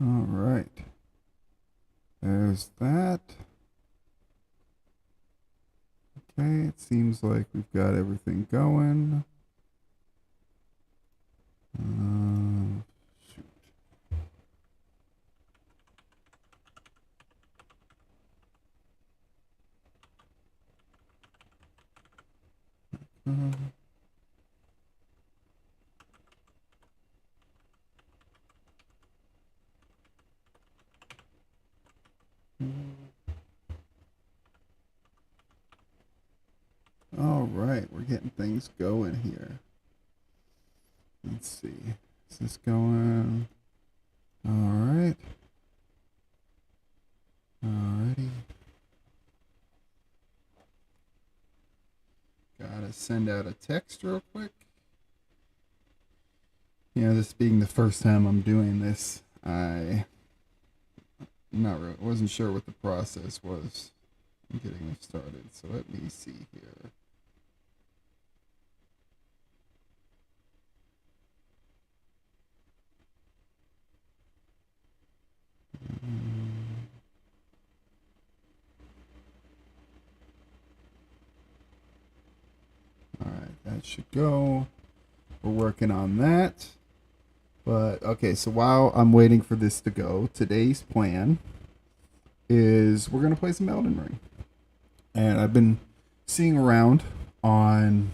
All right. There's that. Okay, it seems like we've got everything going. Shoot. Uh, all right, we're getting things going here. Let's see. Is this going? All right. Alrighty. Gotta send out a text real quick. This being the first time I'm doing this, I wasn't sure what the process was in getting it started. So let me see here. All right, that should go. We're working on that. But okay, so while I'm waiting for this to go, today's plan is we're gonna play some Elden Ring. And I've been seeing around on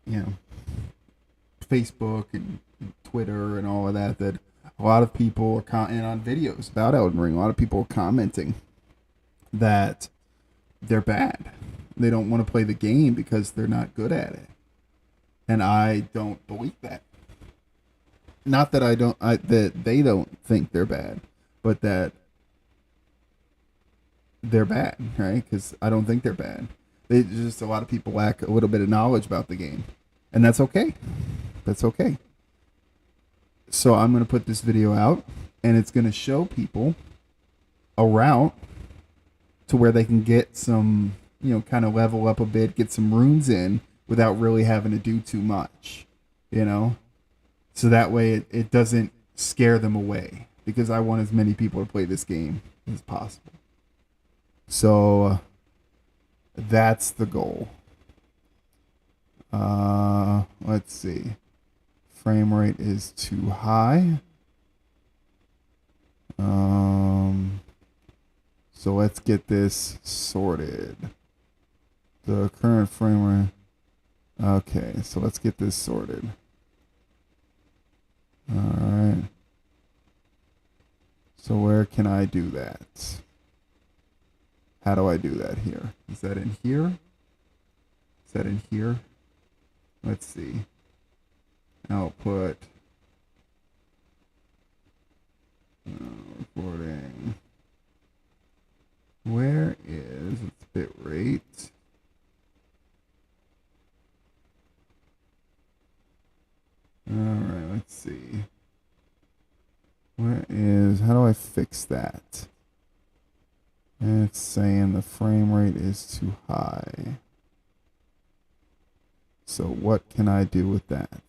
you know Facebook and Twitter and all of that a lot of people are commenting on videos about Elden Ring. A lot of people are commenting that they're bad. They don't want to play the game because they're not good at it. And I don't believe that. Not that that they don't think they're bad, but that they're bad, right? Because I don't think they're bad. Just a lot of people lack a little bit of knowledge about the game, and that's okay. That's okay. So I'm going to put this video out, and it's going to show people a route to where they can get some, kind of level up a bit, get some runes in without really having to do too much, So that way it doesn't scare them away because I want as many people to play this game as possible. So that's the goal. Let's see. Frame rate is too high. So let's get this sorted. The current frame rate. Okay, so let's get this sorted. All right. So where can I do that? How do I do that here? Is that in here? Is that in here? Let's see. Output. Recording. Where is its bit rate? All right, let's see. How do I fix that? It's saying the frame rate is too high. So what can I do with that?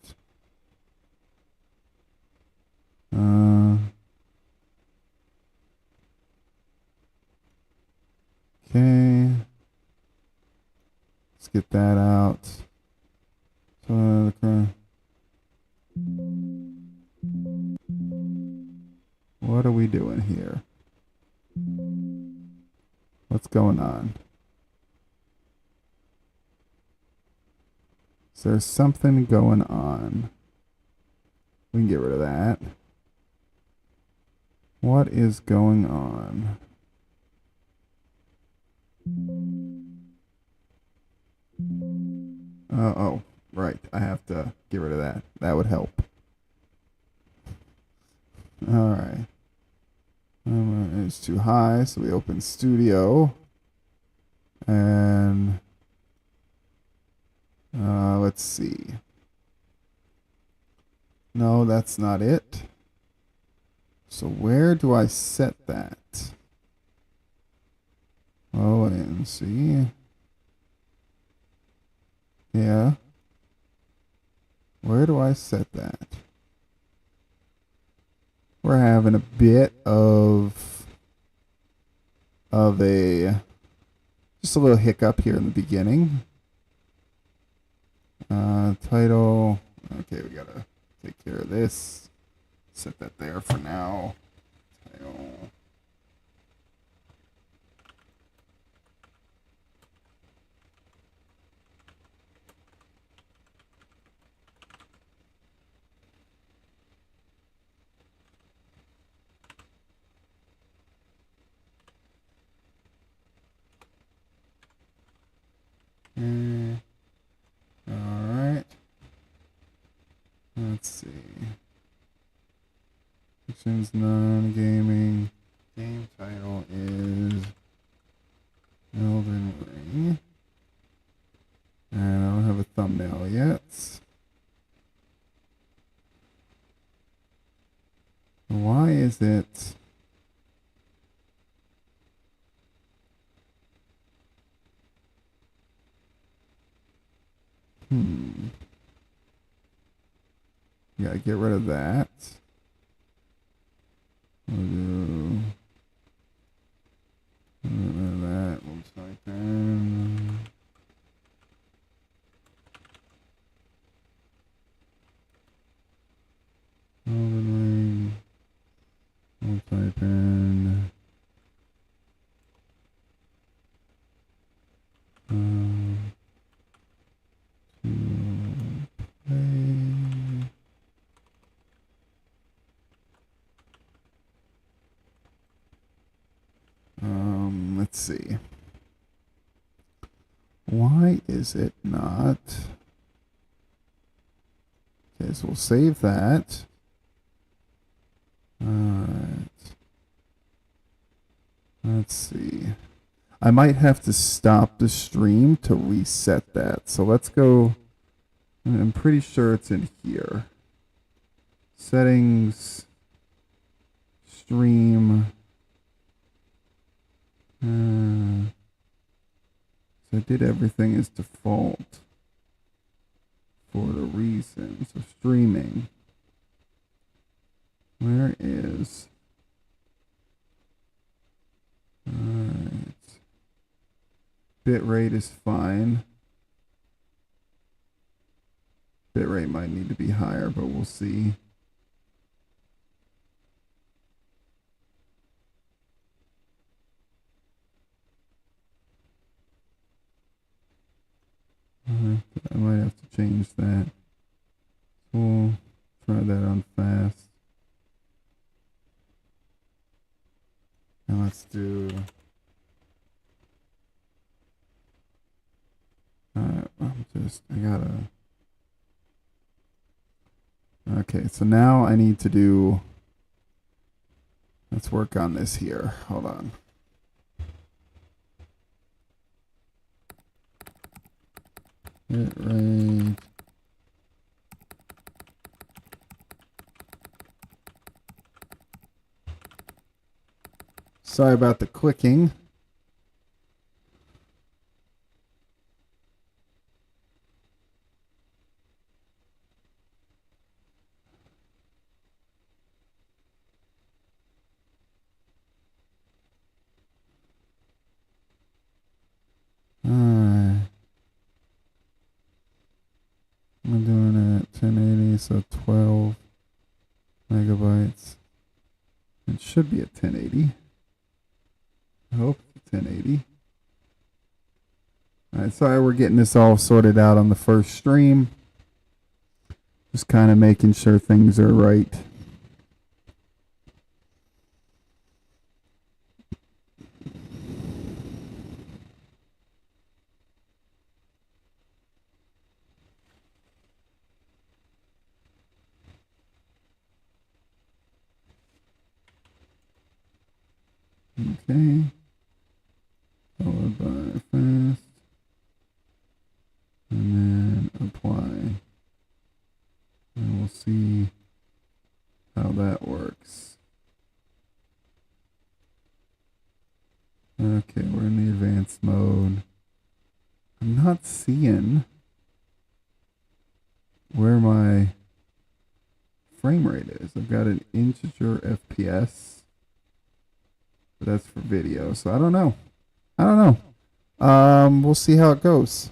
Okay. Let's get that out. So what are we doing here? What's going on? Is there something going on? We can get rid of that. What is going on? Oh, right. I have to get rid of that. That would help. All right. It's too high, so we open Studio. And let's see. No, that's not it. So where do I set that? Oh, and see. Yeah. Where do I set that? we're having a bit of a just a little hiccup here in the beginning. Title. Okay, we gotta take care of this. Set that there for now. Title. All right. Let's see. Fiction's non-gaming. Game title is Elden Ring. And I don't have a thumbnail yet. Why is it? Yeah, get rid of that. We'll do that. We'll type in. Elden Ring. We'll type in. To play. Let's see. Why is it not? Okay, so we'll save that. Alright. Let's see. I might have to stop the stream to reset that. So let's go. I'm pretty sure it's in here. Settings. Stream. So I did everything as default for the reasons of streaming. Where is? Alright. Bitrate is fine. Bitrate might need to be higher, but we'll see. I might have to change that. So we'll try that on fast. And let's do. I gotta. Okay, so now I need to do. Let's work on this here. Hold on. Bitrate. Sorry about the clicking. I'm doing it at 1080, so 12 megabytes. It should be at 1080. I hope it's 1080. Alright, sorry we're getting this all sorted out on the first stream. Just kind of making sure things are right. Okay. Followed by fast. And then apply. And we'll see how that works. Okay, we're in the advanced mode. I'm not seeing where my frame rate is. because I've got an integer FPS. But that's for video, so I don't know. I don't know. We'll see how it goes.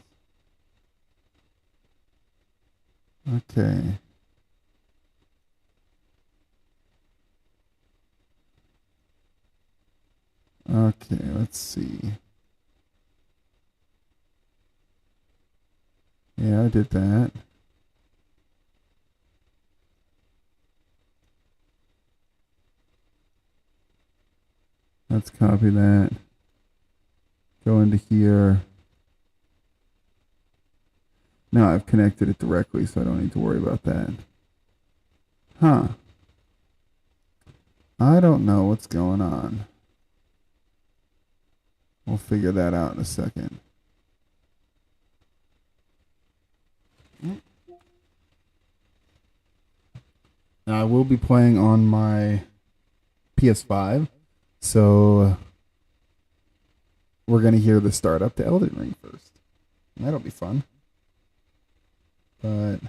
Okay. Okay, let's see. Yeah, I did that. Let's copy that. Go into here. Now I've connected it directly, so I don't need to worry about that. Huh. I don't know what's going on. We'll figure that out in a second. Now I will be playing on my PS5, so we're going to hear the startup to Elden Ring first. And that'll be fun. But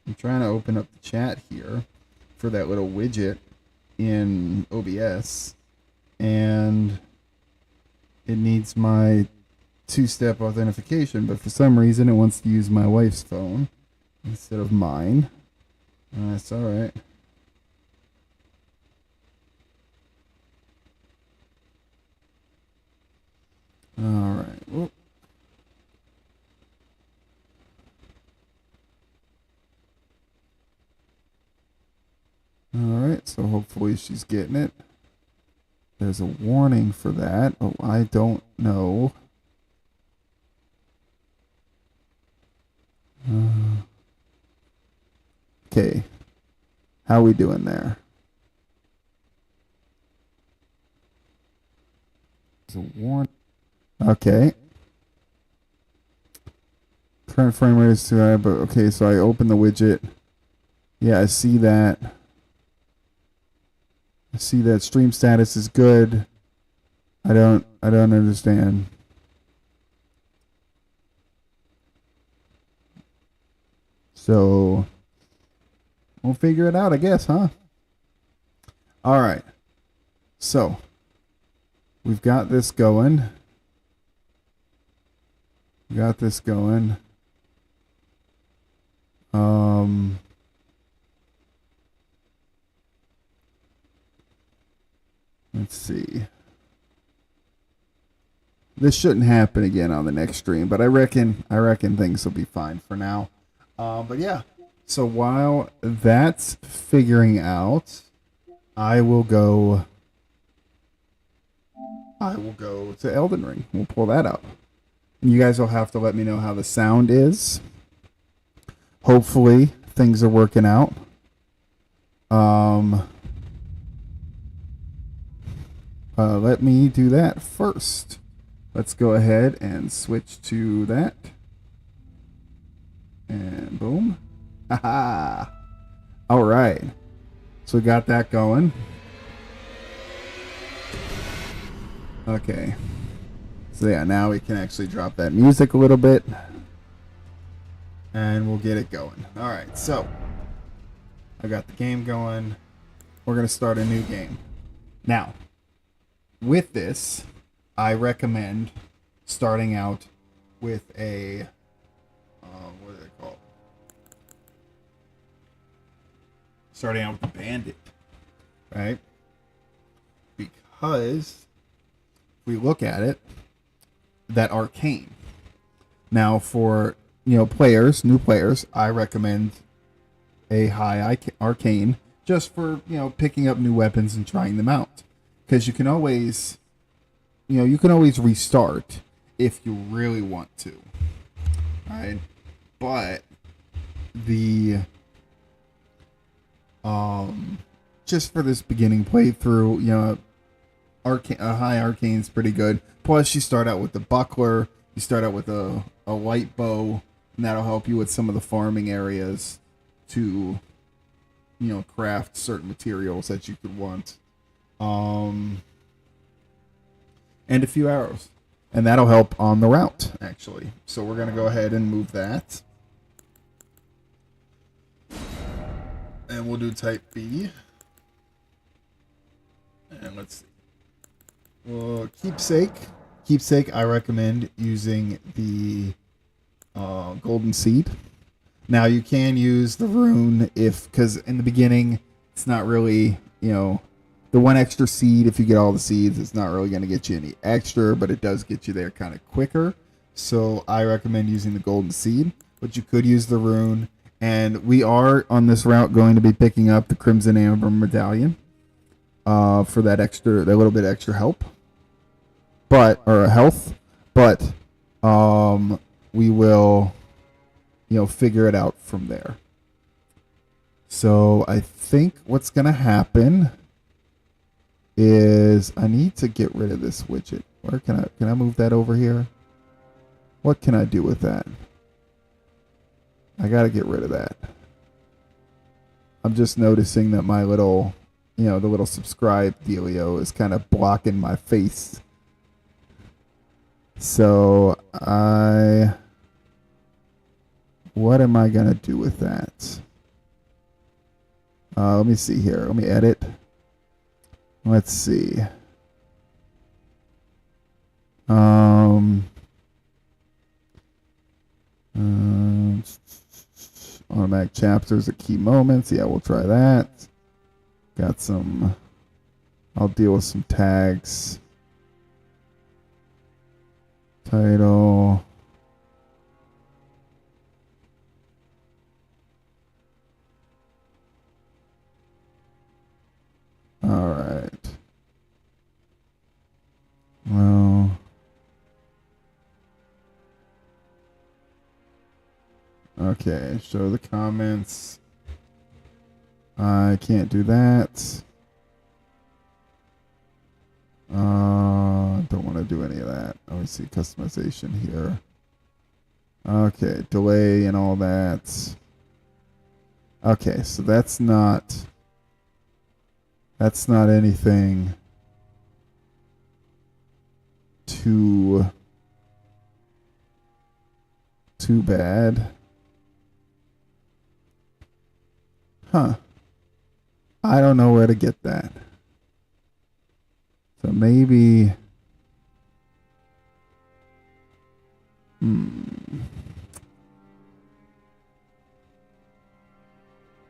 I'm trying to open up the chat here for that little widget in OBS, and it needs my two-step authentication, but for some reason it wants to use my wife's phone instead of mine. That's all right. All right. Whoop. All right, so hopefully she's getting it. There's a warning for that. Oh, I don't know. Okay. How we doing there? There's a warning. Okay. Current frame rate is too high, but okay, so I open the widget. Yeah, I see that. I see that stream status is good. I don't understand. So we'll figure it out, I guess, huh? All right. So we've got this going. Got this going. Let's see. This shouldn't happen again on the next stream, but I reckon things will be fine for now. But yeah. So while that's figuring out, I will go to Elden Ring. We'll pull that up. And you guys will have to let me know how the sound is. Hopefully things are working out. Let me do that first. Let's go ahead and switch to that. And boom. Haha. All right. So we got that going. Okay. So yeah, now we can actually drop that music a little bit. And we'll get it going. All right. So I got the game going. We're going to start a new game. Now, with this, I recommend starting out with a what are they called? Starting out with a bandit, right? Because if we look at it, that arcane. Now, for players, new players, I recommend a high arcane just for picking up new weapons and trying them out. Because you can always restart if you really want to, right? But the just for this beginning playthrough, a high arcane is pretty good. Plus, you start out with the buckler, you start out with a light bow, and that'll help you with some of the farming areas to craft certain materials that you could want. And a few arrows. And that'll help on the route, actually. So we're going to go ahead and move that. And we'll do type B. And let's see. Well, keepsake, I recommend using the golden seed. Now you can use the rune because in the beginning it's not really, the one extra seed. If you get all the seeds, it's not really going to get you any extra, but it does get you there kind of quicker. So I recommend using the golden seed, but you could use the rune. And we are on this route going to be picking up the Crimson Amber Medallion for that little bit extra help. Or health, but we will, figure it out from there. So I think what's gonna happen is I need to get rid of this widget. Where can I move that over here? What can I do with that? I gotta get rid of that. I'm just noticing that my little, the little subscribe dealio is kind of blocking my face. So what am I gonna do with that? Let me see here. Let me edit. Let's see. Automatic chapters at key moments. Yeah, we'll try that. Got some. I'll deal with some tags. Title. All right. Well. Okay, show the comments. I can't do that. Don't want to do any of that. Let me see customization here. Okay, delay and all that. Okay, so that's not anything too bad. Huh. I don't know where to get that. So maybe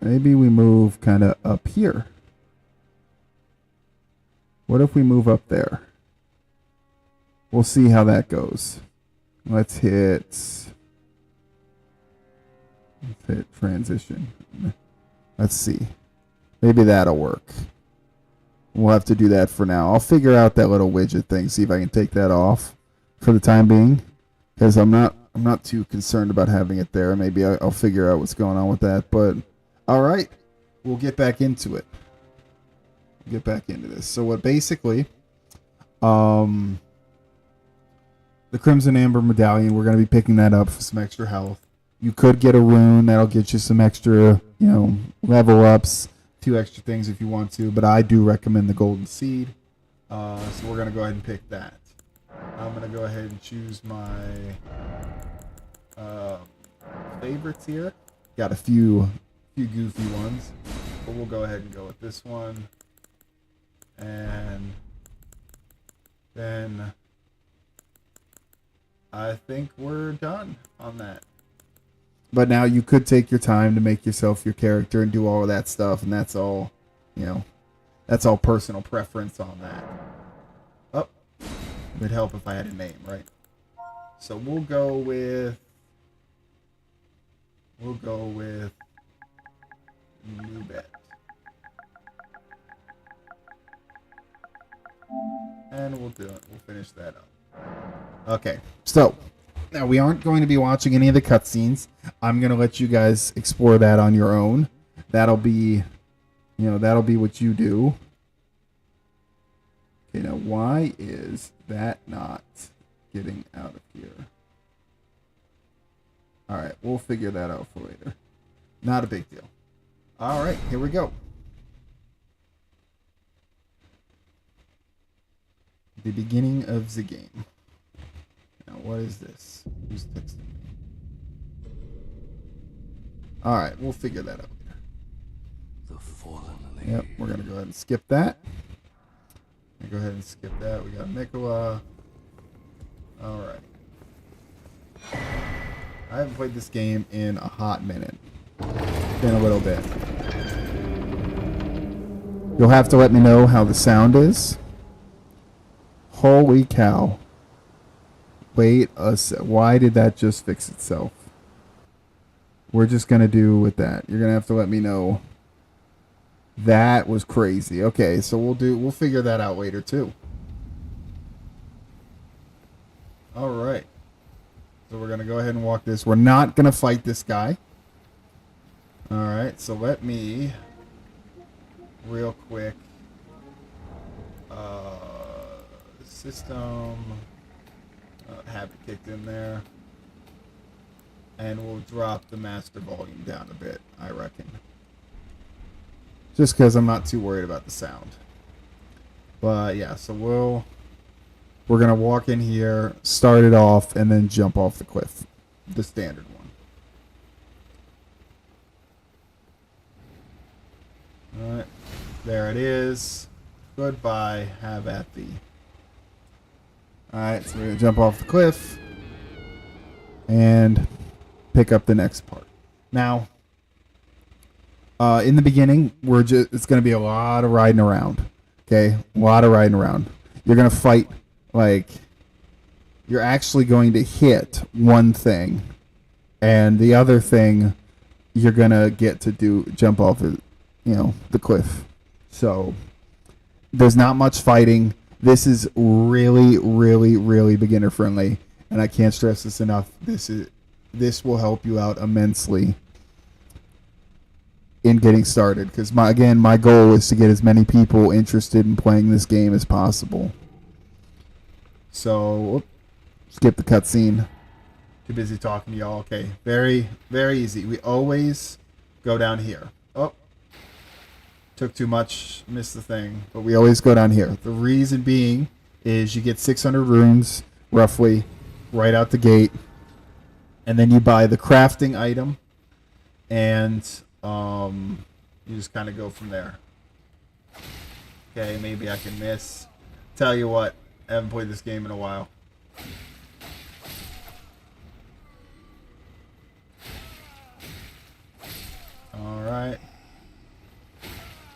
maybe we move kind of up here. What if we move up there? We'll see how that goes. Let's hit transition. Let's see. Maybe that'll work. We'll have to do that for now. I'll figure out that little widget thing, see if I can take that off for the time being, because I'm not too concerned about having it there. Maybe I'll figure out what's going on with that. But all right, we'll get back into it. Get back into this. So what basically, the Crimson Amber Medallion, we're going to be picking that up for some extra health. You could get a rune that'll get you some extra, level ups, 2 extra things if you want to, but I do recommend the golden seed. So we're going to go ahead and pick that. I'm going to go ahead and choose my favorites here. Got a few goofy ones, but we'll go ahead and go with this one. And then I think we're done on that. But now you could take your time to make yourself your character and do all of that stuff, and that's all, that's all personal preference on that. Oh, it would help if I had a name, right? So we'll go with Nubet. And we'll do it. We'll finish that up. Okay, so now we aren't going to be watching any of the cutscenes. I'm going to let you guys explore that on your own. That'll be, that'll be what you do. Okay, now why is that not getting out of here? All right, we'll figure that out for later. Not a big deal. All right, here we go. The beginning of the game. Now, what is this? Who's texting me? Alright, we'll figure that out later. The fallen Yep, we're going to go ahead and skip that. Go ahead and skip that. We got Mikola. Alright. I haven't played this game in a hot minute. It's been a little bit. You'll have to let me know how the sound is. Holy cow. Wait a sec. Why did that just fix itself? We're just going to do with that. You're going to have to let me know. That was crazy. Okay, so we'll figure that out later too. All right. So we're going to go ahead and walk this. We're not going to fight this guy. All right, so let me real quick system have it kicked in there, and we'll drop the master volume down a bit, I reckon, just because I'm not too worried about the sound. But yeah, so we're gonna walk in here, start it off, and then jump off the cliff, the standard one. All right, there it is. Goodbye, have at thee. Alright, so we're going to jump off the cliff and pick up the next part. Now, in the beginning, it's going to be a lot of riding around. Okay? A lot of riding around. You're going to fight, you're actually going to hit one thing, and the other thing you're going to get to jump off the cliff. So, there's not much fighting. This is really, really, really beginner friendly, and I can't stress this enough. This will help you out immensely in getting started, because my goal is to get as many people interested in playing this game as possible. So, skip the cutscene. Too busy talking to y'all. Okay, very, very easy. We always go down here. Oh. Took too much, missed the thing, but we always go down here. The reason being is you get 600 runes, roughly, right out the gate, and then you buy the crafting item, and you just kind of go from there. Okay, maybe I can miss. Tell you what, I haven't played this game in a while. Alright.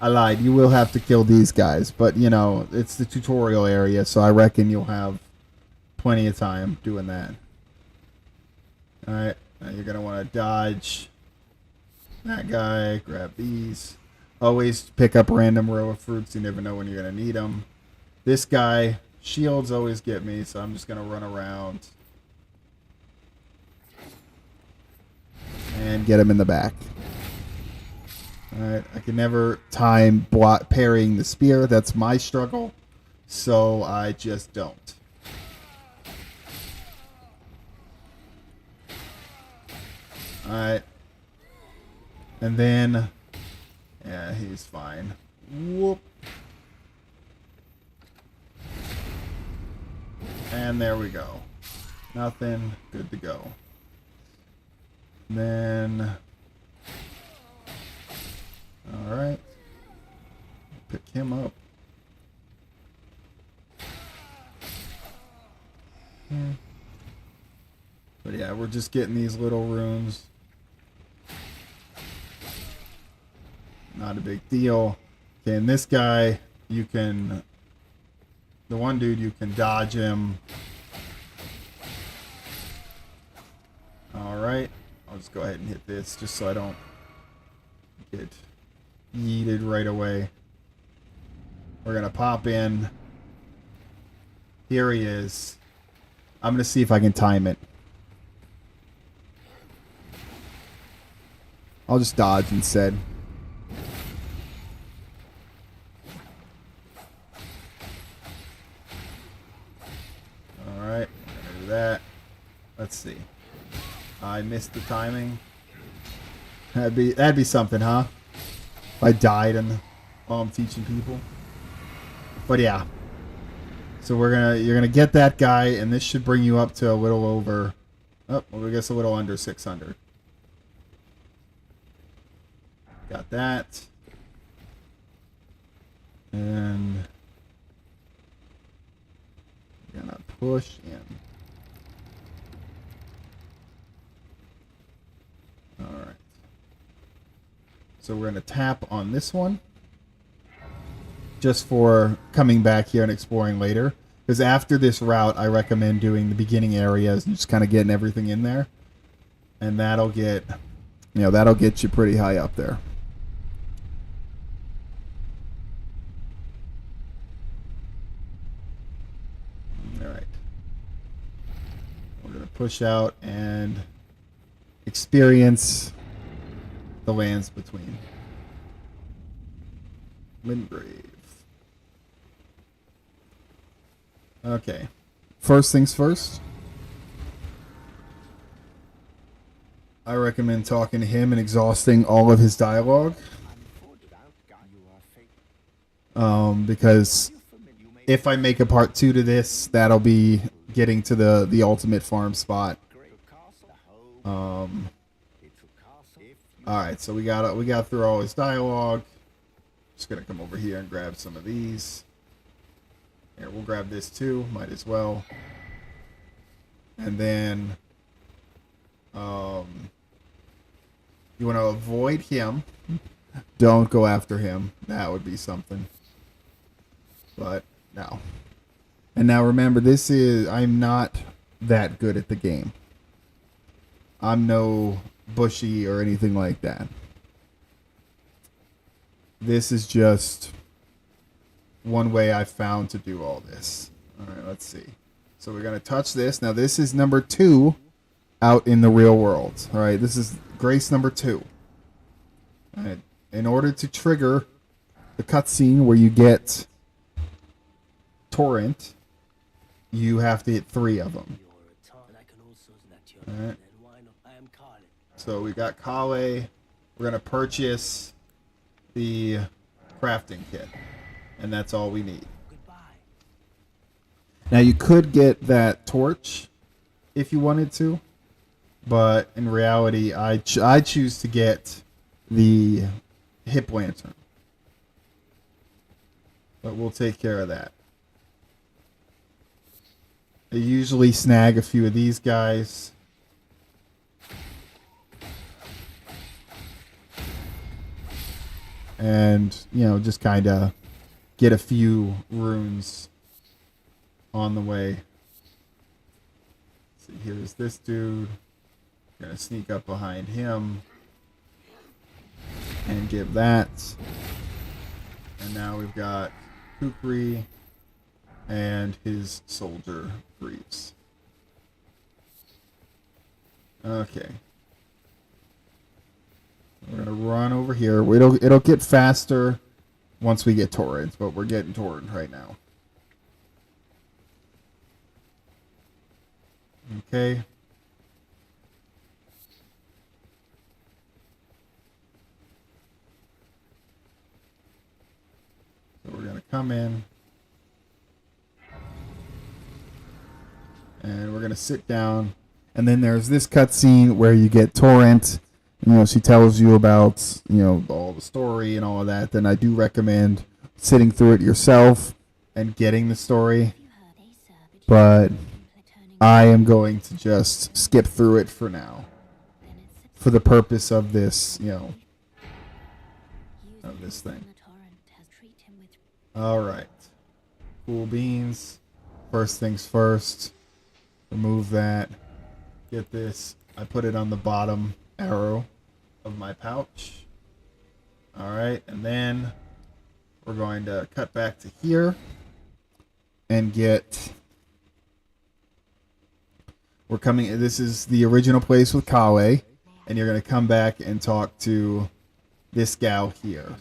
I lied. You will have to kill these guys, but it's the tutorial area, so I reckon you'll have plenty of time doing that. Alright, now you're going to want to dodge that guy, grab these. Always pick up a random row of fruits. You never know when you're going to need them. This guy, shields always get me, so I'm just going to run around and get him in the back. Alright, I can never time parrying the spear. That's my struggle. So I just don't. Alright. And then, yeah, he's fine. Whoop. And there we go. Nothing. Good to go. Then... Alright. Pick him up. But yeah, we're just getting these little runes. Not a big deal. Okay, and this guy, you can... The one dude, you can dodge him. Alright. I'll just go ahead and hit this just so I don't get yeeted right away. We're going to pop in. Here he is. I'm going to see if I can time it. I'll just dodge instead. Alright, do that. Let's see. I missed the timing. That'd be something, huh? If I died while I'm teaching people. But yeah. So you're gonna get that guy, and this should bring you up to a little over, oh, well, I guess a little under 600. Got that, and we're gonna push in. All right. So we're gonna tap on this one, just for coming back here and exploring later. Because after this route, I recommend doing the beginning areas and just kind of getting everything in there, and that'll get, that'll get you pretty high up there. All right, we're gonna push out and experience the lands between. Windgrave. Okay. First things first. I recommend talking to him and exhausting all of his dialogue. Because if I make a part 2 to this, that'll be getting to the ultimate farm spot. Alright, so we got through all his dialogue. Just gonna come over here and grab some of these. Here, we'll grab this too. Might as well. And then, you want to avoid him. Don't go after him. That would be something. But no. And now remember, I'm not that good at the game. I'm no Bushy or anything like that. This is just one way I found to do all this. All right, let's see. So we're going to touch this. Now, this is number 2 out in the real world. All right, this is Grace number 2. All right. In order to trigger the cutscene where you get Torrent, you have to hit 3 of them. All right. So we got Kale. We're going to purchase the crafting kit. And that's all we need. Now you could get that torch if you wanted to, but in reality, I choose to get the hip lantern. But we'll take care of that. I usually snag a few of these guys. And, just kind of get a few runes on the way. See, here's this dude. Gonna sneak up behind him and give that. And now we've got Kukri and his soldier briefs. Okay. We're gonna run over here. It'll get faster once we get Torrent, but we're getting Torrent right now. Okay. So we're gonna come in. And we're gonna sit down. And then there's this cutscene where you get Torrent. She tells you about, all the story and all of that. Then I do recommend sitting through it yourself and getting the story. But I am going to just skip through it for now. For the purpose of this, of this thing. Alright. Cool beans. First things first. Remove that. Get this. I put it on the bottom arrow of my pouch. Alright, and then we're going to cut back to here and get... This is the original place with Kale, and you're going to come back and talk to this gal here.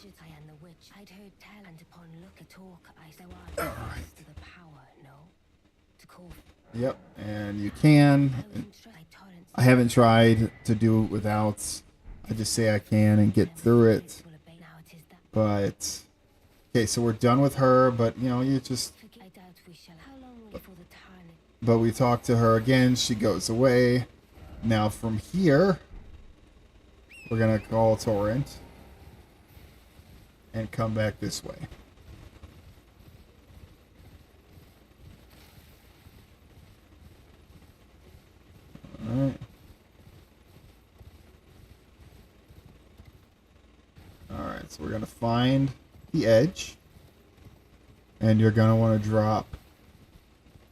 Alright. Yep, and you can. I haven't tried to do it without. I just say I can and get through it. But okay, so we're done with her. But you just But we talk to her again. She goes away. Now from here, we're going to call Torrent and come back this way. Alright. Alright, so we're going to find the edge. And you're going to want to drop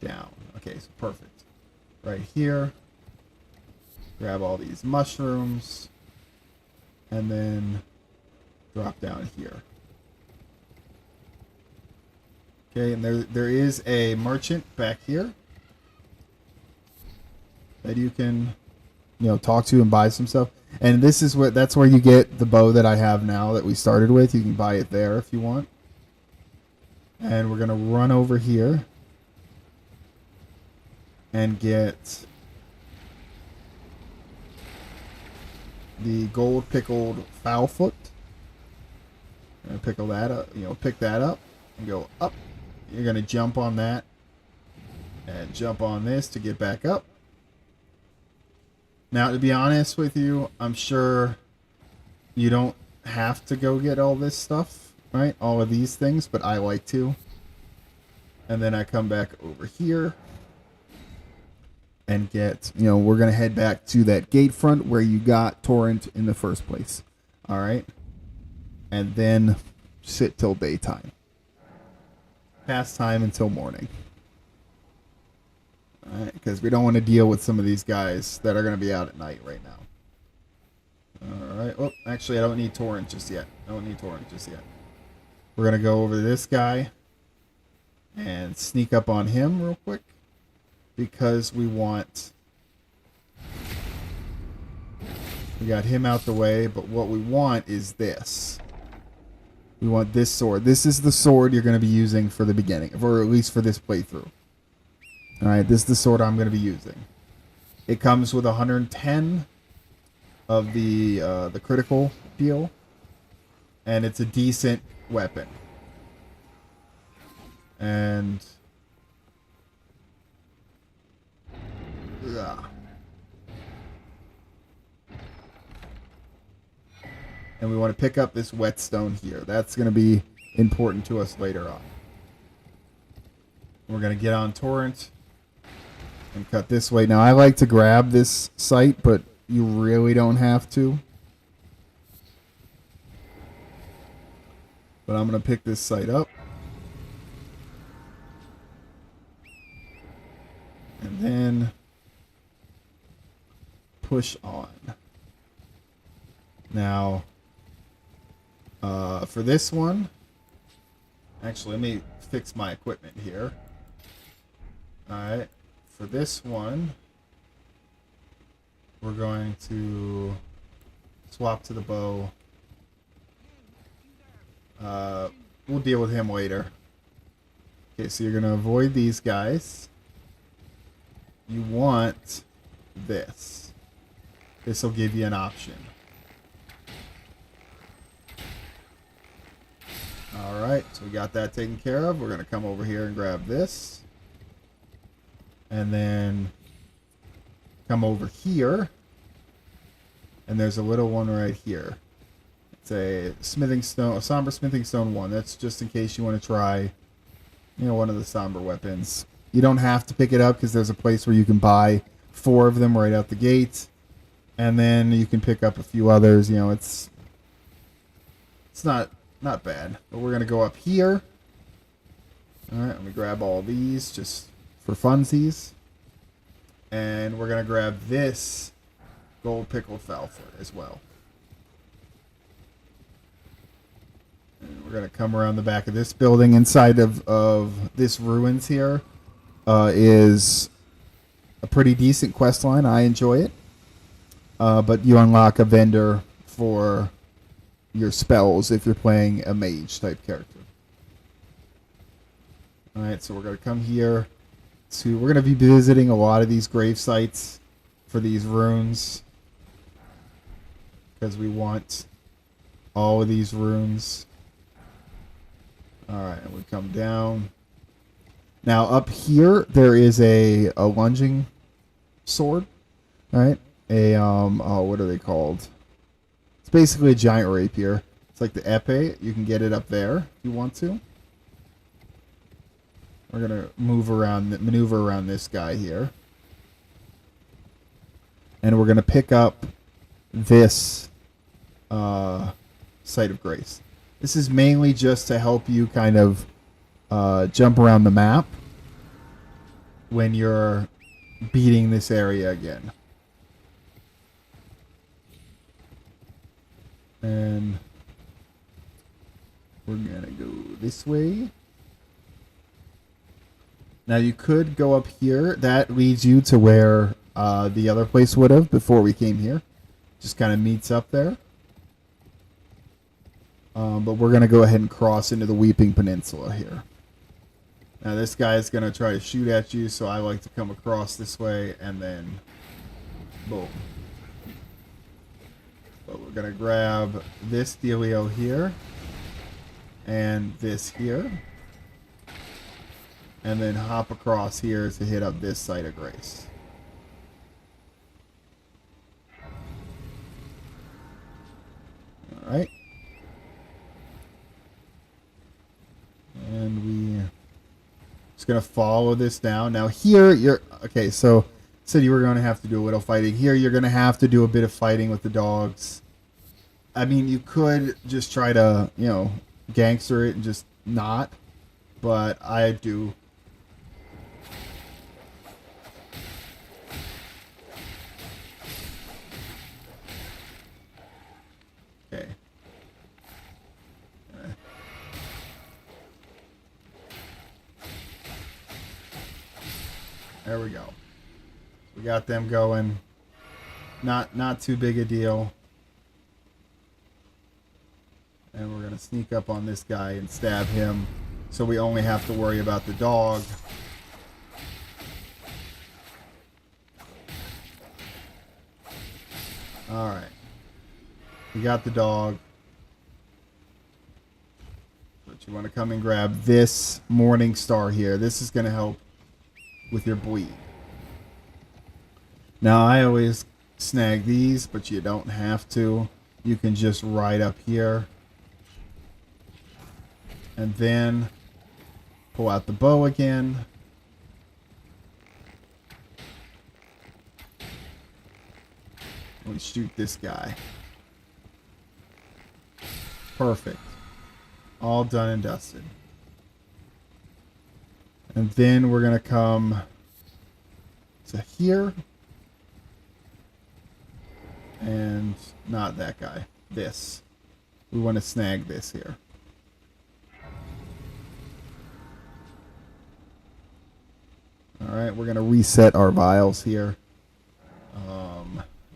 down. Okay, so perfect. Right here. Grab all these mushrooms. And then drop down here. Okay, and there is a merchant back here that you can, talk to and buy some stuff. And that's where you get the bow that I have now that we started with. You can buy it there if you want. And we're going to run over here and get the gold pickled fowl foot. And pickle that up, pick that up and go up. You're going to jump on that and jump on this to get back up. Now, to be honest with you, I'm sure you don't have to go get all this stuff, right? All of these things, but I like to. And then I come back over here and get, we're going to head back to that gate front where you got Torrent in the first place. All right. And then sit till daytime. Pass time until morning. All right, because we don't want to deal with some of these guys that are going to be out at night right now. All right. Oh, actually, I don't need Torrent just yet. We're going to go over to this guy and sneak up on him real quick because we got him out the way, but what we want is this. We want this sword. This is the sword you're going to be using for the beginning, or at least for this playthrough. Alright, this is the sword I'm going to be using. It comes with 110 of the critical deal, and it's a decent weapon. And we want to pick up this whetstone here. That's going to be important to us later on. We're going to get on Torrent and cut this way. Now, I like to grab this site, but you really don't have to. But I'm going to pick this site up. And then push on. Now, for this one, actually, let me fix my equipment here. Alright, for this one, we're going to swap to the bow. We'll deal with him later. Okay, so you're going to avoid these guys. You want this. This will give you an option. Alright, so we got that taken care of. We're going to come over here and grab this. And then come over here. And there's a little one right here. It's a smithing stone, a somber smithing stone one. That's just in case you want to try, one of the somber weapons. You don't have to pick it up because there's a place where you can buy 4 of them right out the gate. And then you can pick up a few others. It's not bad. But we're going to go up here. Alright, let me grab all these just for funsies. And we're going to grab this gold pickled fowl foot as well. And we're going to come around the back of this building. Inside of this ruins here is a pretty decent quest line. I enjoy it. But you unlock a vendor for your spells if you're playing a mage type character. Alright, so we're going to come here. We're going to be visiting a lot of these grave sites for these runes. Because we want all of these runes. Alright, and we come down. Now up here there is a lunging sword, right? A oh, what are they called? It's basically a giant rapier. It's like the epee. You can get it up there if you want to. We're gonna maneuver around this guy here, and we're gonna pick up this site of grace. This is mainly just to help you kind of jump around the map when you're beating this area again. And we're gonna go this way. Now you could go up here. That leads you to where the other place would have before we came here. Just kind of meets up there. But we're gonna go ahead and cross into the Weeping Peninsula here. Now this guy is gonna try to shoot at you, so I like to come across this way and then boom. But we're gonna grab this dealio here and this here, and then hop across here to hit up this site of grace. All right, and we just gonna follow this down. Now here you're okay. So said you were going to have to do a little fighting. Here you're going to have to do a bit of fighting with the dogs. I mean, you could just try to, you know, gangster it and just not, but I do. Okay. There we go. We got them going. Not too big a deal. And we're going to sneak up on this guy and stab him. So we only have to worry about the dog. Alright. We got the dog. But you want to come and grab this Morning Star here. This is going to help with your bleed. Now I always snag these, but you don't have to. You can just ride up here and then pull out the bow again. We shoot this guy. Perfect. All done and dusted. And then we're going to come to here. And not that guy. This. We want to snag this here. Alright, we're going to reset our vials here.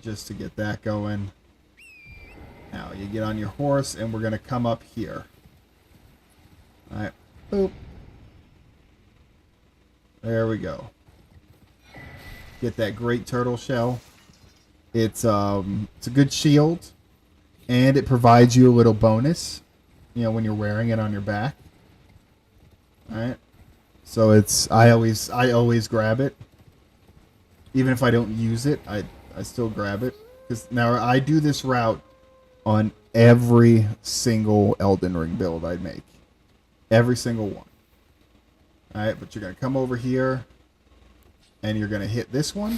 Just to get that going. Now, you get on your horse, and we're going to come up here. Alright, boop. There we go. Get that great turtle shell. It's a good shield, and it provides you a little bonus, you know, when you're wearing it on your back. All right. So it's I always grab it, even if I don't use it. I still grab it because now I do this route on every single Elden Ring build I make, every single one. All right, but you're gonna come over here, and you're gonna hit this one.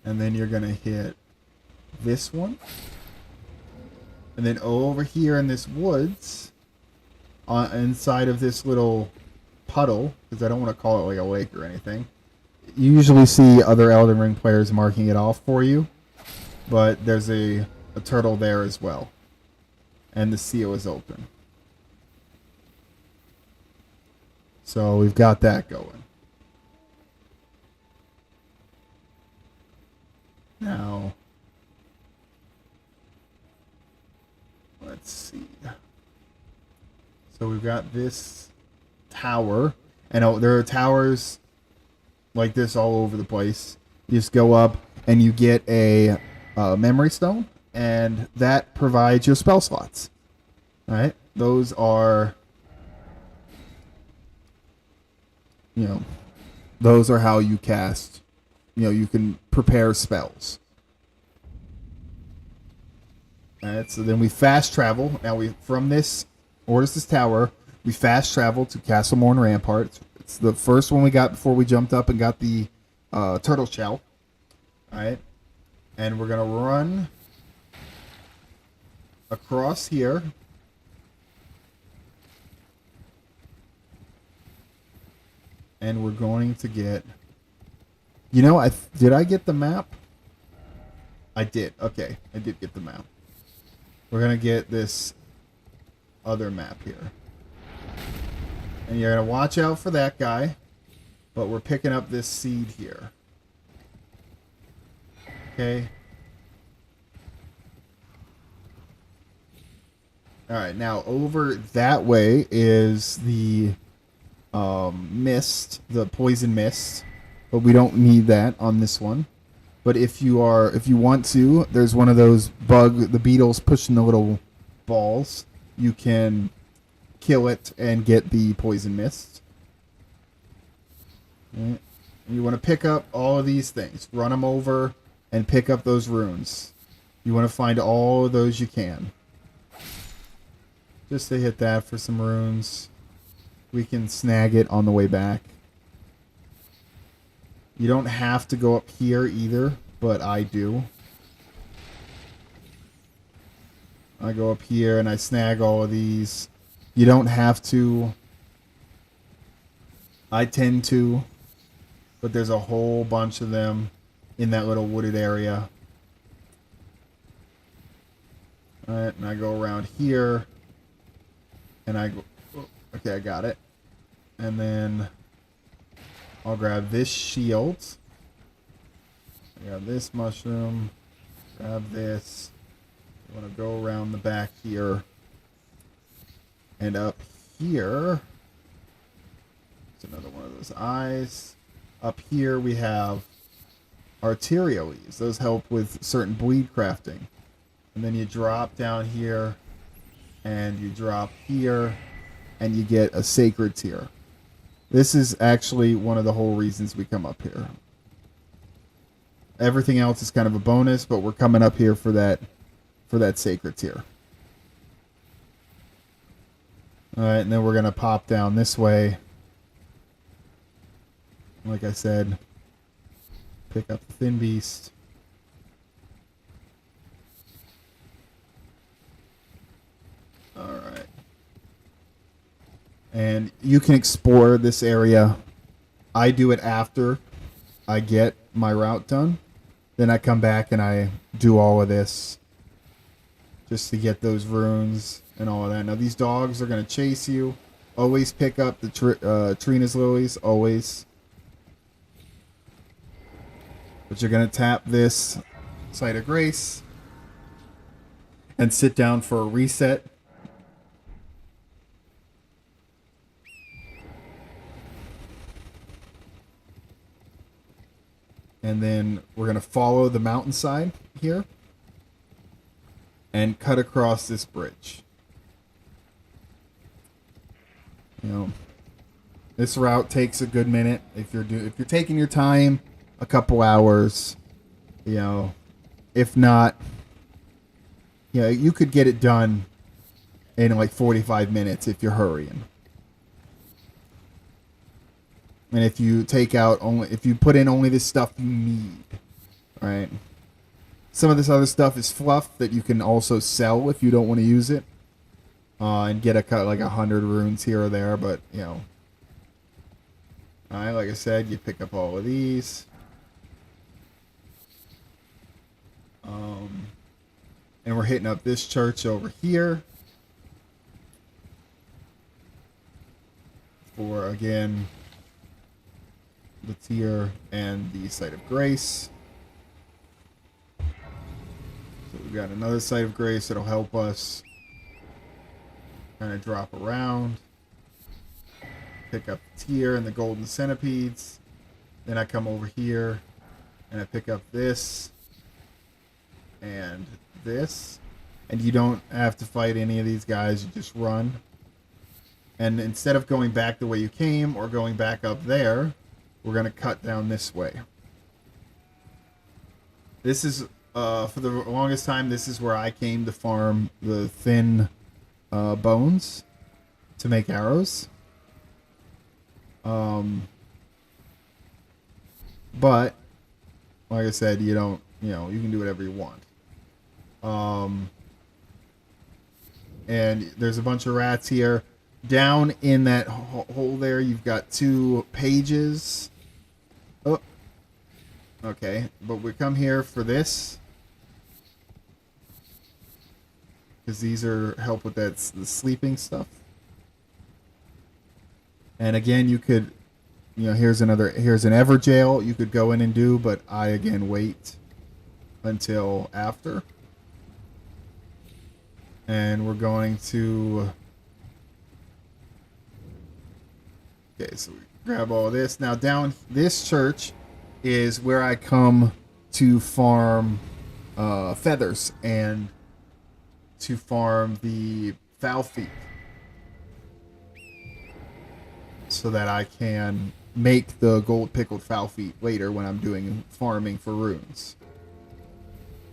And then you're going to hit this one. And then over here in this woods, inside of this little puddle, because I don't want to call it like a lake or anything. You usually see other Elden Ring players marking it off for you. But there's a turtle there as well. And the seal is open. So we've got that going. Now, let's see. So we've got this tower, and there are towers like this all over the place. You just go up, and you get a memory stone, and that provides your spell slots. All right, those are You know, those are how you cast. You know, you can prepare spells. Alright, so then we fast travel. Now we from this Ortis' Tower, we fast travel to Castle Morn Rampart. It's the first one we got before we jumped up and got the turtle shell. Alright. And we're gonna run across here. And we're going to get... You know, did I get the map? I did. Okay, I did get the map. We're going to get this other map here. And you're going to watch out for that guy. But we're picking up this seed here. Okay. Alright, now over that way is the mist, the poison mist. But we don't need that on this one. But if you want to, there's one of those the beetles pushing the little balls. You can kill it and get the poison mist. Okay. You want to pick up all of these things. Run them over and pick up those runes. You want to find all of those you can. Just to hit that for some runes. We can snag it on the way back. You don't have to go up here either, but I do. I go up here and I snag all of these. You don't have to. I tend to. But there's a whole bunch of them in that little wooded area. Alright, and I go around here. And I go... Okay, I got it. And then... I'll grab this shield. Grab this mushroom. Grab this. I want to go around the back here. And up here. It's another one of those eyes. Up here we have arterial leaves. Those help with certain bleed crafting. And then you drop down here. And you drop here. And you get a sacred tear. This is actually one of the whole reasons we come up here. Everything else is kind of a bonus, but we're coming up here for that sacred tear. Alright, and then we're going to pop down this way. Like I said, pick up the thin beast. Alright. And you can explore this area. I do it after I get my route done. Then I come back and I do all of this just to get those runes and all of that. Now these dogs are going to chase you. Always pick up the Trina's lilies. Always. But you're going to tap this Site of Grace and sit down for a reset. And then we're going to follow the mountainside here and cut across this bridge. You know, this route takes a good minute. If you're taking your time, a couple hours. You know, if not, you know, you could get it done in like 45 minutes if you're hurrying. And if you if you put in only the stuff you need, right? Some of this other stuff is fluff that you can also sell if you don't want to use it, and get like 100 runes here or there. But you know, all right, like I said, you pick up all of these, and we're hitting up this church over here for again. The tier and the Site of Grace. So we've got another Site of Grace that'll help us kind of drop around. Pick up the tier and the golden centipedes. Then I come over here and I pick up this and this. And you don't have to fight any of these guys, you just run. And instead of going back the way you came or going back up there, we're going to cut down this way. This is, for the longest time, this is where I came to farm the thin bones to make arrows. But, like I said, you don't, you can do whatever you want. And there's a bunch of rats here. Down in that hole there, you've got 2 pages. Oh. Okay, but we come here for this. Because these are help with the sleeping stuff. And again, you could, here's an Everjail you could go in and do, but I again wait until after. And we're going to... Okay, so we grab all this. Now down this church is where I come to farm feathers and to farm the foul feet, so that I can make the gold pickled foul feet later when I'm doing farming for runes.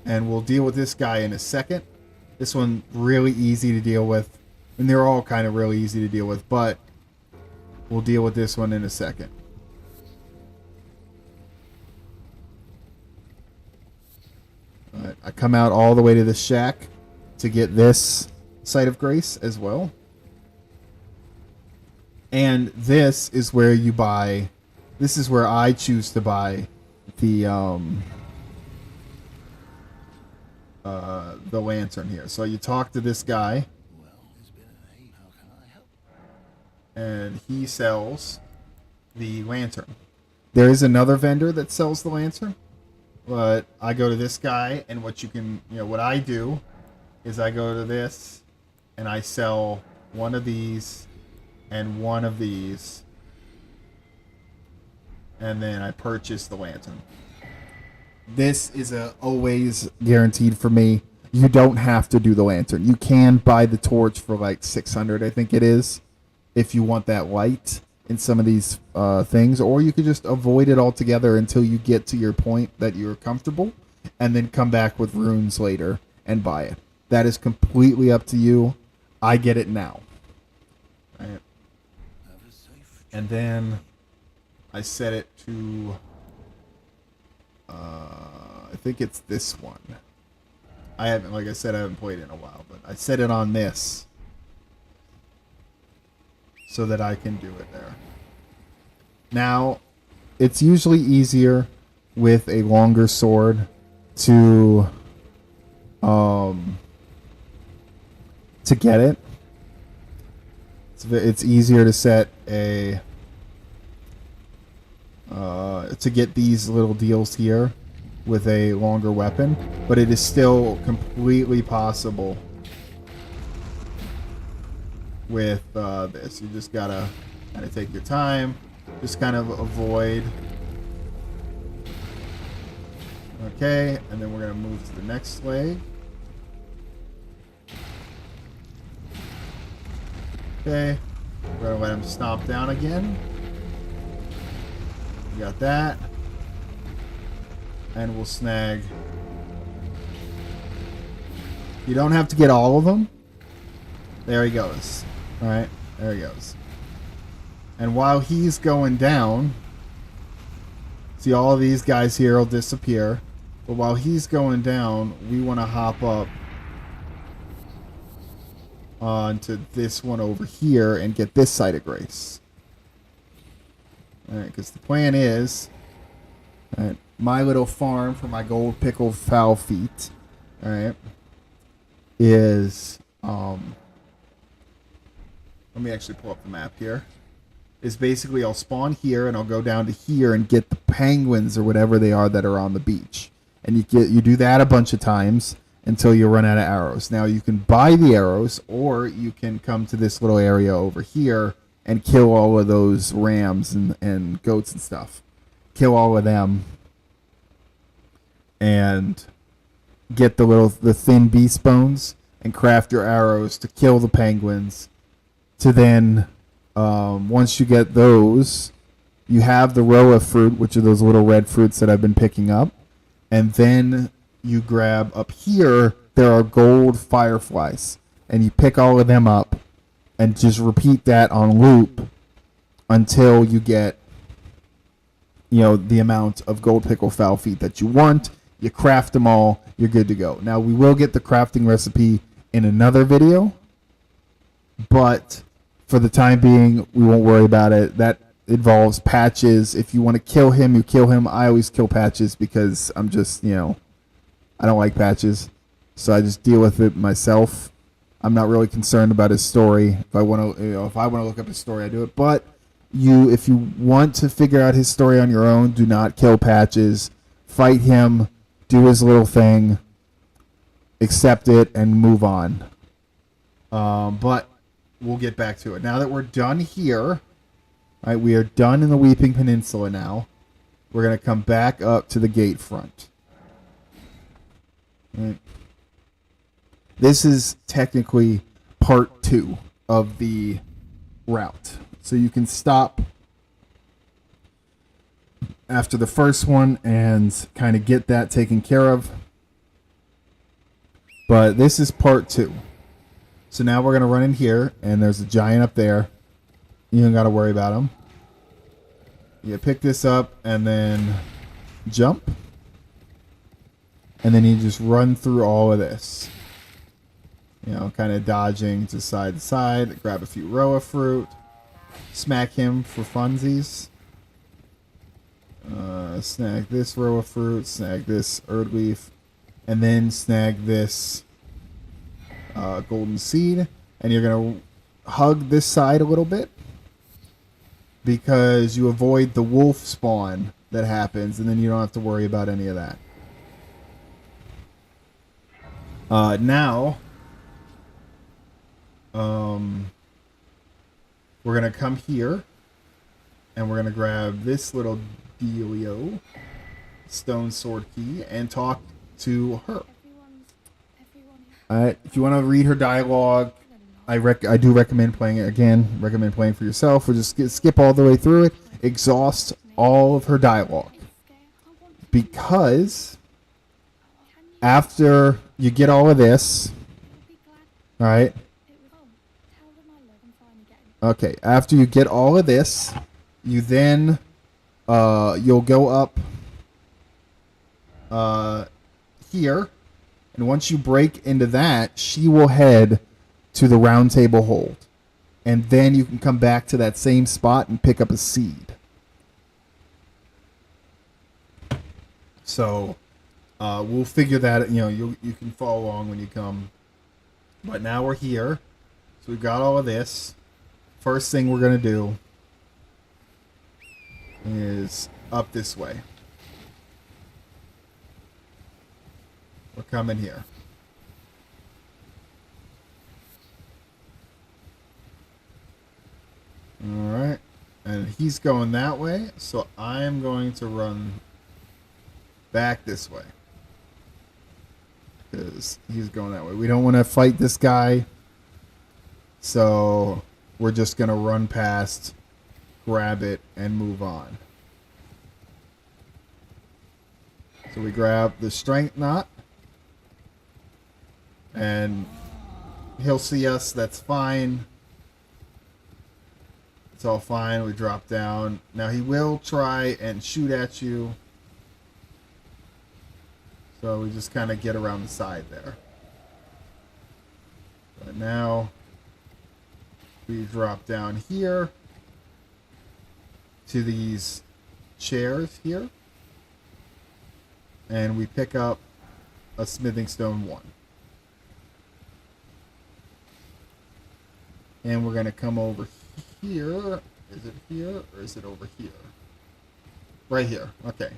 And we'll deal with this guy in a second. This one really easy to deal with, and they're all kind of really easy to deal with, but we'll deal with this one in a second. But I come out all the way to the shack to get this site of grace as well. And this is where you buy, this is where I choose to buy the lantern here. So you talk to this guy, and he sells the lantern. There is another vendor that sells the lantern, but I go to this guy, and what I do is I go to this and I sell one of these and one of these, and then I purchase the lantern. This is always guaranteed for me. You don't have to do the lantern. You can buy the torch for like 600, I think it is, if you want that light in some of these things, or you could just avoid it altogether until you get to your point that you're comfortable, and then come back with runes later and buy it. That is completely up to you. I get it now. Right. And then I set it to, I think it's this one. Like I said, I haven't played it in a while, but I set it on this so that I can do it there. Now, it's usually easier with a longer sword to get it. It's easier to set a to get these little deals here with a longer weapon, but it is still completely possible with this. You just gotta kind of take your time, just kind of avoid. Okay, and then we're gonna move to the next leg. Okay, we're gonna let him stomp down again. We got that. And we'll snag. You don't have to get all of them. There he goes. Alright, there he goes. And while he's going down, see, all of these guys here will disappear. But while he's going down, we want to hop up onto this one over here and get this site of grace. Alright, because the plan is, alright, my little farm for my gold pickled foul feet, alright, is, let me actually pull up the map here, is basically I'll spawn here and I'll go down to here and get the penguins or whatever they are that are on the beach. And you do that a bunch of times until you run out of arrows. Now you can buy the arrows, or you can come to this little area over here and kill all of those rams and goats and stuff. Kill all of them and get the thin beast bones and craft your arrows to kill the penguins, to then Once you get those, you have the row of fruit, which are those little red fruits that I've been picking up. And then you grab up here, there are gold fireflies. And you pick all of them up and just repeat that on loop until you get, the amount of gold pickle fowl feet that you want. You craft them all, you're good to go. Now, we will get the crafting recipe in another video, but for the time being, we won't worry about it. That involves Patches. If you want to kill him, you kill him. I always kill Patches because I'm just, I don't like Patches. So I just deal with it myself. I'm not really concerned about his story. If I want to, look up his story, I do it. But if you want to figure out his story on your own, do not kill Patches. Fight him. Do his little thing. Accept it and move on. But we'll get back to it. Now that we're done here, right, we are done in the Weeping Peninsula now. We're going to come back up to the gate front. Right. This is technically part 2 of the route. So you can stop after the first one and kind of get that taken care of. But this is part 2. So now we're going to run in here, and there's a giant up there. You don't got to worry about him. You pick this up and then jump. And then you just run through all of this. Kind of dodging to side, grab a few row of fruit, smack him for funsies. Snag this row of fruit, snag this Erd leaf, and then snag this golden seed. And you're going to hug this side a little bit because you avoid the wolf spawn that happens, and then you don't have to worry about any of that. Now, we're going to come here, and we're going to grab this little dealio, stone sword key, and talk to her. If you want to read her dialogue, I do recommend playing it again. Recommend playing for yourself, or just skip all the way through it. Exhaust all of her dialogue. Because after you get all of this, all right? Okay, after you get all of this, you then you'll go up here, and once you break into that, she will head to the round table hold, and then you can come back to that same spot and pick up a seed. So we'll figure that, you can follow along when you come. But now we're here, so we've got all of this. First thing we're going to do is up this way. We're coming here. Alright. And he's going that way, so I'm going to run back this way. Because he's going that way. We don't want to fight this guy. So we're just going to run past, grab it, and move on. So we grab the strength knot. And he'll see us. That's fine. It's all fine. We drop down. Now he will try and shoot at you. So we just kind of get around the side there. But now we drop down here to these chairs here. And we pick up a smithing stone 1. And we're going to come over here. Is it here or is it over here? Right here. Okay.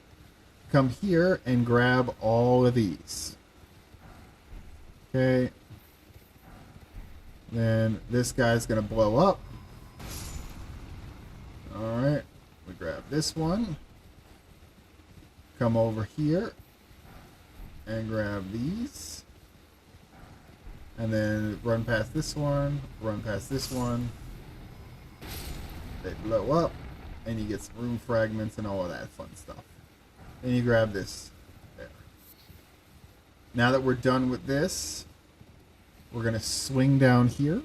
Come here and grab all of these. Okay. Then this guy's going to blow up. Alright. We grab this one. Come over here. And grab these. And then run past this one. Run past this one. They blow up, and you get some room fragments and all of that fun stuff. Then you grab this there. Now that we're done with this, we're going to swing down here.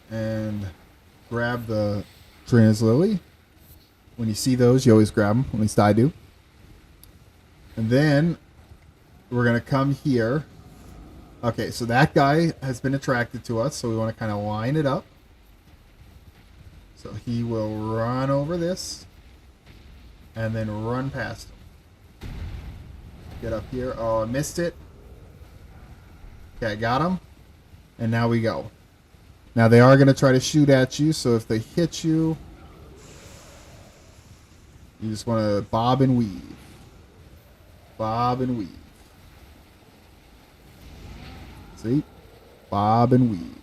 And grab the Trina's Lily. When you see those, you always grab them. At least I do. And then we're going to come here. Okay, so that guy has been attracted to us, so we want to kind of line it up. So he will run over this and then run past him. Get up here. Oh, I missed it. Okay, I got him. And now we go. Now they are going to try to shoot at you, so if they hit you, you just want to bob and weave. Bob and weave. See? Bob and weave.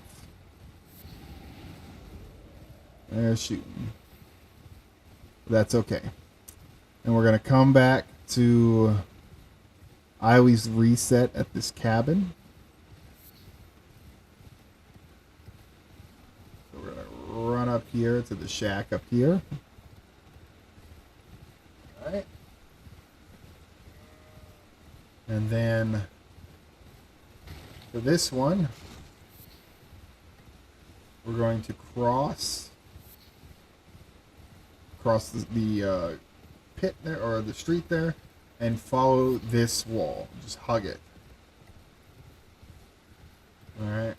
They're shooting. That's okay. And we're going to come back to... I always reset at this cabin. So we're going to run up here to the shack up here. Alright. And then... for this one, we're going to cross the pit there, or the street there, and follow this wall. Just hug it. Alright.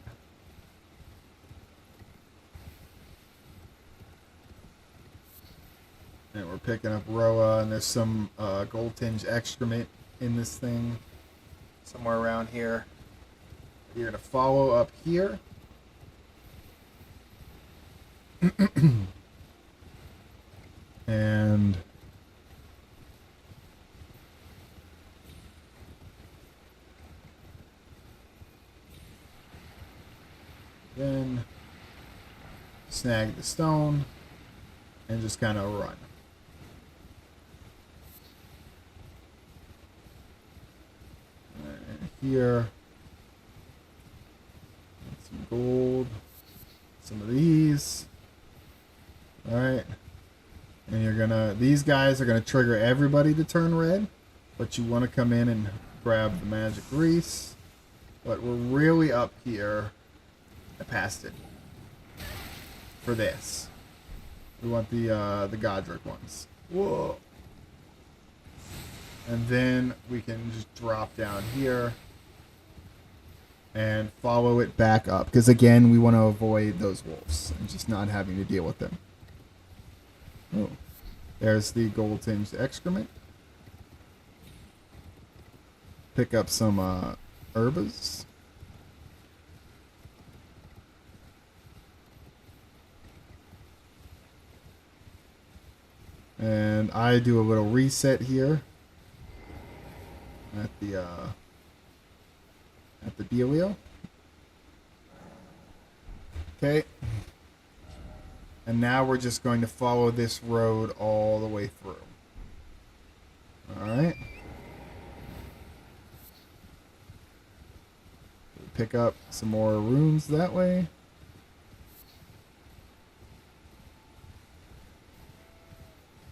And we're picking up Roa, and there's some gold tinged excrement in this thing. Somewhere around here. You're going to follow up here. And then snag the stone and just kind of run. And here, some gold, some of these. All right. And you're gonna, these guys are gonna trigger everybody to turn red, but you want to come in and grab the magic grease. But we're really up here. I passed it for this. We want the Godric ones. Whoa. And then we can just drop down here and follow it back up, because again, we want to avoid those wolves and just not having to deal with them. Oh, there's the gold tinged excrement. Pick up some herbas. And I do a little reset here at the dealio. Okay. And now we're just going to follow this road all the way through. Alright. Pick up some more runes that way.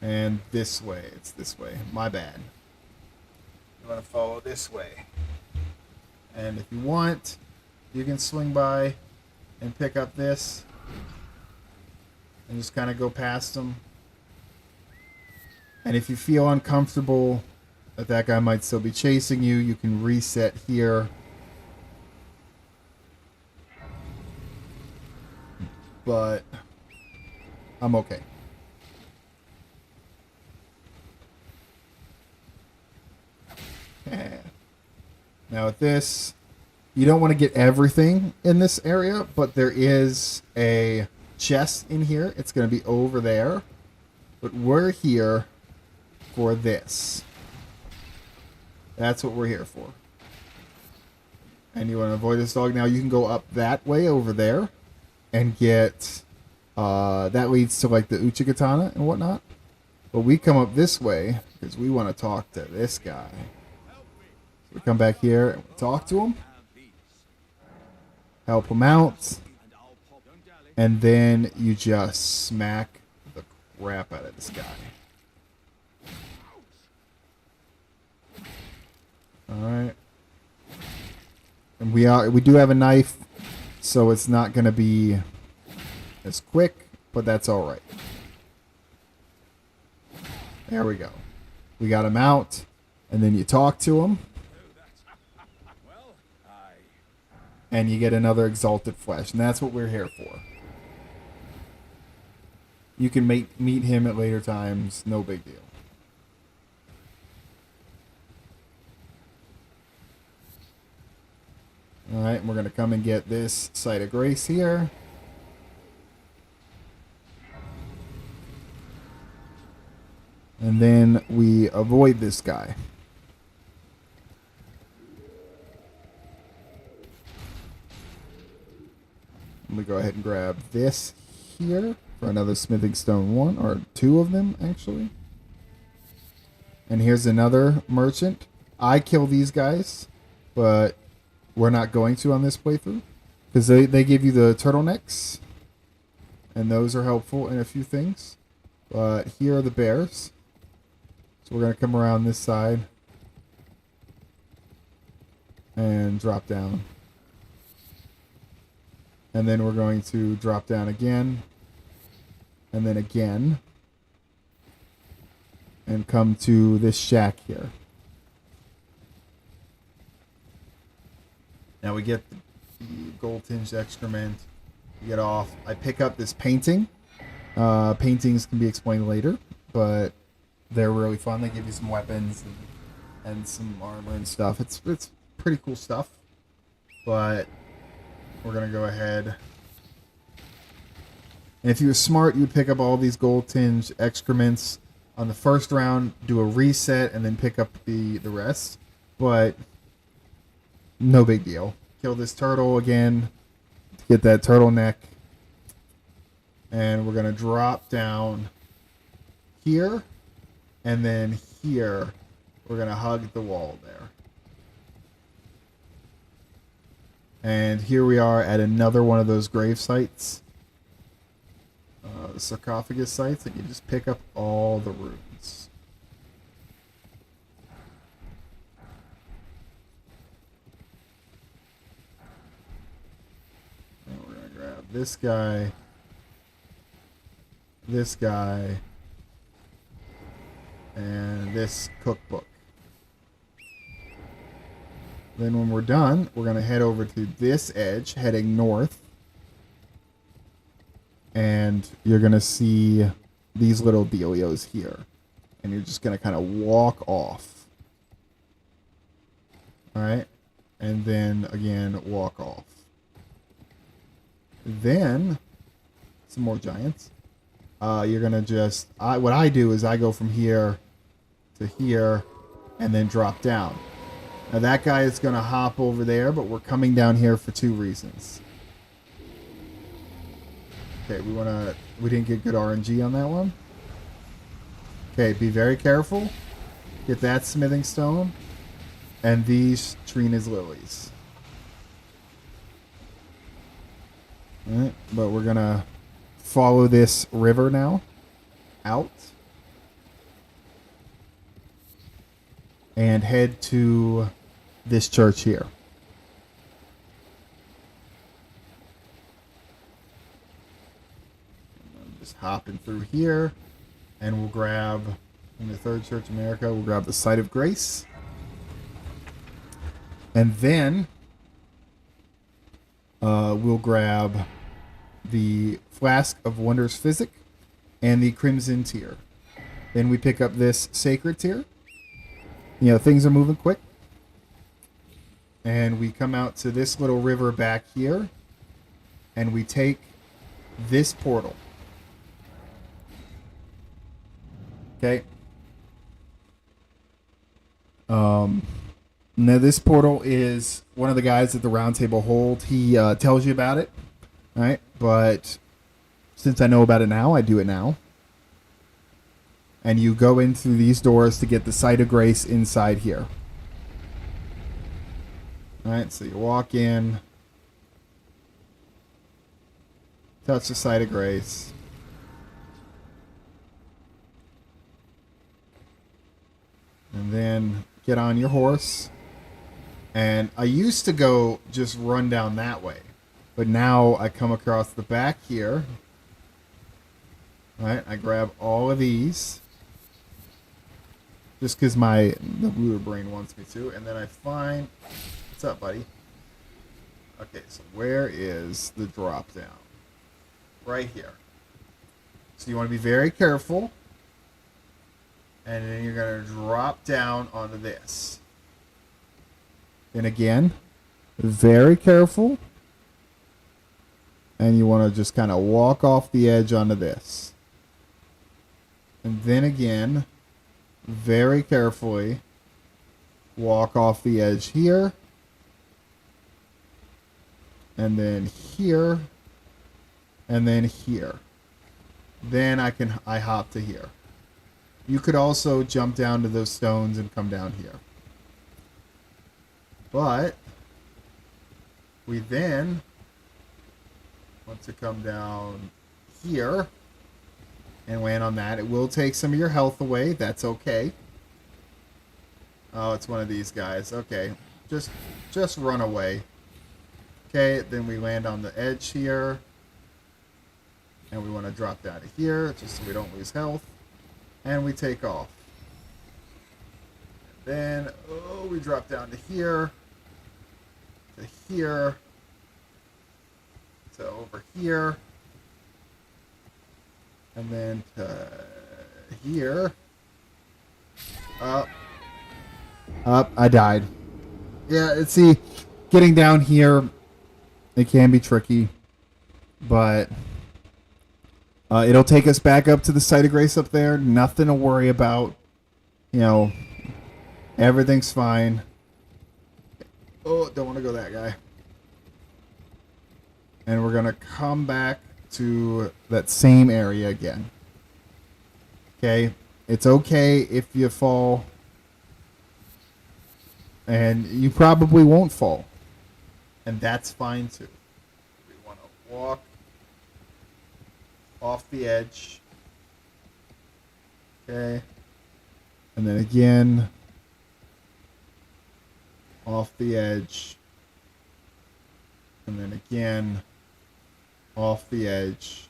And this way. It's this way. My bad. You want to follow this way. And if you want, you can swing by and pick up this. And just kind of go past them. And if you feel uncomfortable that that guy might still be chasing you, you can reset here. But I'm okay. Now with this, you don't want to get everything in this area, but there is a chest in here. It's going to be over there. But we're here for this. That's what we're here for. And you want to avoid this dog. Now you can go up that way over there and get... that leads to like the Uchigatana and whatnot. But we come up this way because we want to talk to this guy. So we come back here and we talk to him, help him out, and then you just smack the crap out of this guy. Alright. And we do have a knife, so it's not going to be as quick, but that's alright. There we go. We got him out, and then you talk to him, and you get another exalted flesh, and that's what we're here for. You can meet him at later times, no big deal. Alright, we're going to come and get this Site of Grace here. And then we avoid this guy. We go ahead and grab this here for another smithing stone 1, or 2 of them actually. And here's another merchant. I kill these guys, but we're not going to on this playthrough because they give you the turtlenecks, and those are helpful in a few things. But here are the bears. So we're going to come around this side and drop down. And then we're going to drop down again. And then again. And come to this shack here. Now we get the gold-tinged excrement. We get off. I pick up this painting. Paintings can be explained later, but they're really fun. They give you some weapons and some armor and stuff. It's pretty cool stuff. But we're going to go ahead. And if you were smart, you would pick up all these gold-tinged excrements on the first round, do a reset, and then pick up the rest. But no big deal. Kill this turtle again to get that turtleneck. And we're going to drop down here. And then here, we're going to hug the wall there. And here we are at another one of those grave sites. The sarcophagus sites. And you just pick up all the runes. And we're going to grab this guy. This guy. And this cookbook. Then when we're done, we're going to head over to this edge, heading north. And you're going to see these little dealios here. And you're just going to kind of walk off. Alright? And then, again, walk off. Then, some more giants. You're going to just... what I do is I go from here to here and then drop down. Now that guy is going to hop over there, but we're coming down here for 2 reasons. Okay, we didn't get good RNG on that one. Okay, be very careful. Get that smithing stone and these Trina's lilies. Alright, but we're going to follow this river now out. And head to this church here. I'm just hopping through here. And we'll grab, in the Third Church of America, we'll grab the Site of Grace. And then we'll grab the Flask of Wondrous Physic and the Crimson Tear. Then we pick up this Sacred Tear. You know, things are moving quick. And we come out to this little river back here. And we take this portal. Okay. Now this portal is one of the guys at the round table hold. He tells you about it. All right. But since I know about it now, I do it now. And you go in through these doors to get the Site of Grace inside here. Alright, so you walk in. Touch the site of grace. And then get on your horse. And I used to go just run down that way. But now I come across the back here. Alright, I grab all of these. Just because the ruler brain wants me to. And then I find... What's up, buddy? Okay, so where is the drop down? Right here. So you want to be very careful. And then you're going to drop down onto this. And again, very careful. And you want to just kind of walk off the edge onto this. And then again, very carefully walk off the edge here. And then here. And then here. Then I hop to here. You could also jump down to those stones and come down here. But we then want to come down here and land on that. It will take some of your health away. That's okay. Oh, it's one of these guys. Okay. Just run away. Okay, then we land on the edge here. And we want to drop down to here just so we don't lose health. And we take off. And then, we drop down to here. To here. To over here. And then to here. Up. I died. Yeah, see, getting down here, it can be tricky. But... it'll take us back up to the site of grace up there. Nothing to worry about. You know, everything's fine. Oh, don't want to go that guy. And we're going to come back to that same area again. Okay? It's okay if you fall. And you probably won't fall. And that's fine too. We want to walk off the edge. Okay. And then again. Off the edge. And then again. Off the edge.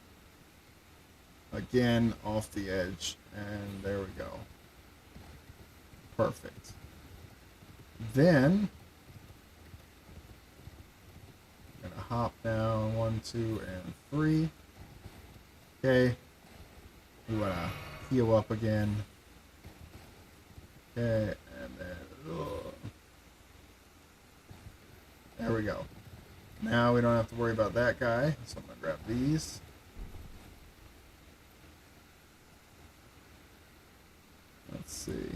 Again, off the edge. And there we go. Perfect. Then, I'm going to hop down 1, 2, and 3. Okay. We want to heal up again. Okay, and then... There we go. Now we don't have to worry about that guy, so I'm going to grab these. Let's see.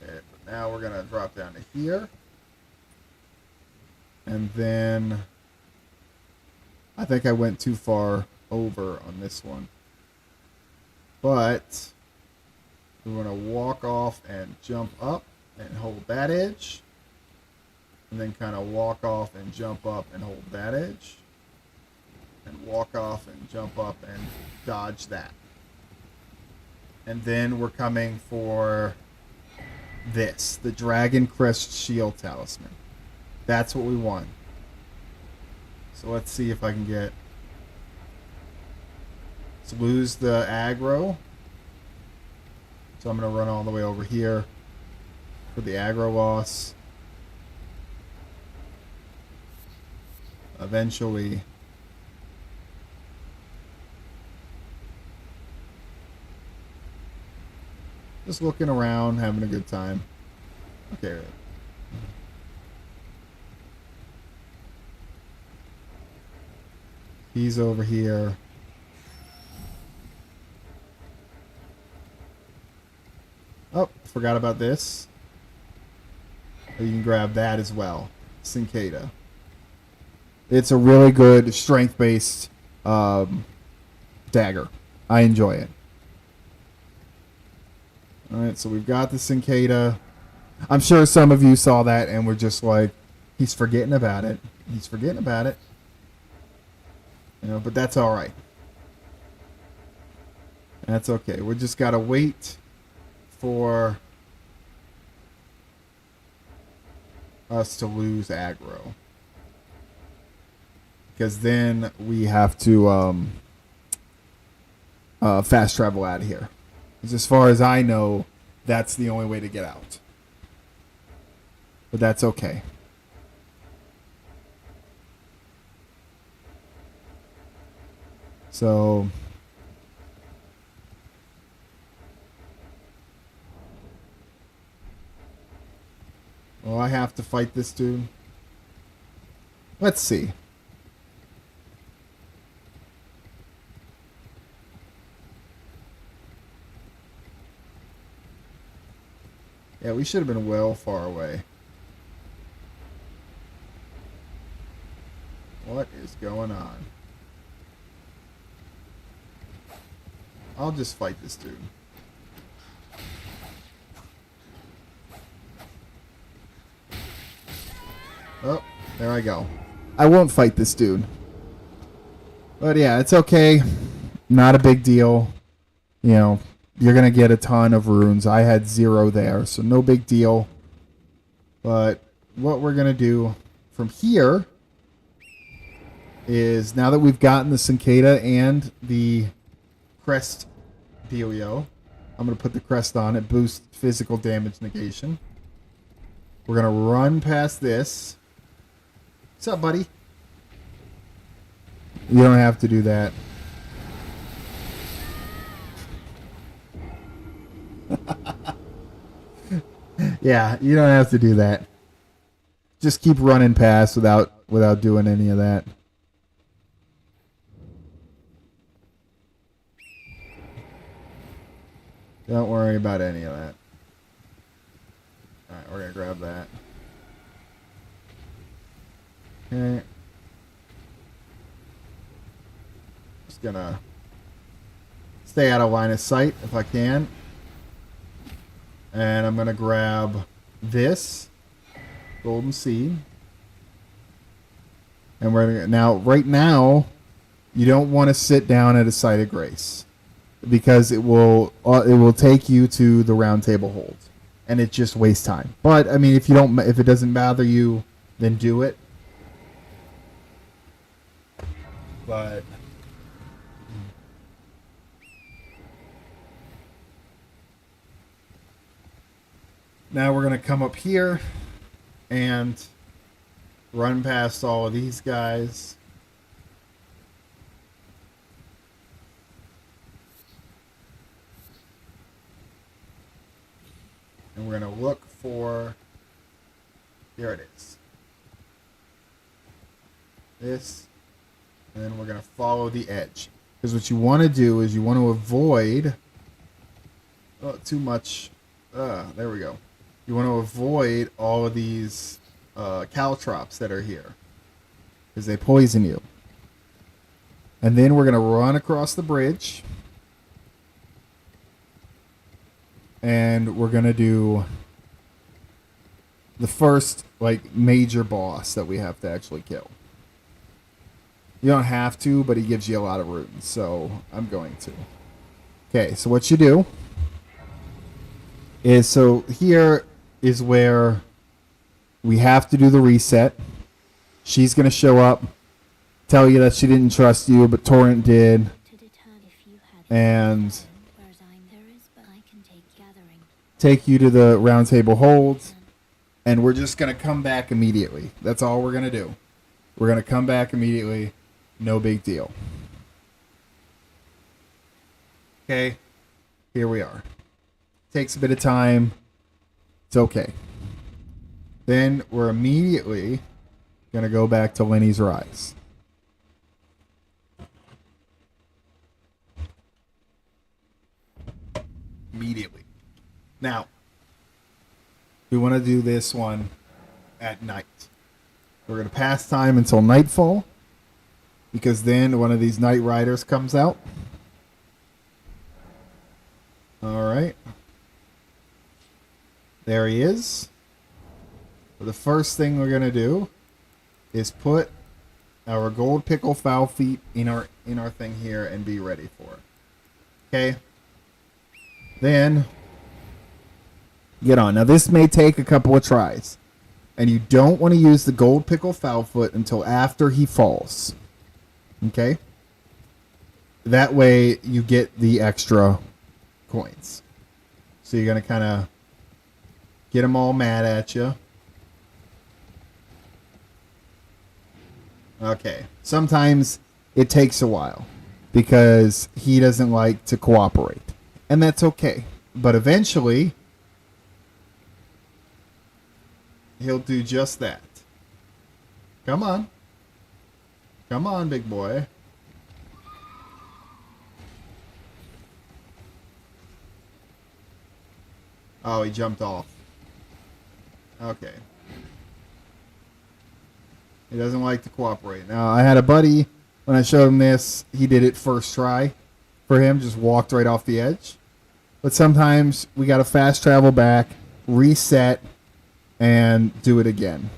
Okay, but now we're going to drop down to here. And then I think I went too far over on this one. But we want to walk off and jump up and hold that edge. And then kind of walk off and jump up and hold that edge. And walk off and jump up and dodge that. And then we're coming for this, the Dragon Crest Shield Talisman. That's what we want. So let's see if I can get... Let's lose the aggro. So I'm going to run all the way over here for the aggro loss. Eventually... Just looking around, having a good time. Okay. He's over here. Oh, forgot about this. You can grab that as well. Cincada. It's a really good strength-based dagger. I enjoy it. All right, so we've got the cicada. I'm sure some of you saw that and were just like, he's forgetting about it. He's forgetting about it. You know, but that's all right. That's okay. We just got to wait for us to lose aggro. Because then we have to fast travel out of here. Because as far as I know, that's the only way to get out. But that's okay. So well, I have to fight this dude. Let's see. Yeah, we should have been well far away. What is going on? I'll just fight this dude. Oh, there I go. I won't fight this dude. But yeah, it's okay. Not a big deal. You know, you're going to get a ton of runes. I had 0 there, so no big deal. But what we're going to do from here is, now that we've gotten the cicada and the crest dealio, I'm going to put the crest on. It boosts physical damage negation. We're going to run past this. What's up, buddy? You don't have to do that. Yeah, you don't have to do that. Just keep running past without doing any of that. Don't worry about any of that. Alright, we're going to grab that. Okay. Just going to stay out of line of sight if I can. And I'm going to grab this golden seed. And we're going to, now, right now, you don't want to sit down at a site of grace, because it will take you to the round table hold, and it just wastes time. But I mean, if it doesn't bother you, then do it. But now we're going to come up here and run past all of these guys. And we're going to look for, here it is, this, and then we're going to follow the edge. Because what you want to do is you want to avoid, too much, there we go. You want to avoid all of these caltrops that are here, because they poison you. And then we're going to run across the bridge. And we're going to do the first, like, major boss that we have to actually kill. You don't have to, but he gives you a lot of runes, so I'm going to. Okay, so what you do is, so here is where we have to do the reset. She's going to show up, tell you that she didn't trust you, but Torrent did. And take you to the round table hold, and we're just going to come back immediately. That's all we're going to do. We're going to come back immediately. No big deal. Okay, here we are. Takes a bit of time. It's okay. Then we're immediately going to go back to Lenny's Rise. Immediately. Now, we want to do this one at night. We're going to pass time until nightfall, because then one of these night riders comes out. There he is. The first thing we're gonna do is put our gold pickle foul feet in our thing here and be ready for it. Okay. Then get on. Now this may take a couple of tries, and you don't want to use the gold pickle foul foot until after he falls. Okay. That way you get the extra coins. So you're gonna kind of get them all mad at you. Okay. Sometimes it takes a while because he doesn't like to cooperate. And that's okay. But eventually, he'll do just that. Come on. Come on, big boy. Oh, he jumped off. Okay. He doesn't like to cooperate. Now, I had a buddy, when I showed him this, he did it first try for him, just walked right off the edge. But sometimes we got to fast travel back, reset, and do it again.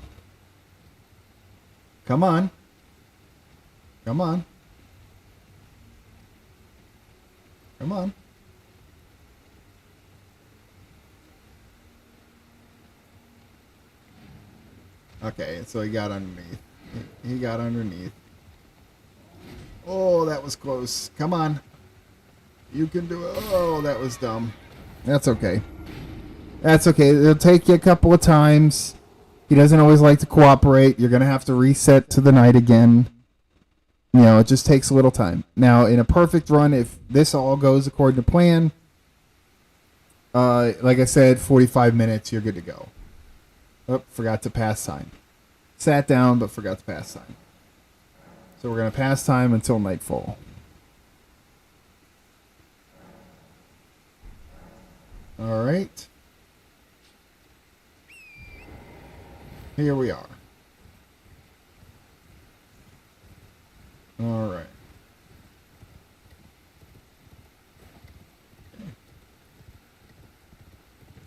Come on. Come on. Come on. Okay, so he got underneath. He got underneath. Oh, that was close. Come on. You can do it. Oh, that was dumb. That's okay. That's okay. It'll take you a couple of times. He doesn't always like to cooperate. You're going to have to reset to the night again. You know, it just takes a little time. Now, in a perfect run, if this all goes according to plan, like I said, 45 minutes, you're good to go. Oh, forgot to pass time. Sat down, but forgot to pass time. So we're going to pass time until nightfall. All right. Here we are. All right.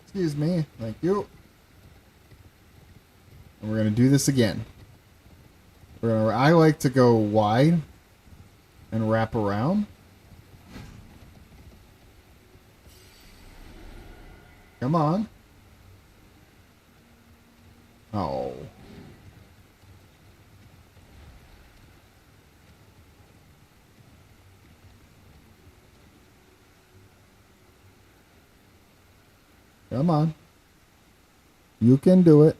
Excuse me. Thank you. And we're going to do this again. I like to go wide and wrap around. Come on. Oh. Come on. You can do it.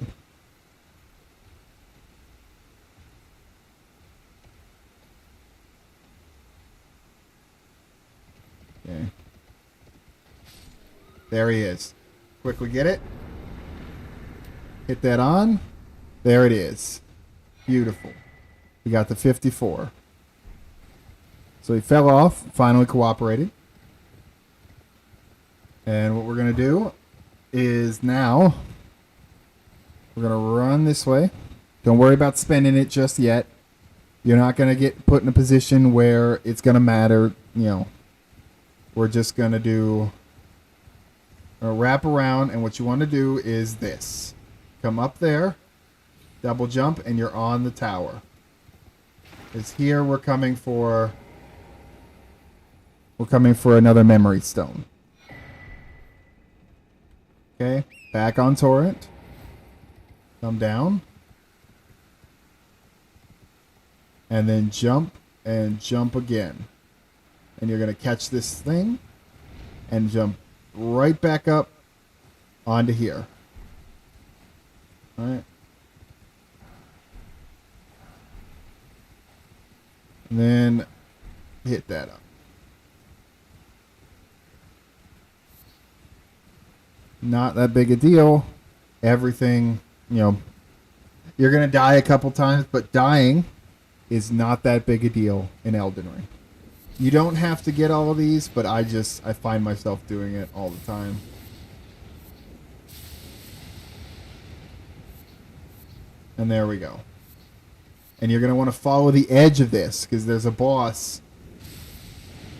Okay. There he is. Quickly get it. Hit that on. There it is. Beautiful. We got the 54. So he fell off, finally cooperated. And what we're going to do is now we're going to run this way. Don't worry about spending it just yet. You're not going to get put in a position where it's going to matter, you know. We're just going to do a wrap around, and what you want to do is this. Come up there, double jump, and you're on the tower. Because here we're coming for another memory stone. Okay, back on torrent. Come down. And then jump and jump again. And you're going to catch this thing and jump right back up onto here. All right. And then hit that up. Not that big a deal. Everything, you know, you're going to die a couple times, but dying is not that big a deal in Elden Ring. You don't have to get all of these, but I find myself doing it all the time. And there we go. And you're going to want to follow the edge of this, because there's a boss,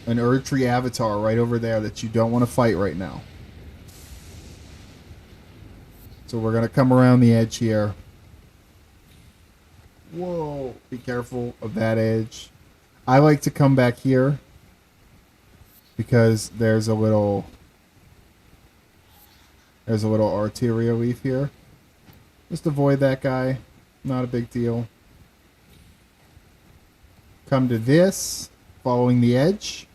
an Erdtree avatar right over there that you don't want to fight right now. So we're going to come around the edge here. Whoa, be careful of that edge. I like to come back here because there's a little arterial leaf here. Just avoid that guy. Not a big deal. Come to this, following the edge.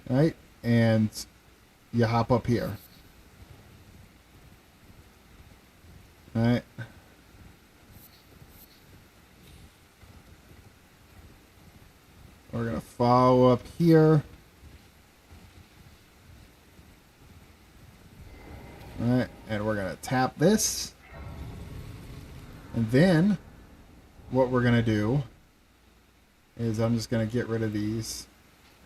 Right? And you hop up here. Alright. We're going to follow up here. Alright, and we're going to tap this. And then, what we're going to do is I'm just going to get rid of these.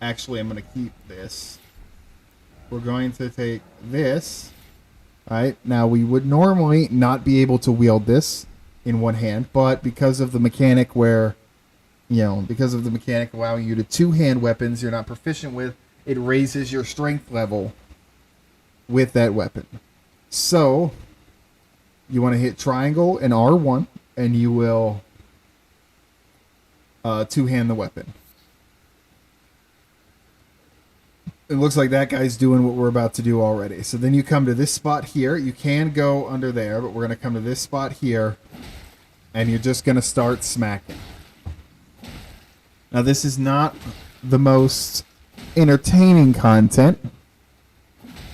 Actually, I'm going to keep this. We're going to take this. Alright, now we would normally not be able to wield this in one hand, but because of the mechanic where, because of the mechanic allowing you to two-hand weapons you're not proficient with, it raises your strength level with that weapon. So, you want to hit triangle and R1, and you will two-hand the weapon. It looks like that guy's doing what we're about to do already. So then you come to this spot here. You can go under there, but we're going to come to this spot here, and you're just going to start smacking. Now, this is not the most entertaining content,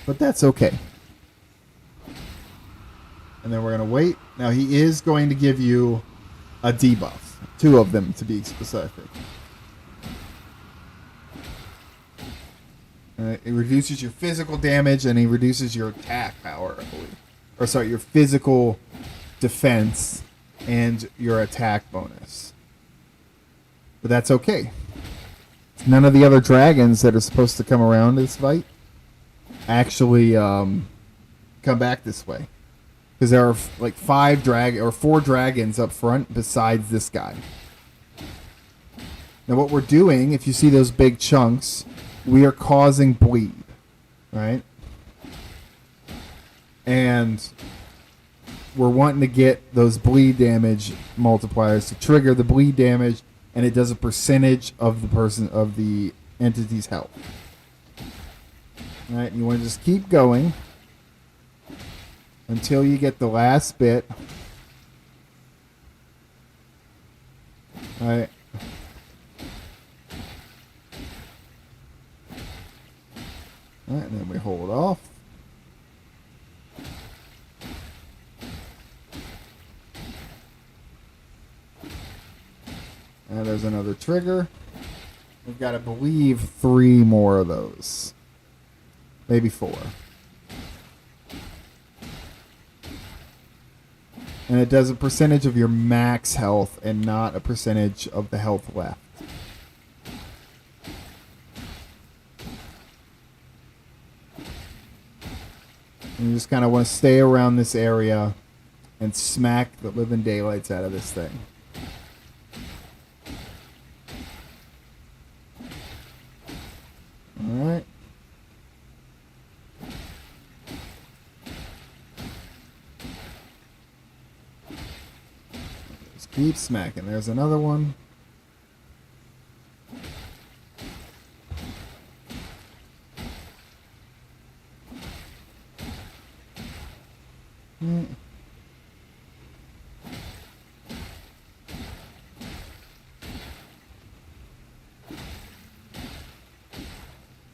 but that's okay. And then we're going to wait. Now, he is going to give you a debuff. 2 of them, to be specific. It reduces your physical damage, and he reduces your attack power, I believe. Or, sorry, your physical defense and your attack bonus. But that's okay. None of the other dragons that are supposed to come around this fight actually come back this way. Because there are like 4 dragons up front besides this guy. Now what we're doing, if you see those big chunks, we are causing bleed, right? And we're wanting to get those bleed damage multipliers to trigger the bleed damage, and it does a percentage of the entity's health. All right, you want to just keep going until you get the last bit. All right. All right, and then we hold off. And there's another trigger. We've got, I believe, 3 more of those. Maybe 4. And it does a percentage of your max health and not a percentage of the health left. And you just kind of want to stay around this area and smack the living daylights out of this thing. Alright. Just keep smacking. There's another one.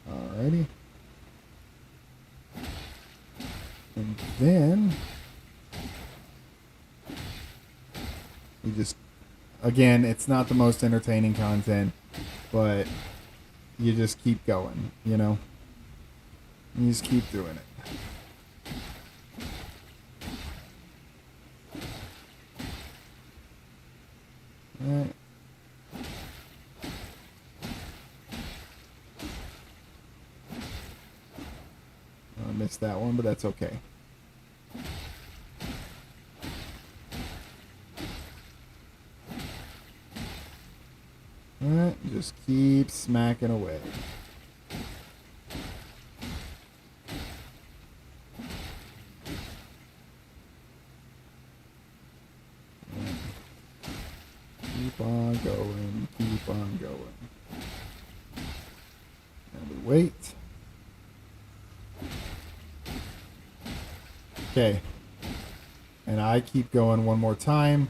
Alrighty. And then we just, again, it's not the most entertaining content, but you just keep going, you know? You just keep doing it. Alright. I missed that one, but that's okay. Alright, just keep smacking away. keep on going. And we wait. Okay. And I keep going one more time.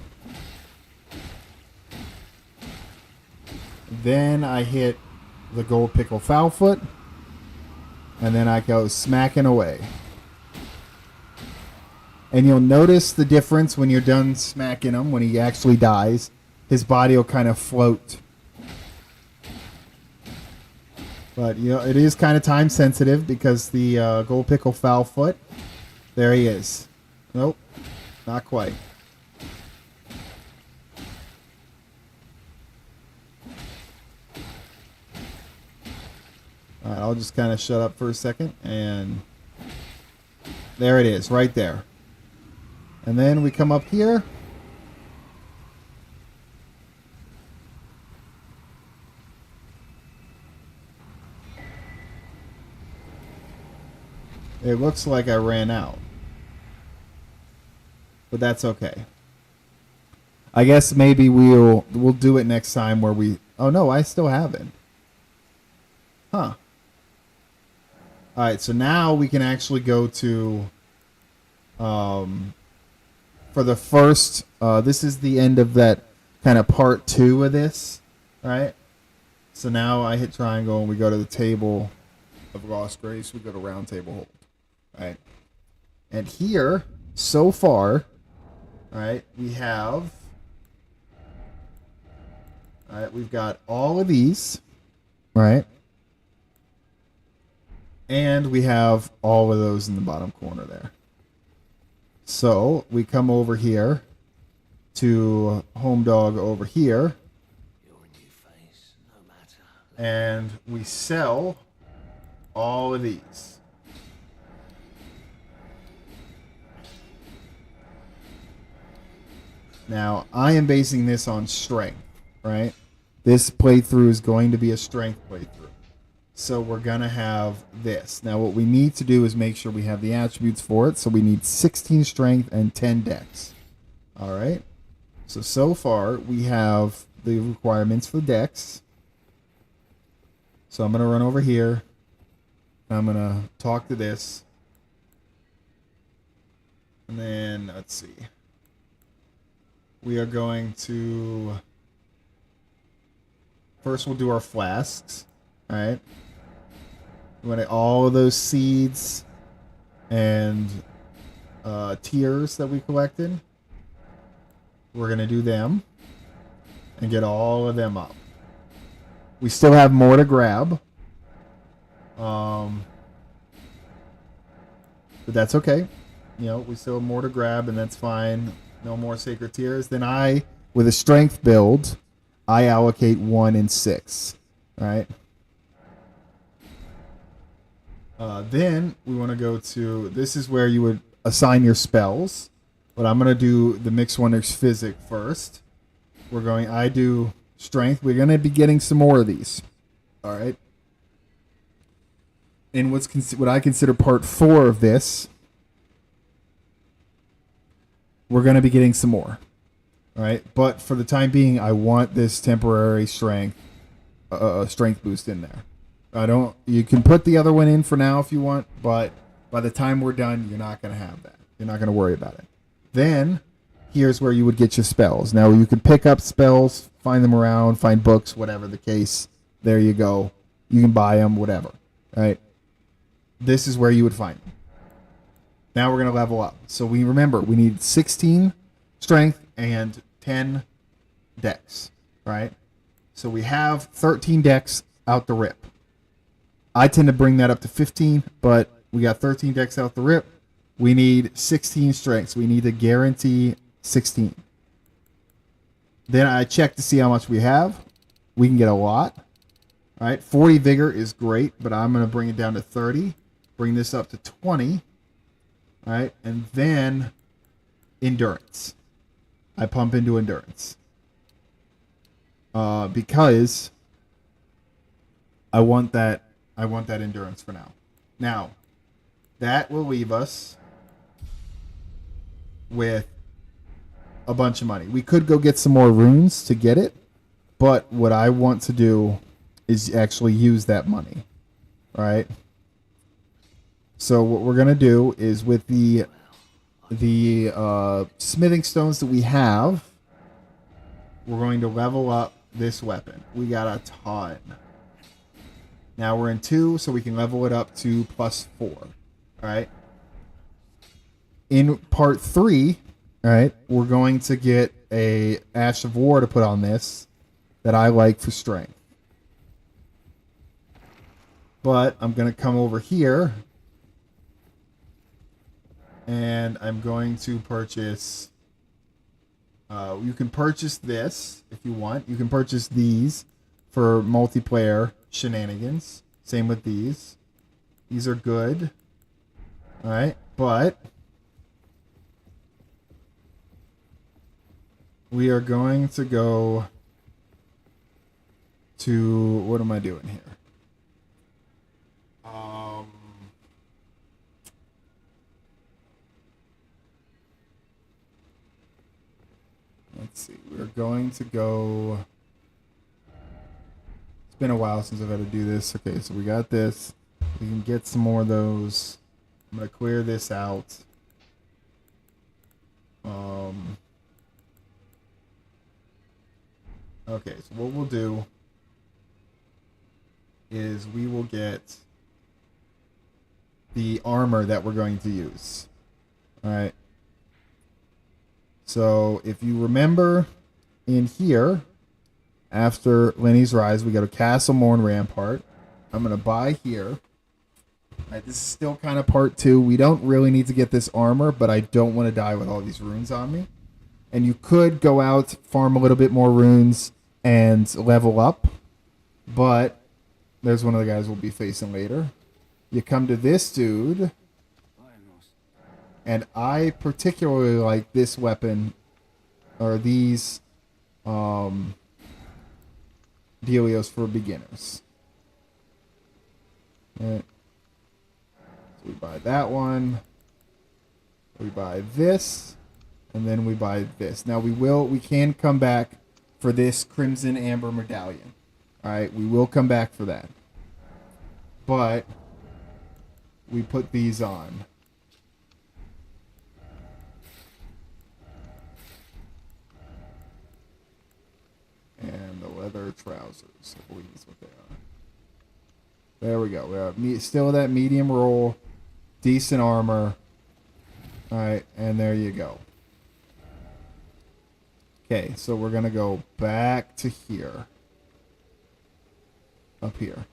Then I hit the gold pickle foul foot. And then I go smacking away. And you'll notice the difference when you're done smacking him, when he actually dies. His body will kind of float. But, you know, it is kind of time sensitive because the gold pickle foul foot, there he is. Nope, not quite. All right, I'll just kind of shut up for a second. And there it is, right there. And then we come up here. It looks like I ran out. But that's okay. I guess maybe we'll do it next time where we... Oh, no, I still have it. Huh. Alright, so now we can actually go to... for the first... this is the end of that kind of part 2 of this. Right? So now I hit triangle and we go to the table of Lost Grace. We go to round table hold. Right? And here, so far... Alright, we have... Alright, we've got all of these. Right? And we have all of those in the bottom corner there. So, we come over here to Home Dog over here. And we sell all of these. Now, I am basing this on strength, right? This playthrough is going to be a strength playthrough. So we're going to have this. Now, what we need to do is make sure we have the attributes for it. So we need 16 strength and 10 dex. All right? So far, we have the requirements for dex. So I'm going to run over here. I'm going to talk to this. And then, let's see. We are going to... First, we'll do our flasks. All right? We want all of those seeds and tears that we collected. We're going to do them and get all of them up. We still have more to grab. But that's okay. You know, we still have more to grab, and that's fine. No more sacred tears. Then I, with a strength build, I allocate 1 and 6. All right? Then we want to go to, this is where you would assign your spells. But I'm going to do the Mixed Wonders Physic first. I do strength. We're going to be getting some more of these. All right. And what I consider part 4 of this, we're going to be getting some more. All right. But for the time being, I want this temporary strength boost in there. You can put the other one in for now if you want, but by the time we're done, you're not going to have that. You're not going to worry about it. Then, here's where you would get your spells. Now, you can pick up spells, find them around, find books, whatever the case. There you go. You can buy them, whatever. Right? This is where you would find them. Now we're going to level up. So we need 16 strength and 10 dex. Right? So we have 13 dex out the rip. I tend to bring that up to 15, but we got 13 dex out the rip. We need 16 strengths. We need to guarantee 16. Then I check to see how much we have. We can get a lot. All right, 40 vigor is great, but I'm going to bring it down to 30. Bring this up to 20. All right, and then endurance. I pump into endurance. Because I want that endurance for now. Now, that will leave us with a bunch of money. We could go get some more runes to get it, But what I want to do is actually use that money. Right? So what we're gonna do is with the smithing stones that we have, we're going to level up this weapon. We got a ton. Now we're in 2, so we can level it up to +4. All right. In part 3, all right, we're going to get a Ash of War to put on this that I like for strength. But I'm going to come over here and I'm going to purchase. You can purchase this if you want. You can purchase these for multiplayer shenanigans. Same with these. These are good. All right, but we are going to go to, what am I doing here? Let's see. We're going to go. It's been a while since I've had to do this. Okay, so we got this. We can get some more of those. I'm going to clear this out. Okay, so what we'll do is we will get the armor that we're going to use. All right. So if you remember in here, after Lenny's Rise, we got a Castle Morn Rampart. I'm going to buy here. All right, this is still kind of part 2. We don't really need to get this armor, but I don't want to die with all these runes on me. And you could go out, farm a little bit more runes, and level up. But there's one of the guys we'll be facing later. You come to this dude. And I particularly like this weapon, or these dealios for beginners. Right. So we buy that one. We buy this, and then we buy this. Now we can come back for this Crimson Amber Medallion. All right, we will come back for that. But we put these on. And the leather trousers, I believe is what they are. There we go. We have still that medium roll, decent armor. All right, and there you go. Okay, so we're gonna go back to here, up here.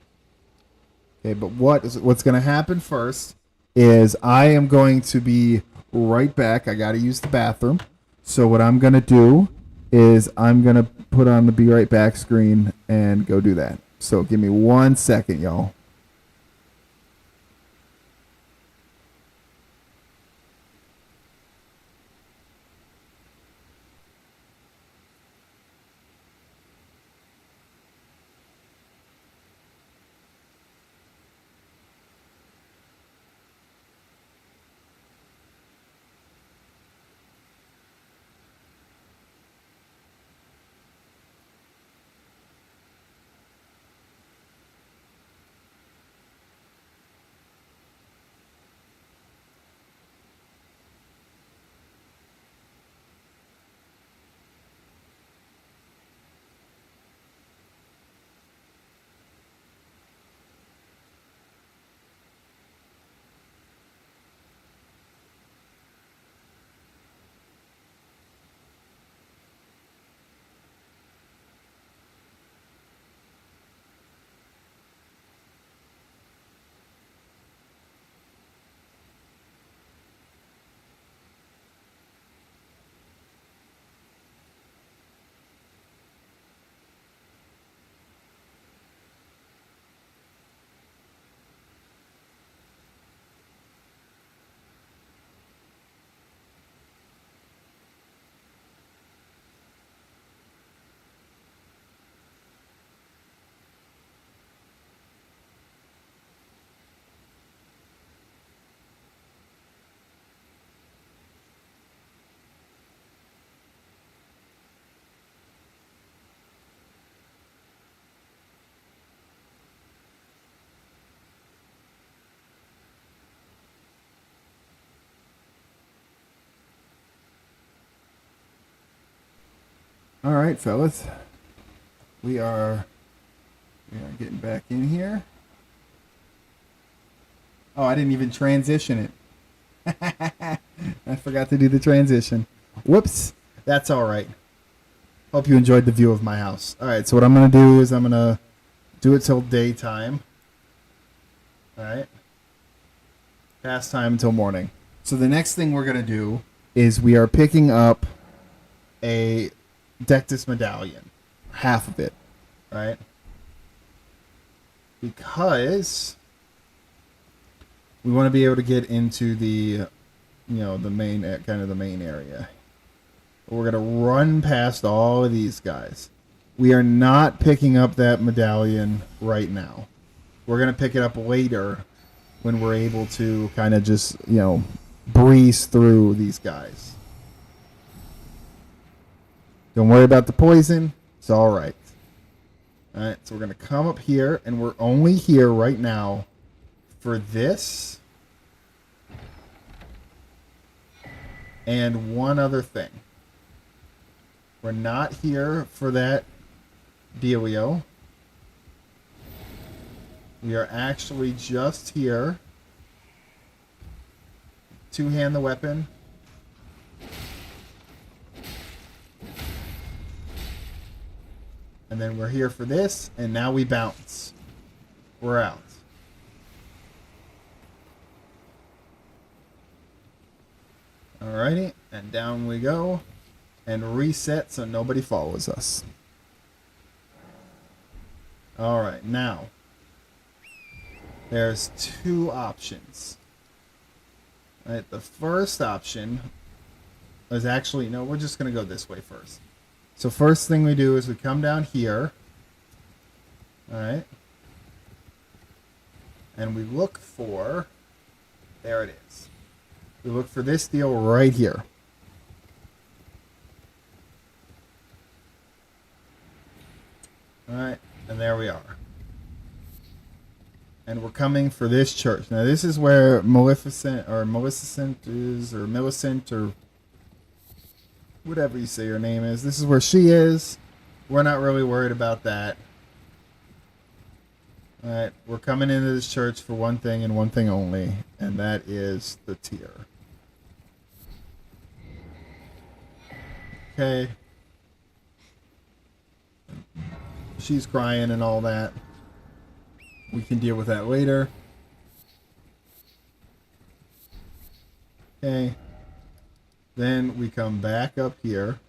Okay, but what's gonna happen first is I am going to be right back. I gotta use the bathroom. So what I'm gonna do is I'm going to put on the be right back screen and go do that. So give me 1 second, y'all. All right, fellas. We are getting back in here. Oh, I didn't even transition it. I forgot to do the transition. Whoops. That's all right. Hope you enjoyed the view of my house. All right, so what I'm going to do is I'm going to do it till daytime. All right. Past time until morning. So the next thing we're going to do is we are picking up a Dectus medallion. Half of it. Right? Because we want to be able to get into the, the main, kind of the main area. We're going to run past all of these guys. We are not picking up that medallion right now. We're going to pick it up later when we're able to kind of just, breeze through these guys. Don't worry about the poison. It's all right. All right, so we're going to come up here, and we're only here right now for this and one other thing. We're not here for that dealio. We are actually just here to hand the weapon. And then we're here for this, and now we bounce. We're out. Alrighty, and down we go. And reset so nobody follows us. Alright, now there's two options. Alright, the first option is actually, no, we're just going to go this way first. So first thing we do is we come down here. Alright. And we look for, there it is. We look for this deal right here. Alright, and there we are. And we're coming for this church. Now this is where Maleficent is, or Millicent, or whatever you say her name is. This is where she is. We're not really worried about that. Alright, we're coming into this church for one thing and one thing only, and that is the tear. Okay. She's crying and all that. We can deal with that later. Okay. Then we come back up here.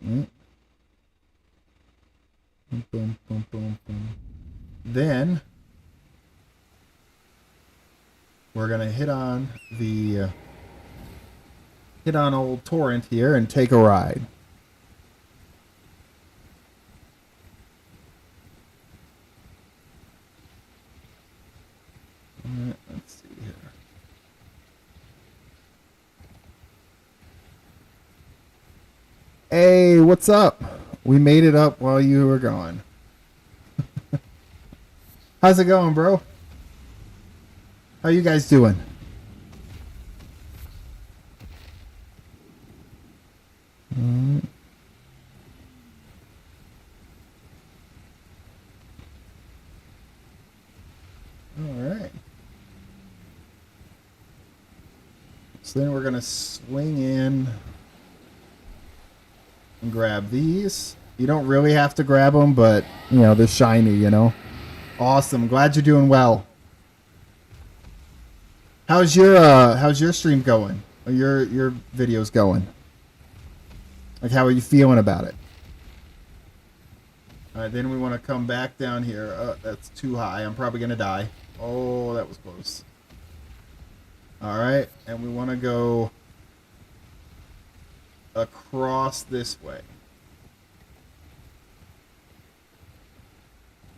Boom, boom, boom, boom. Then we're gonna hit on old Torrent here and take a ride. Let's see here. Hey, what's up? We made it up while you were gone. How's it going, bro? How you guys doing? Alright. So then we're going to swing in and grab these. You don't really have to grab them, but, they're shiny, Awesome. Glad you're doing well. How's your stream going? Or your videos going? Like, how are you feeling about it? Alright, then we want to come back down here. Oh, that's too high. I'm probably going to die. Oh, that was close. Alright, and we want to go across this way.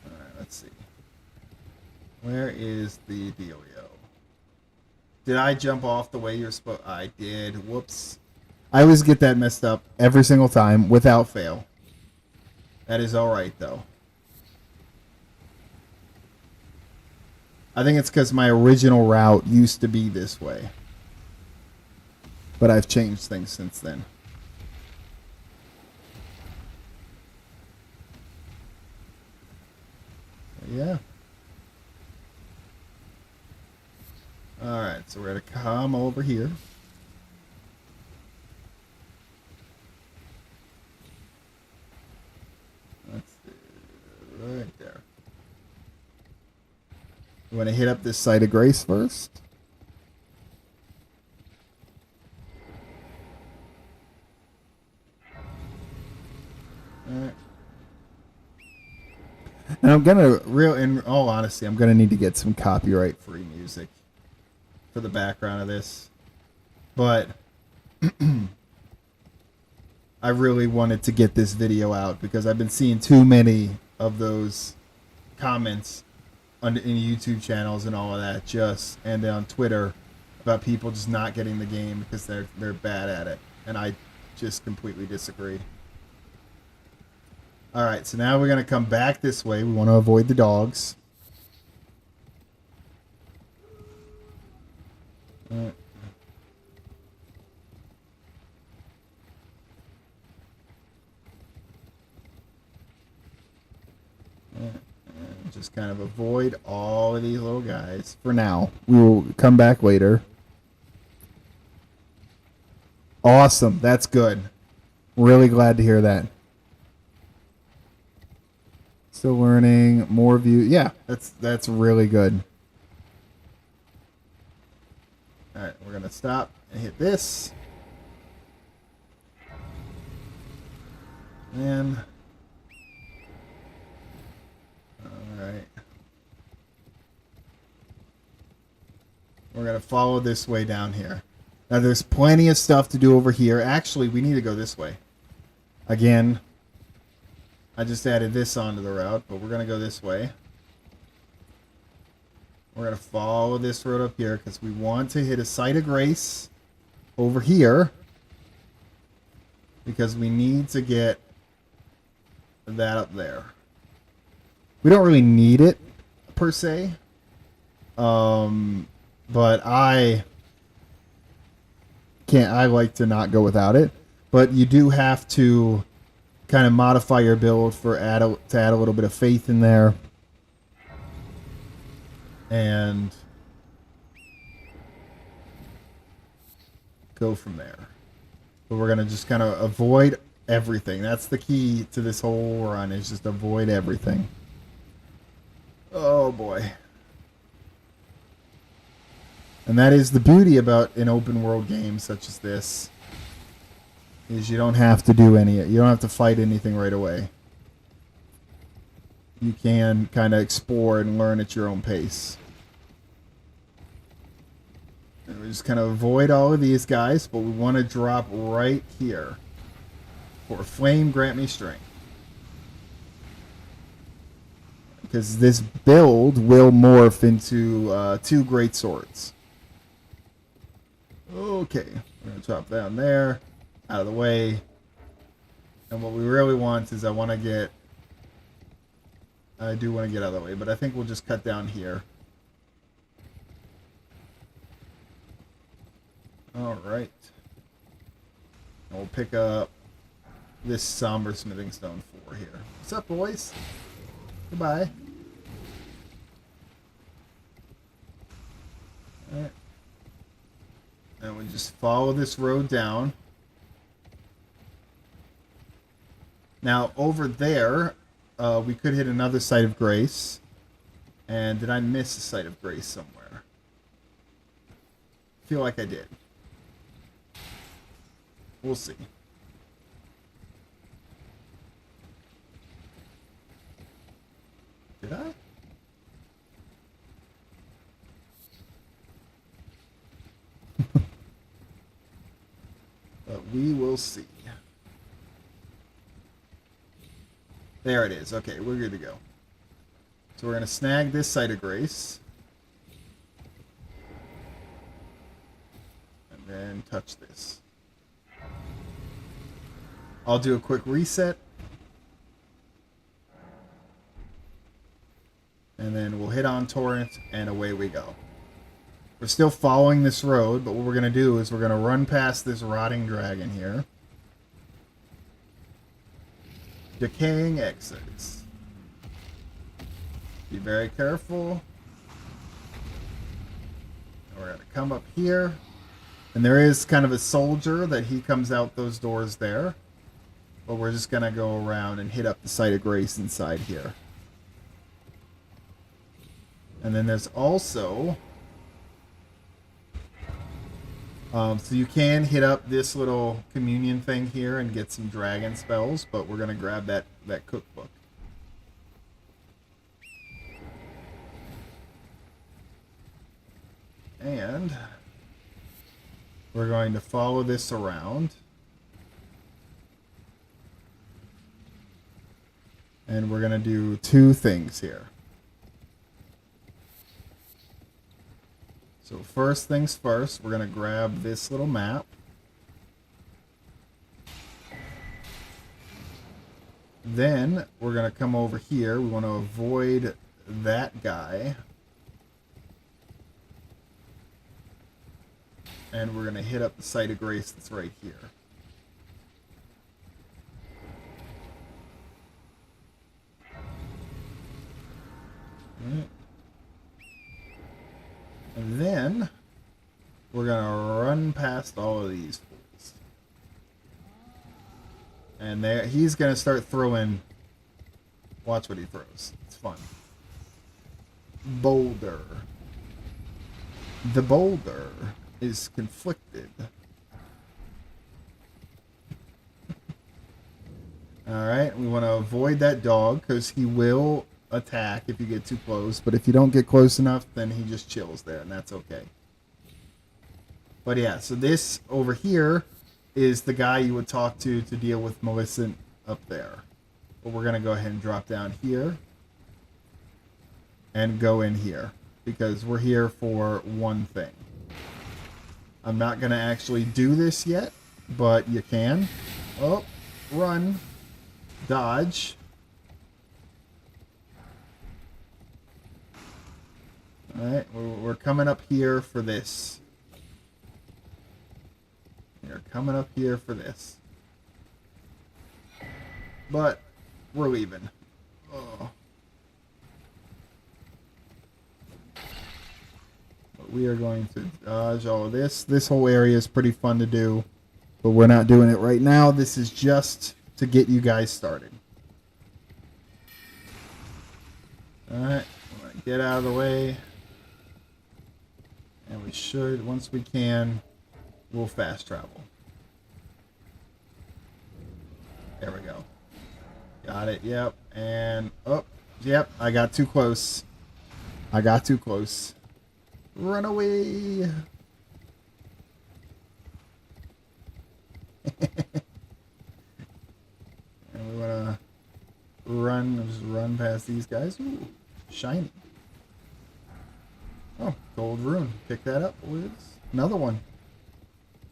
Alright, let's see. Where is the dealio? Did I jump off the way you're supposed? I did. Whoops. I always get that messed up every single time without fail. That is alright, though. I think it's because my original route used to be this way. But I've changed things since then. Yeah. Alright, so we're going to come over here. That's right there. You want to hit up this site of grace first? Alright. And I'm gonna in all honesty, I'm gonna need to get some copyright free music for the background of this. But I really wanted to get this video out because I've been seeing too many of those comments in YouTube channels and all of that, and on Twitter about people just not getting the game because they're bad at it, and I just completely disagree. All right, so now we're gonna come back this way. We want to avoid the dogs. All right. Just kind of avoid all of these little guys for now. We will come back later. Awesome. That's good. Really glad to hear that. Still learning. More view. Yeah, that's really good. All right, we're going to stop and hit this. And alright. We're going to follow this way down here. Now there's plenty of stuff to do over here. Actually, we need to go this way. Again, I just added this onto the route, but we're going to go this way. We're going to follow this road up here because we want to hit a site of grace over here. Because we need to get that up there. We don't really need it per se, but I like to not go without it. But you do have to kind of modify your build to add a little bit of faith in there, and go from there. But we're gonna just kind of avoid everything. That's the key to this whole run, is just avoid everything. Oh boy. And that is the beauty about an open world game such as this, is you don't have to do you don't have to fight anything right away. You can kind of explore and learn at your own pace. And we just kind of avoid all of these guys, but we want to drop right here. For flame, grant me strength. Because this build will morph into 2 great swords. Okay, we're going to drop down there, out of the way. And what we really want is I do want to get out of the way, but I think we'll just cut down here. Alright. And we'll pick up this somber smithing stone 4 here. What's up, boys? Goodbye. Alright. And we just follow this road down. Now, over there, we could hit another site of grace. And did I miss a site of grace somewhere? I feel like I did. We'll see. Did I? But we will see. There it is. Okay, we're good to go. So we're going to snag this site of grace. And then touch this. I'll do a quick reset. And then we'll hit on torrent, and away we go. We're still following this road, but what we're going to do is we're going to run past this rotting dragon here. Decaying exits. Be very careful. We're going to come up here. And there is kind of a soldier that he comes out those doors there. But we're just going to go around and hit up the site of grace inside here. And then there's also... so you can hit up this little communion thing here and get some dragon spells. But we're going to grab that cookbook. And we're going to follow this around. And we're going to do two things here. So first things first, we're going to grab this little map. Then we're going to come over here. We want to avoid that guy. And we're going to hit up the site of grace that's right here. Right. And then we're going to run past all of these fools. And there, he's going to start throwing... Watch what he throws. It's fun. Boulder. The boulder is conflicted. Alright, we want to avoid that dog because he will attack if you get too close. But if you don't get close enough, then he just chills there, and that's okay. But yeah, so this over here is the guy you would talk to deal with Maleficent up there. But we're going to go ahead and drop down here and go in here because we're here for one thing. I'm not going to actually do this yet, but you can. Oh, run. Dodge. Alright, we're coming up here for this. We're coming up here for this. But we're leaving. Oh. We are going to dodge all of this. This whole area is pretty fun to do, but we're not doing it right now. This is just to get you guys started. Alright, get out of the way. And we should, once we can, we'll fast travel. There we go. Got it, yep. And, oh, yep, I got too close. I got too close. Run away. And we want to just run past these guys. Ooh, shiny. Oh, gold rune. Pick that up, boys. Another one.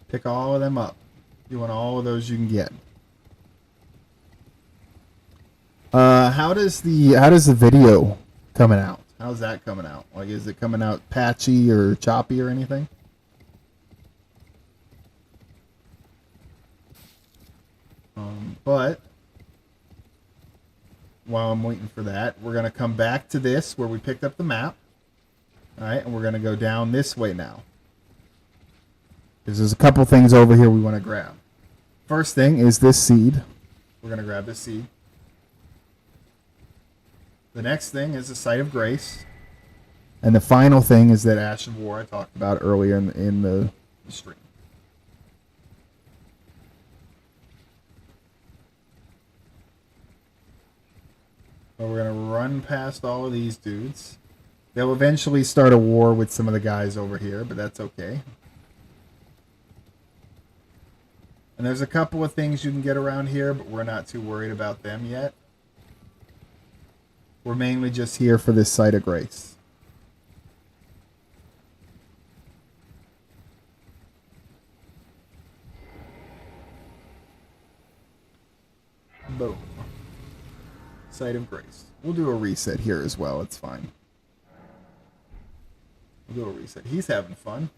Pick all of them up. You want all of those you can get. How does the video coming out? How's that coming out? Like, is it coming out patchy or choppy or anything? But while I'm waiting for that, we're going to come back to this where we picked up the map. All right, and we're going to go down this way now. Because there's a couple things over here we want to grab. First thing is this seed. We're going to grab this seed. The next thing is the Site of Grace. And the final thing is that Ash of War I talked about earlier in the stream. So we're going to run past all of these dudes. They'll eventually start a war with some of the guys over here, but that's okay. And there's a couple of things you can get around here, but we're not too worried about them yet. We're mainly just here for this Site of Grace. Boom. Site of Grace. We'll do a reset here as well. It's fine. We'll do a reset. He's having fun.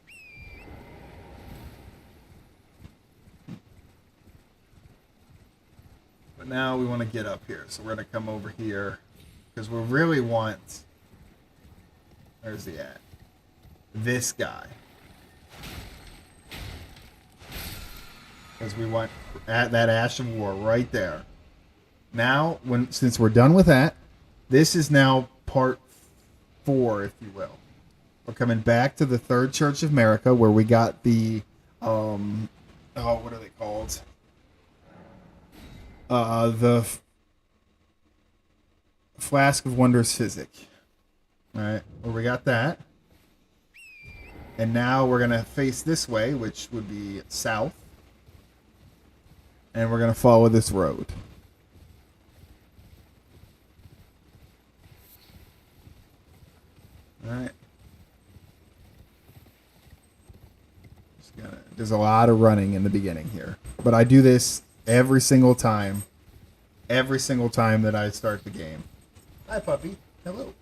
But now we want to get up here. So we're going to come over here. Because we really want Where's he at? This guy. Because we want at that Ash of War right there. Now, since we're done with that, this is now part 4, if you will. We're coming back to the Third Church of America, where we got the what are they called? The Flask of Wondrous Physic. All right, where we got that. And now we're gonna face this way, which would be south. And we're gonna follow this road. All right. There's a lot of running in the beginning here, but I do this every single time that I start the game. Hi, puppy. Hello.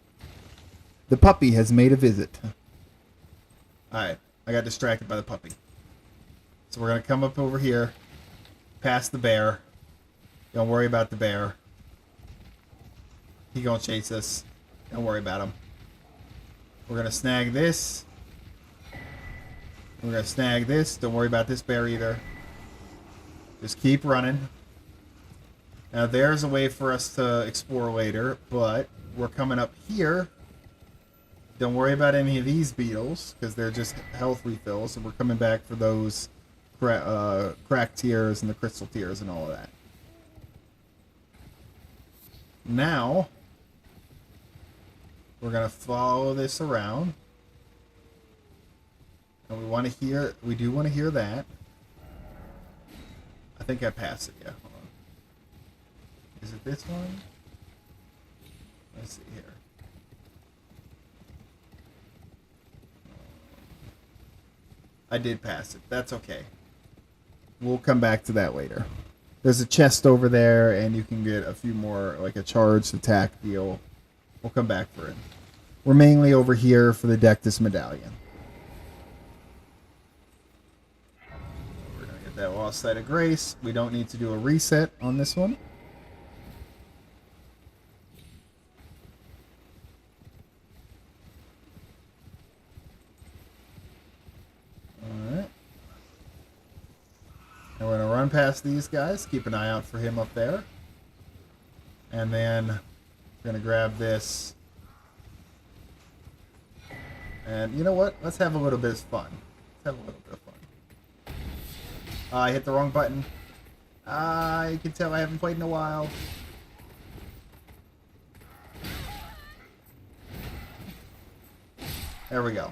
The puppy has made a visit. Alright, I got distracted by the puppy. So we're going to come up over here, past the bear. Don't worry about the bear. He going to chase us. Don't worry about him. We're going to snag this. We're going to snag this. Don't worry about this bear either. Just keep running. Now there's a way for us to explore later, but we're coming up here. Don't worry about any of these beetles, because they're just health refills, and we're coming back for those crack tears and the crystal tears and all of that. Now, we're going to follow this around. And we do want to hear that. I think I passed it, yeah. Hold on. Is it this one? Let's see here. I did pass it. That's okay. We'll come back to that later. There's a chest over there, and you can get a few more, like a charged attack deal. We'll come back for it. We're mainly over here for the Dectus Medallion. We're going to get that Lost Site of Grace. We don't need to do a reset on this one. Alright. And we're going to run past these guys. Keep an eye out for him up there. And then we're going to grab this. And you know what? Let's have a little bit of fun. Let's have a little bit of fun. I hit the wrong button. You can tell I haven't played in a while. There we go.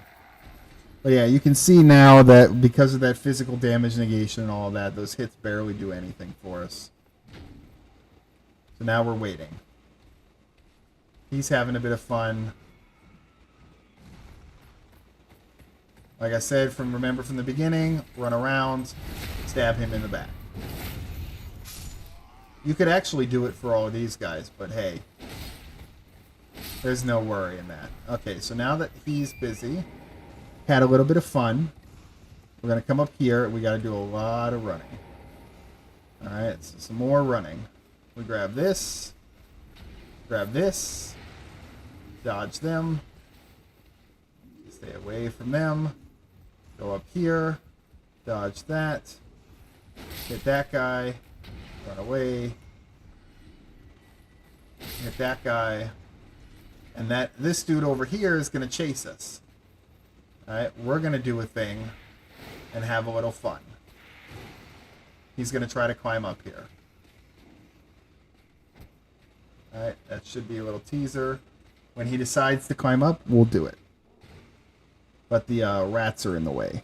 But yeah, you can see now that because of that physical damage negation and all of that, those hits barely do anything for us. So now we're waiting. He's having a bit of fun. Like I said, remember from the beginning, run around, stab him in the back. You could actually do it for all of these guys, but hey, there's no worry in that. Okay, so now that he's busy, had a little bit of fun, we're going to come up here. We got to do a lot of running. Alright, so some more running. We grab this, dodge them, stay away from them. Go up here, dodge that, hit that guy, run away, hit that guy, and this dude over here is going to chase us. Alright, we're going to do a thing and have a little fun. He's going to try to climb up here. Alright, that should be a little teaser. When he decides to climb up, we'll do it. But the rats are in the way.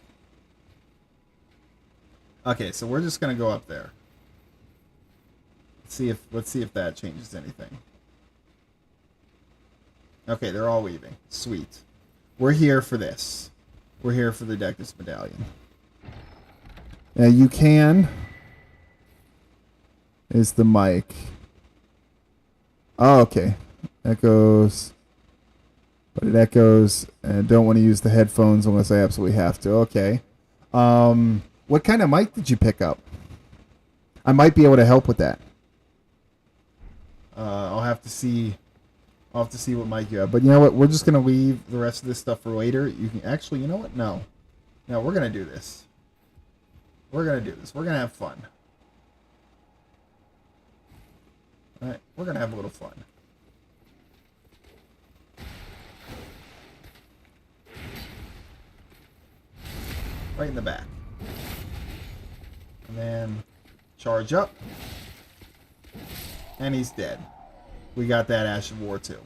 Okay, so we're just gonna go up there. Let's see if that changes anything. Okay, they're all leaving. Sweet. We're here for this. We're here for the Dectus Medallion. Now you can. Is the mic? Oh, okay. Echoes. But it echoes, and I don't want to use the headphones unless I absolutely have to. Okay. What kind of mic did you pick up? I might be able to help with that. I'll have to see I'll have to see what Mike got. But you know what? We're just going to leave the rest of this stuff for later. You can actually, you know what? No. No, we're going to do this. We're going to do this. We're going to have fun. All right. We're going to have a little fun. Right in the back. And then charge up. And he's dead. We got that Ash of War too.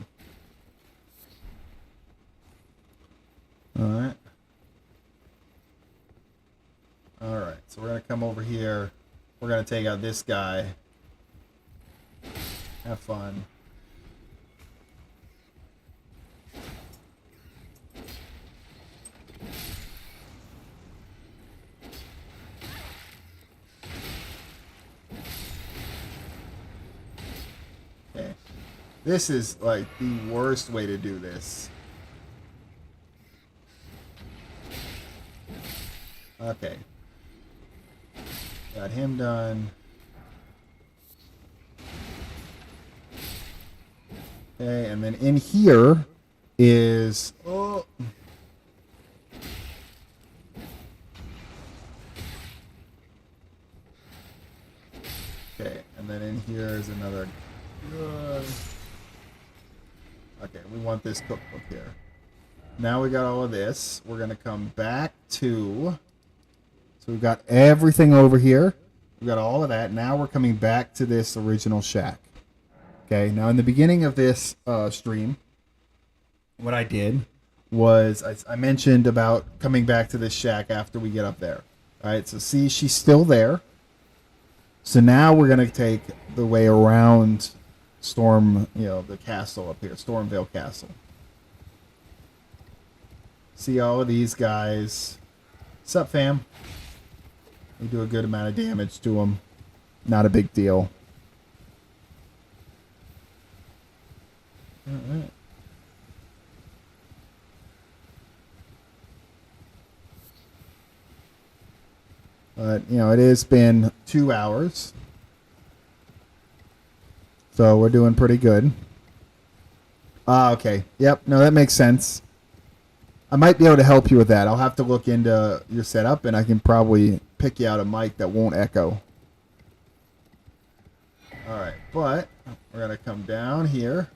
Alright. Alright, so we're going to come over here. We're going to take out this guy. Have fun. Okay. This is like the worst way to do this. Okay. Got him done. Okay, and then in here is... Oh. Okay, and then in here is another... Okay, we want this cookbook here. Now we got all of this. We're going to come back to... So we've got everything over here. We've got all of that. Now we're coming back to this original shack. Okay, now in the beginning of this stream, what I did was I mentioned about coming back to this shack after we get up there. All right, so see, she's still there. So now we're going to take the way around Storm, the castle up here, Stormvale Castle. See all of these guys. What's up, fam? We do a good amount of damage to them. Not a big deal. All right. But, it has been 2 hours. So we're doing pretty good. Okay. Yep. No, that makes sense. I might be able to help you with that. I'll have to look into your setup, and I can probably pick you out a mic that won't echo. All right. But we're going to come down here.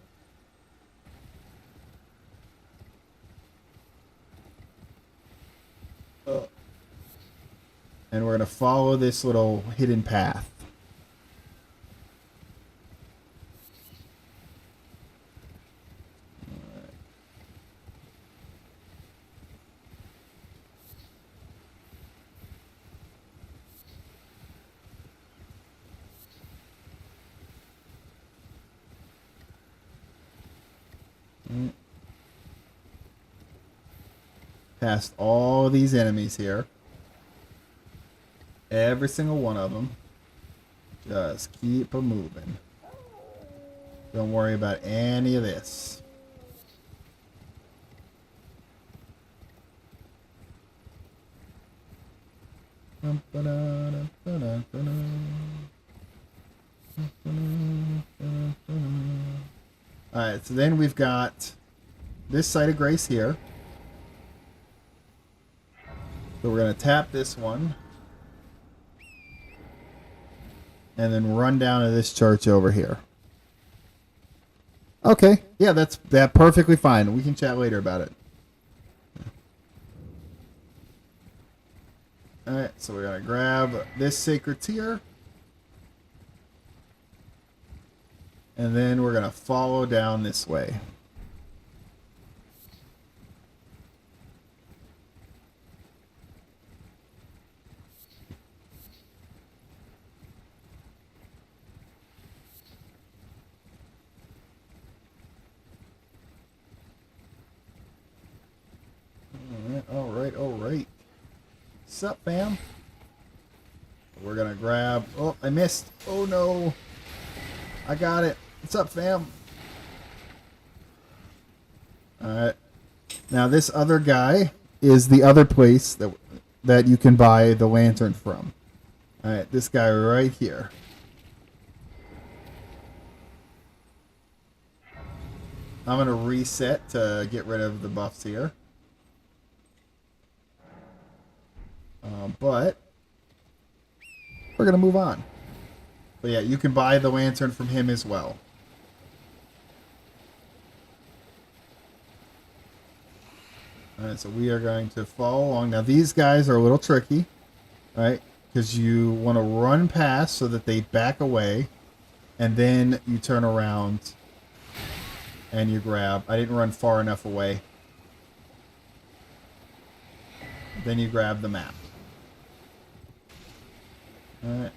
And we're going to follow this little hidden path. Past all these enemies here. Every single one of them. Just keep them moving. Don't worry about any of this. Alright, so then we've got this site of grace here. So we're going to tap this one. And then run down to this church over here. Okay. Yeah, that's perfectly fine. We can chat later about it. Alright, so we're going to grab this sacred tear. And then we're going to follow down this way. Alright. What's up, fam? We're gonna grab... Oh, I missed. Oh, no. I got it. What's up, fam? Alright. Now, this other guy is the other place that you can buy the lantern from. Alright, this guy right here. I'm going to reset to get rid of the buffs here. But we're going to move on. But yeah, you can buy the lantern from him as well. Alright, so we are going to follow along. Now these guys are a little tricky, right? Because you want to run past so that they back away, and then you turn around and you grab. I didn't run far enough away. Then you grab the map. Alright.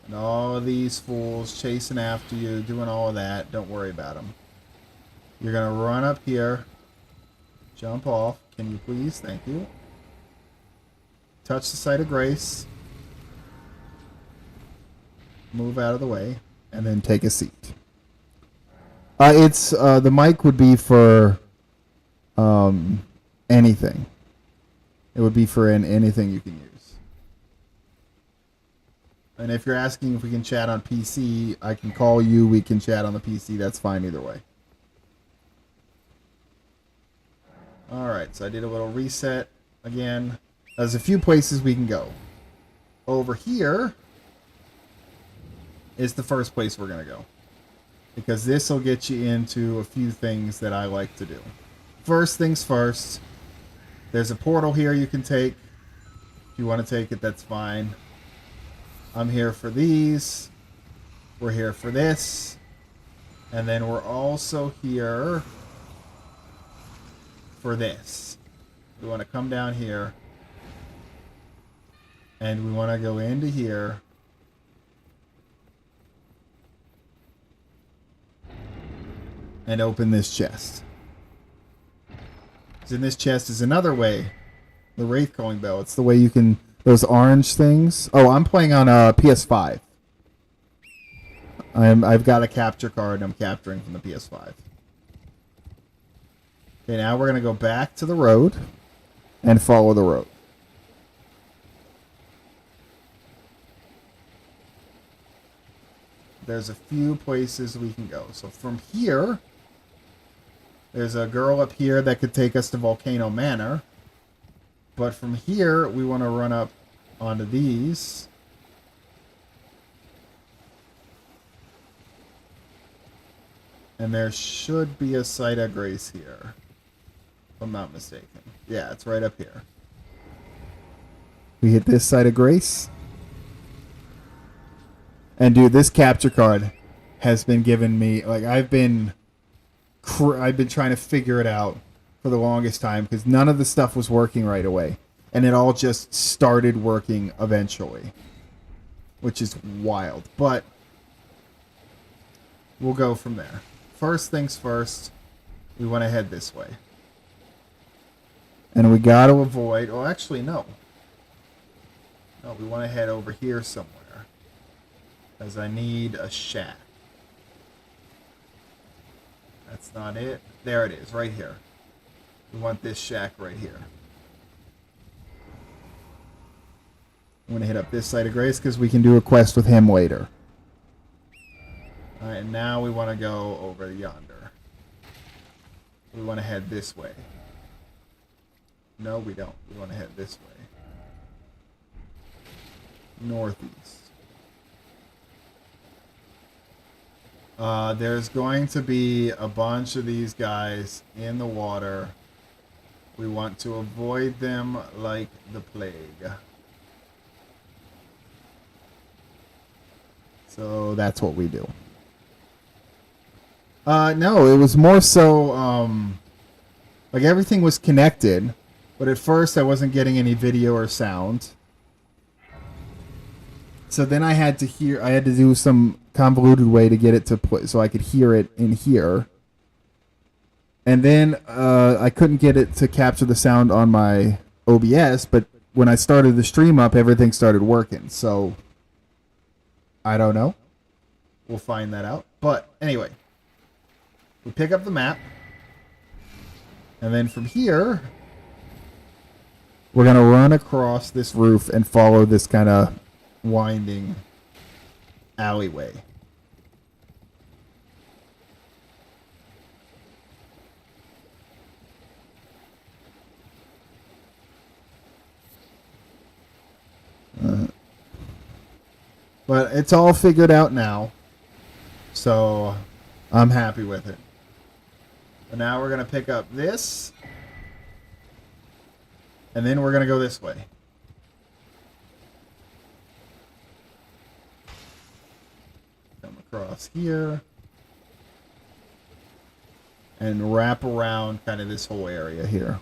And all of these fools chasing after you, doing all of that. Don't worry about them. You're going to run up here. Jump off. Can you please? Thank you. Touch the site of grace. Move out of the way. And then take a seat. It's the mic would be for anything. It would be for anything you can use. And if you're asking if we can chat on PC, I can call you. We can chat on the PC. That's fine either way. Alright, so I did a little reset again. There's a few places we can go. Over here is the first place we're going to go. Because this will get you into a few things that I like to do. First things first, there's a portal here you can take. If you want to take it, that's fine. I'm here for these. We're here for this. And then we're also here for this. We want to come down here. And we want to go into here. And open this chest. Because in this chest is another way. The Wraith Calling Bell. It's the way you can... Those orange things. Oh, I'm playing on a PS5. I've got a capture card I'm capturing from the PS5. Okay, now we're going to go back to the road and follow the road. There's a few places we can go. So from here, there's a girl up here that could take us to Volcano Manor. But from here, we want to run up onto these. And there should be a site of grace here. If I'm not mistaken. Yeah, it's right up here. We hit this site of grace. And dude, this capture card has been giving me... Like, I've been trying to figure it out for the longest time because none of the stuff was working right away. And it all just started working eventually. Which is wild. But we'll go from there. First things first, we want to head this way. And we got to avoid... Oh, actually, no. No, we want to head over here somewhere. Because I need a shack. That's not it. There it is, right here. We want this shack right here. I'm going to hit up this site of grace because we can do a quest with him later. Alright, now we want to go over yonder. We want to head this way. No, we don't. We want to head this way. Northeast. There's going to be a bunch of these guys in the water. We want to avoid them like the plague. So that's what we do. No, it was more so, like everything was connected, but at first I wasn't getting any video or sound. So then I had to do some convoluted way to get it to play so I could hear it in here. And then I couldn't get it to capture the sound on my OBS, but when I started the stream up, everything started working. So I don't know. We'll find that out. But anyway, we pick up the map. And then from here, we're going to run across this roof and follow this kind of winding alleyway. But it's all figured out now, so I'm happy with it. But now we're going to pick up this, and then we're going to go this way. Come across here, and wrap around kind of this whole area here.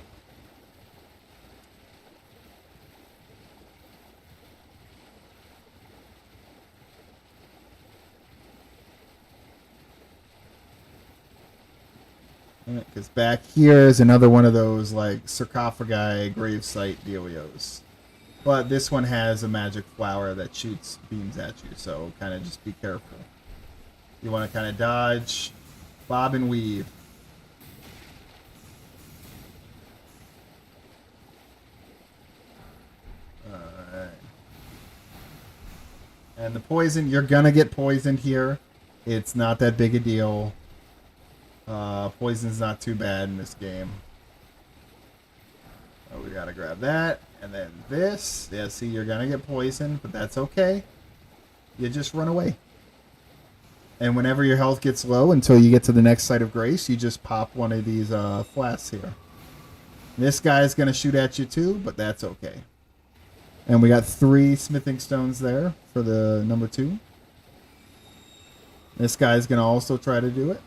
Because back here is another one of those like sarcophagi gravesite dealios. But this one has a magic flower that shoots beams at you, so kind of just be careful. You want to kind of dodge, bob and weave. Alright. And the poison, you're going to get poisoned here. It's not that big a deal. Poison's not too bad in this game. Oh, we gotta grab that. And then this. Yeah, see, you're gonna get poisoned, but that's okay. You just run away. And whenever your health gets low, until you get to the next site of grace, you just pop one of these flasks here. This guy's gonna shoot at you too, but that's okay. And we got 3 smithing stones there for the number 2. This guy's gonna also try to do it.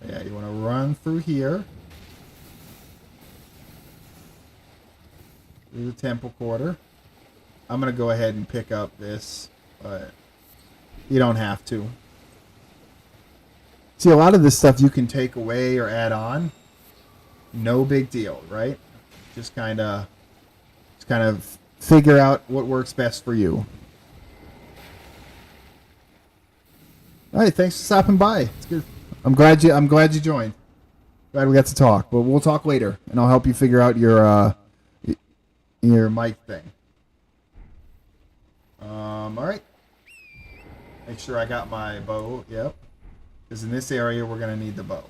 Yeah, you want to run through here. Through the temple quarter. I'm going to go ahead and pick up this, but you don't have to. See, a lot of this stuff you can take away or add on. No big deal, right? Just kind of figure out what works best for you. All right, thanks for stopping by. It's good. I'm glad you joined. Glad we got to talk, but we'll talk later, and I'll help you figure out your mic thing. All right. Make sure I got my bow. Yep. Because in this area we're gonna need the bow.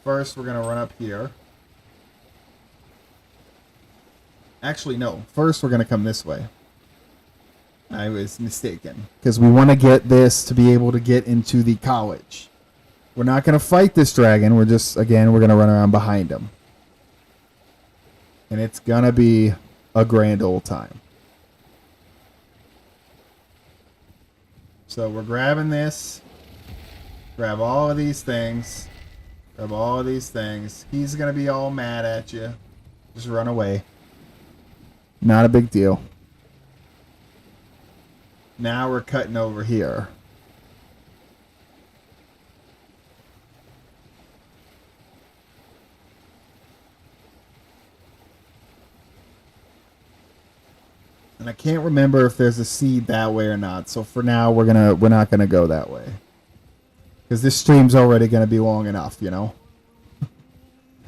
First, we're gonna run up here. Actually, no. First, we're gonna come this way. I was mistaken because we want to get this to be able to get into the college. We're not going to fight this dragon. We're just, again, we're going to run around behind him. And it's going to be a grand old time. So we're grabbing this. Grab all of these things. Grab all of these things. He's going to be all mad at you. Just run away. Not a big deal. Now we're cutting over here. And I can't remember if there's a seed that way or not. So for now, we're not gonna go that way, because this stream's already gonna be long enough. You know,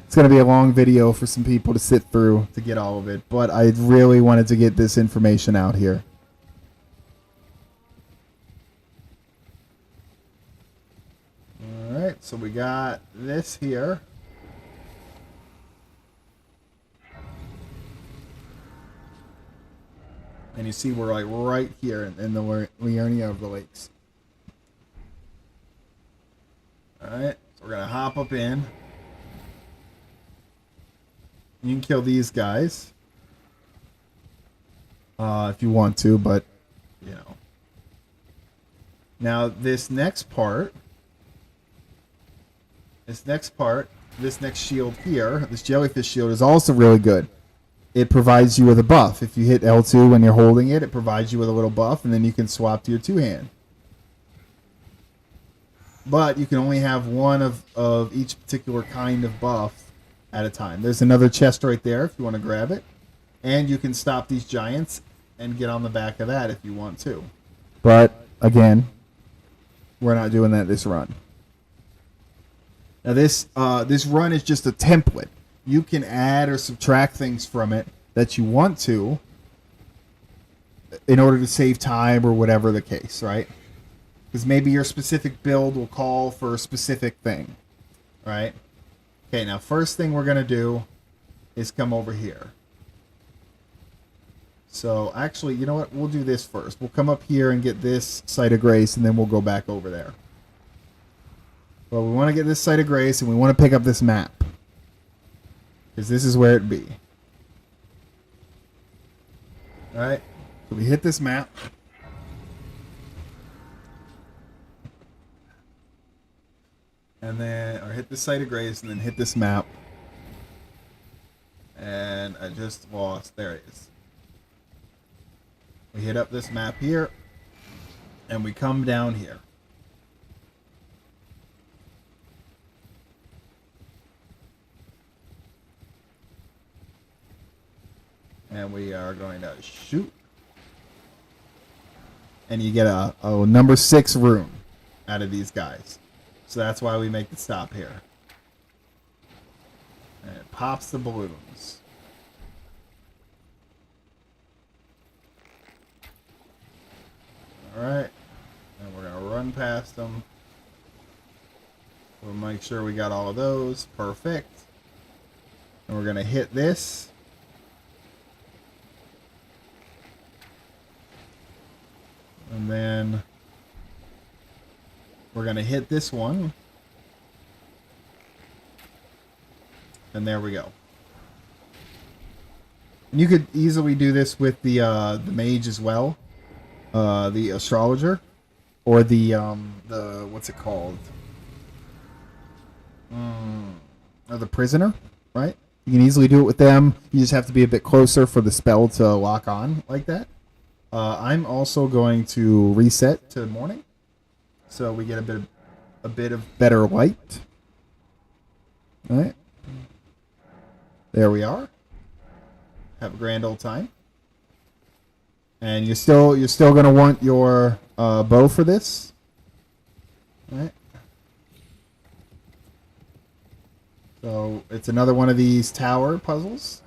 it's gonna be a long video for some people to sit through to get all of it. But I really wanted to get this information out here. All right, so we got this here. And you see we're like right here in the Liurnia of the Lakes. Alright, so we're going to hop up in. You can kill these guys. If you want to, but, you know. Now, this next shield here, this jellyfish shield is also really good. It provides you with a buff. If you hit L2 when you're holding it, it provides you with a little buff, and then you can swap to your 2-hand. But you can only have one of each particular kind of buff at a time. There's another chest right there if you want to grab it. And you can stop these giants and get on the back of that if you want to. But, again, we're not doing that this run. Now this run is just a template. You can add or subtract things from it that you want to, in order to save time or whatever the case, right? Because maybe your specific build will call for a specific thing, right? Okay, now first thing we're going to do is come over here. So actually, you know what? We'll do this first. We'll come up here and get this site of grace, and then we'll go back over there. Well, we want to get this site of grace, and we want to pick up this map. Because this is where it be. Alright, so we hit this map. And then, or hit the site of grace, and then hit this map. And I just lost, there it is. We hit up this map here, and we come down here. And we are going to shoot. And you get a number 6 rune out of these guys. So that's why we make the stop here. And it pops the balloons. Alright. And we're going to run past them. We'll make sure we got all of those. Perfect. And we're going to hit this. And then we're going to hit this one. And there we go. And you could easily do this with the mage as well. The astrologer. Or the what's it called? Or the prisoner, right? You can easily do it with them. You just have to be a bit closer for the spell to lock on like that. I'm also going to reset to morning, so we get a bit of better light. All right, there we are. Have a grand old time. And you're still gonna want your bow for this. All right. So it's another one of these tower puzzles.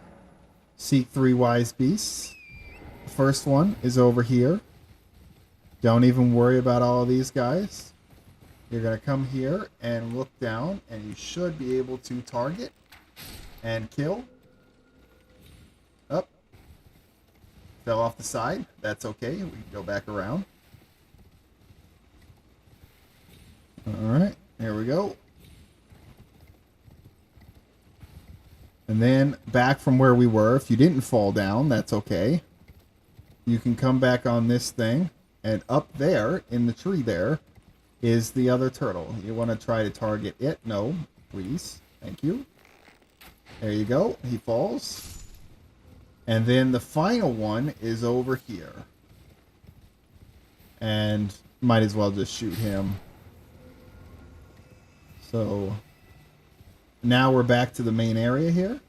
Seek 3 wise beasts. First one is over here. Don't even worry about all of these guys. You're going to come here and look down, and you should be able to target and kill. Up. Fell off the side. That's okay. We can go back around. Alright, here we go. And then back from where we were. If you didn't fall down, that's okay. You can come back on this thing, and up there in the tree there is the other turtle. You want to try to target it? No, please. Thank you. There you go. He falls. And then the final one is over here. And might as well just shoot him. So now we're back to the main area here.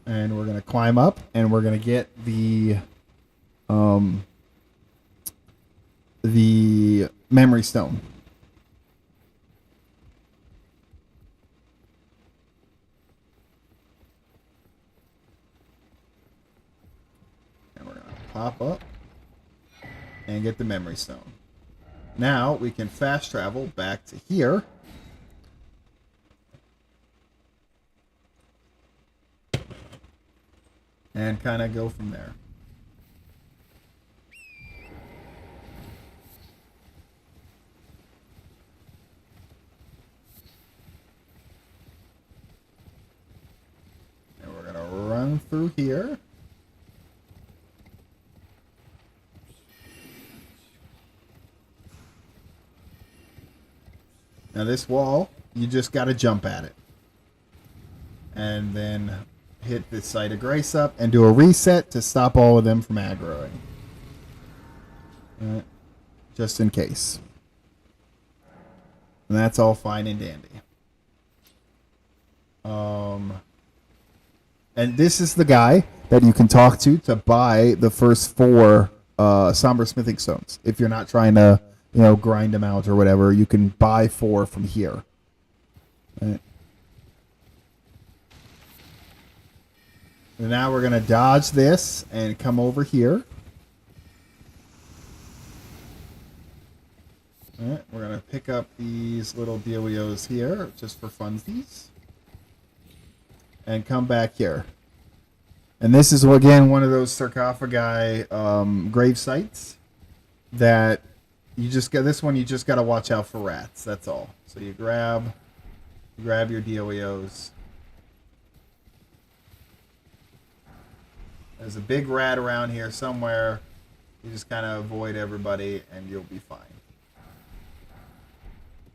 And we're going to climb up, and we're going to get the memory stone. And we're going to pop up and get the memory stone. Now we can fast travel back to here. And kind of go from there. And we're going to run through here. Now this wall, you just got to jump at it. And then hit the site of grace up and do a reset to stop all of them from aggroing. Right. Just in case. And that's all fine and dandy. And this is the guy that you can talk to buy the first 4 somber smithing stones. If you're not trying to, grind them out or whatever, you can buy 4 from here. Right. And now we're going to dodge this and come over here. All right, we're going to pick up these little dealios here just for funsies. And come back here. And this is, again, one of those sarcophagi grave sites that you just got. This one, you just got to watch out for rats. That's all. So you grab your dealios. There's a big rat around here somewhere. You just kind of avoid everybody and you'll be fine.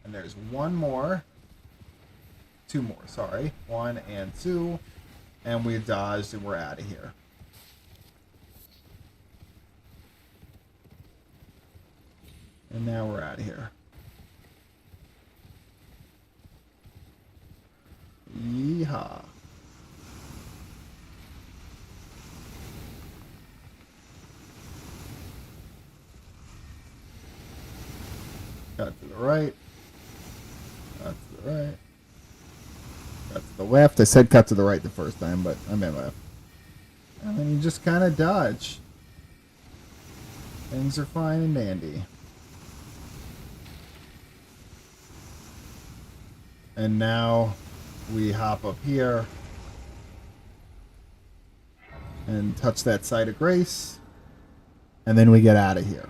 And there's one more. Two more, sorry. 1 and 2. And we've dodged and we're out of here. And now we're out of here. Yeehaw. Cut to the right. Cut to the right. Cut to the left. I said cut to the right the first time, but I meant left. And then you just kind of dodge. Things are fine and dandy. And now we hop up here and touch that site of grace. And then we get out of here.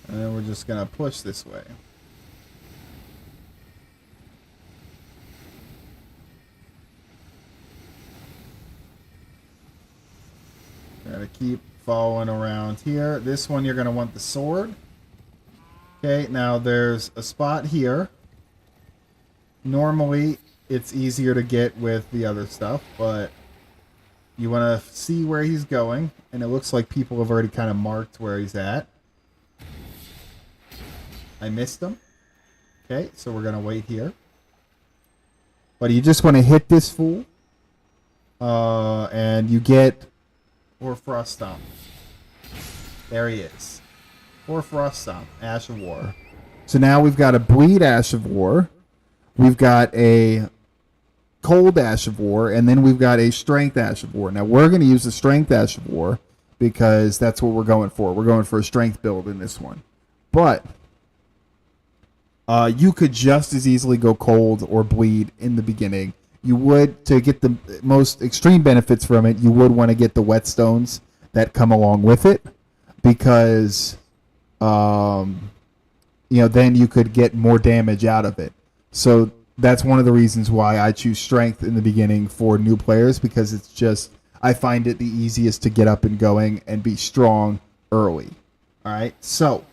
And then we're just going to push this way. Gotta keep following around here. This one you're going to want the sword. Okay, now there's a spot here. Normally it's easier to get with the other stuff, but you want to see where he's going. And it looks like people have already kind of marked where he's at. I missed him. Okay, so we're going to wait here. But you just want to hit this fool. And you get... Or Frost Stomp. There he is. Or Frost Stomp. Ash of War. So now we've got a Bleed Ash of War. We've got a Cold Ash of War. And then we've got a Strength Ash of War. Now we're going to use the Strength Ash of War because that's what we're going for. We're going for a Strength build in this one. But you could just as easily go Cold or Bleed in the beginning. You would, to get the most extreme benefits from it, you would want to get the whetstones that come along with it, because, then you could get more damage out of it. So that's one of the reasons why I choose strength in the beginning for new players, because it's just, I find it the easiest to get up and going and be strong early. All right, so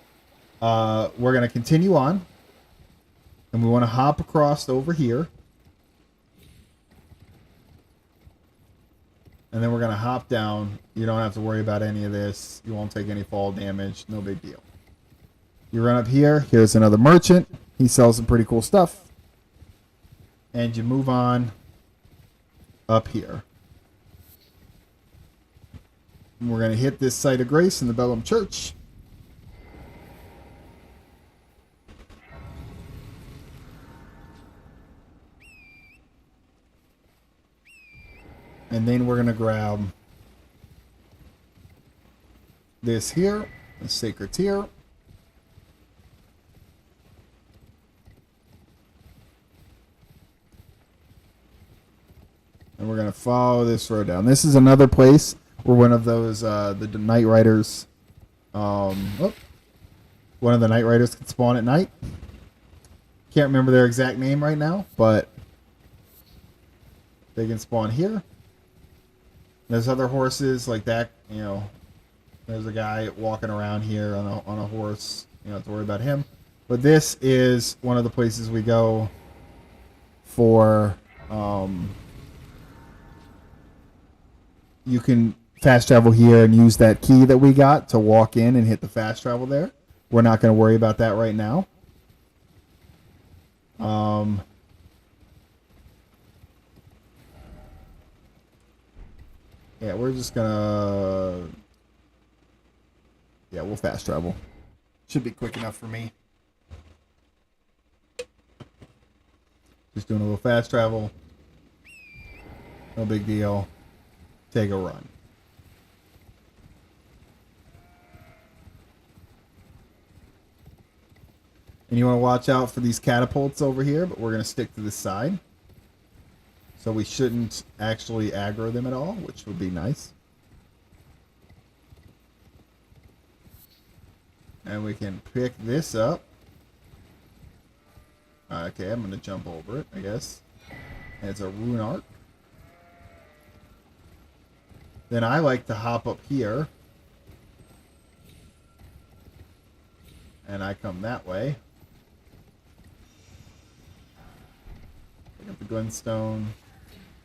we're going to continue on, and we want to hop across over here. And then we're going to hop down. You don't have to worry about any of this. You won't take any fall damage. No big deal. You run up here. Here's another merchant. He sells some pretty cool stuff. And you move on up here. And we're going to hit this site of grace in the Bellum Church. And then we're going to grab this here, the Sacred Tear. And we're going to follow this road down. This is another place where one of those, the Night Riders, one of the Night Riders can spawn at night. Can't remember their exact name right now, but they can spawn here. There's other horses like that, there's a guy walking around here on a horse. You don't have to worry about him. But this is one of the places we go for, you can fast travel here and use that key that we got to walk in and hit the fast travel there. We're not going to worry about that right now. Yeah, we're just gonna... Yeah, we'll fast travel. Should be quick enough for me. Just doing a little fast travel. No big deal. Take a run. And you want to watch out for these catapults over here, but we're going to stick to this side. So we shouldn't actually aggro them at all, which would be nice. And we can pick this up. Okay, I'm going to jump over it, I guess. And it's a rune arc. Then I like to hop up here. And I come that way. Pick up the glintstone.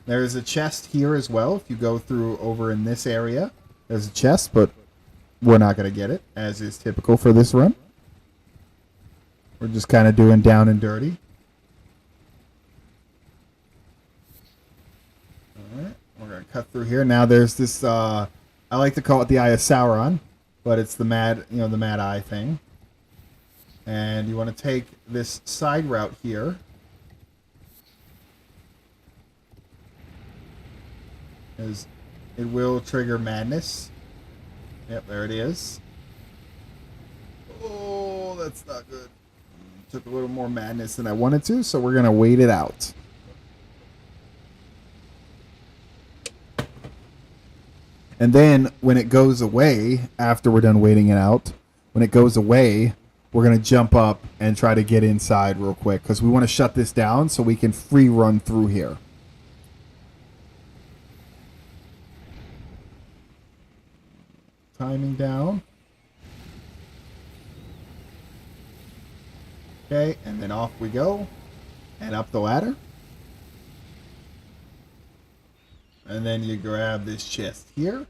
There's a chest here as well. If you go through over in this area, there's a chest, but we're not going to get it, as is typical for this run. We're just kind of doing down and dirty. Alright, we're going to cut through here. Now there's this, I like to call it the Eye of Sauron, but it's the mad, the mad eye thing. And you want to take this side route here. Because it will trigger madness. Yep, there it is. Oh, that's not good. Took a little more madness than I wanted to, so we're going to wait it out. And then when it goes away, after we're done waiting it out, when it goes away, we're going to jump up and try to get inside real quick because we want to shut this down so we can free run through here. Timing down. Okay, and then off we go. And up the ladder. And then you grab this chest here.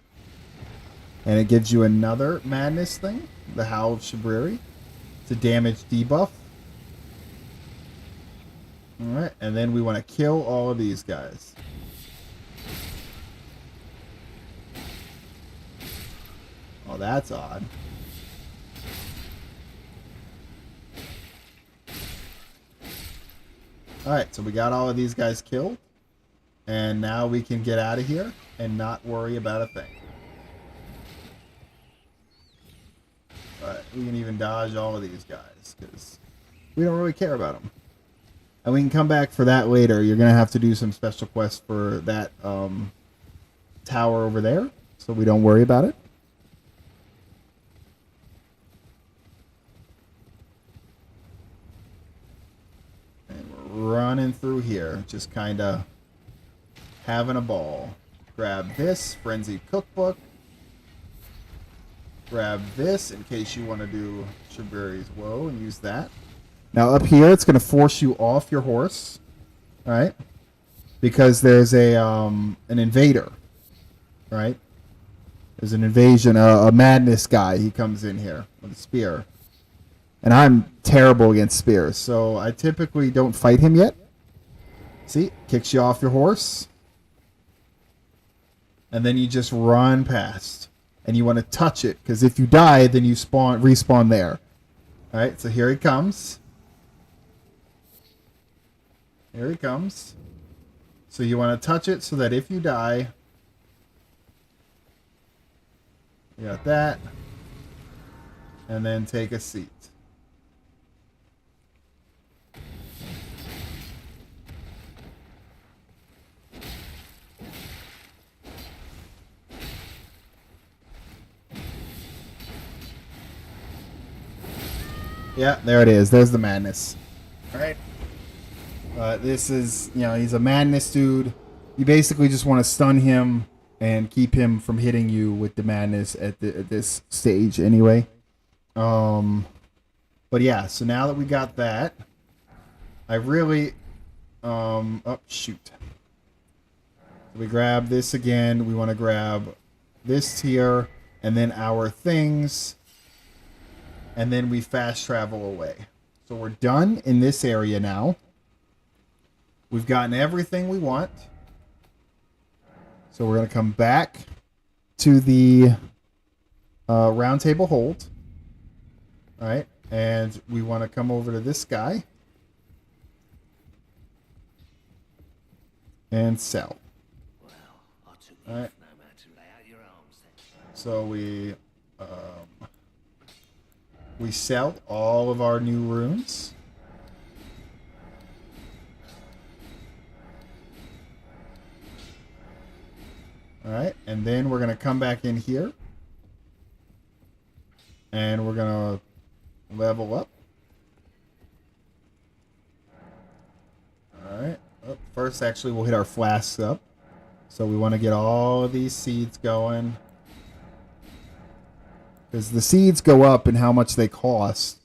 And it gives you another madness thing. The Howl of Shabriri. It's a damage debuff. Alright, and then we want to kill all of these guys. Oh, that's odd. Alright, so we got all of these guys killed. And now we can get out of here and not worry about a thing. Alright, we can even dodge all of these guys because we don't really care about them. And we can come back for that later. You're going to have to do some special quests for that tower over there. So we don't worry about it. Running through here, just kind of having a ball. Grab this Frenzied Cookbook. Grab this in case you want to do Shabriri's Woe and use that. Now up here, it's going to force you off your horse, right? Because there's a an invader, right? There's an invasion, a madness guy. He comes in here with a spear. And I'm terrible against spears, so I typically don't fight him yet. See? Kicks you off your horse. And then you just run past. And you want to touch it, because if you die, then you respawn there. Alright, so here he comes. Here he comes. So you want to touch it so that if you die... You got that. And then take a seat. Yeah, there it is. There's the madness. Alright. This is, he's a madness dude. You basically just want to stun him and keep him from hitting you with the madness at this stage anyway. But yeah, so now that we got that, I really... oh, shoot. We grab this again. We want to grab this here, and then our things... And then we fast travel away. So we're done in this area now. We've gotten everything we want. So we're going to come back to the round table hold. All right. And we want to come over to this guy. and sell. Well, I took All the right. off no man to lay out your arms then. So we sell all of our new runes. All right, and then we're gonna come back in here, and we're gonna level up. All right. Oh, first, actually, we'll hit our flasks up. So we want to get all of these seeds going, because the seeds go up in how much they cost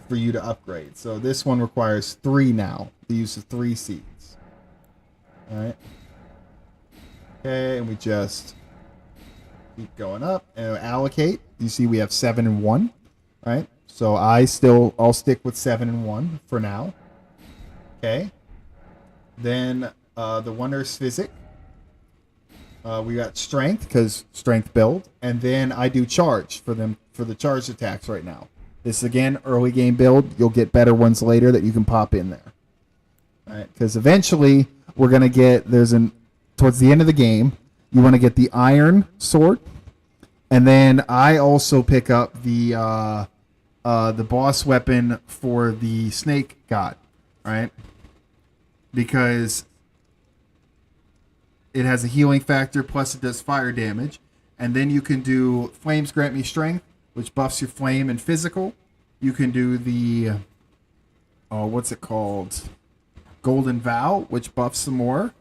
for you to upgrade. So this one requires 3 now. The use of 3 seeds. All right. Okay, and we just keep going up and allocate. You see, we have 7 and 1. Right. So I'll stick with 7 and 1 for now. Okay. Then the Wondrous Physic. We got Strength, because Strength build. And then I do Charge for the charged attacks right now. This, again, early game build. You'll get better ones later that you can pop in there. All right, because eventually we're going to get, towards the end of the game, you want to get the Iron Sword. And then I also pick up the boss weapon for the Snake God. Right? Because it has a healing factor, plus it does fire damage. And then you can do Flames Grant Me Strength, which buffs your flame and physical. You can do the, what's it called? Golden Vow, which buffs some more.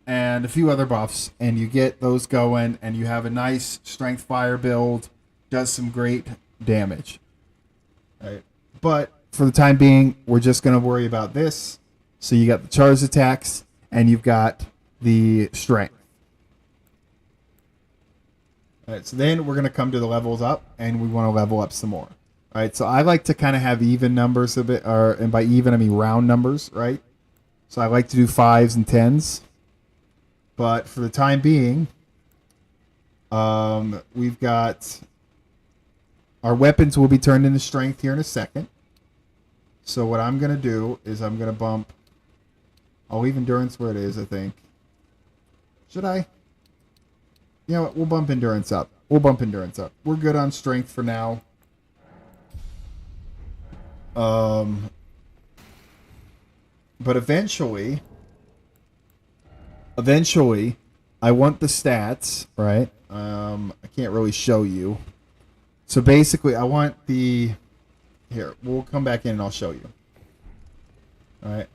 And a few other buffs. And you get those going, and you have a nice Strength Fire build. Does some great damage. All right. But for the time being, we're just going to worry about this. So you got the charged attacks, and you've got the strength. All right, so then we're going to come to the levels up, and we want to level up some more. All right, so I like to kind of have even numbers a bit, and by even I mean round numbers, right? So I like to do 5s and 10s. But for the time being, we've got our weapons will be turned into strength here in a second. So what I'm going to do is I'm going to bump. I'll leave endurance where it is, I think. Should I? You know what? We'll bump endurance up. We're good on strength for now. But eventually, I want the stats, right? I can't really show you. So basically, I want the... Here, we'll come back in and I'll show you. All right.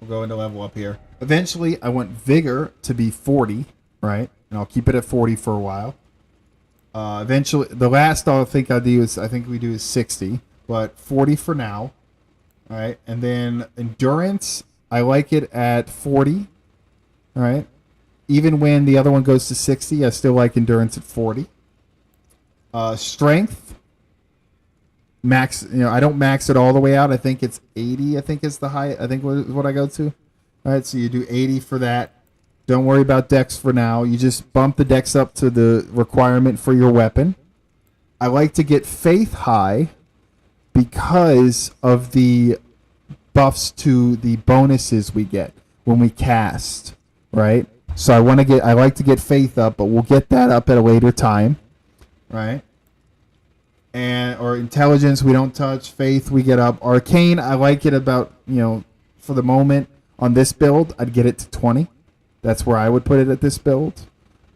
We'll go into level up here. Eventually, I want Vigor to be 40, right? And I'll keep it at 40 for a while. Eventually, the last I think we do is 60, but 40 for now. All right. And then Endurance, I like it at 40. All right. Even when the other one goes to 60, I still like Endurance at 40. Strength. Max, I don't max it all the way out. I think it's 80. I think is the high. I think what I go to. All right, so you do 80 for that. Don't worry about dex for now. You just bump the dex up to the requirement for your weapon. I like to get faith high because of the buffs to the bonuses we get when we cast, right? So I like to get faith up, but we'll get that up at a later time, right? Or intelligence we don't touch. Faith we get up. Arcane I like it about, for the moment on this build I'd get it to 20. That's where I would put it at this build.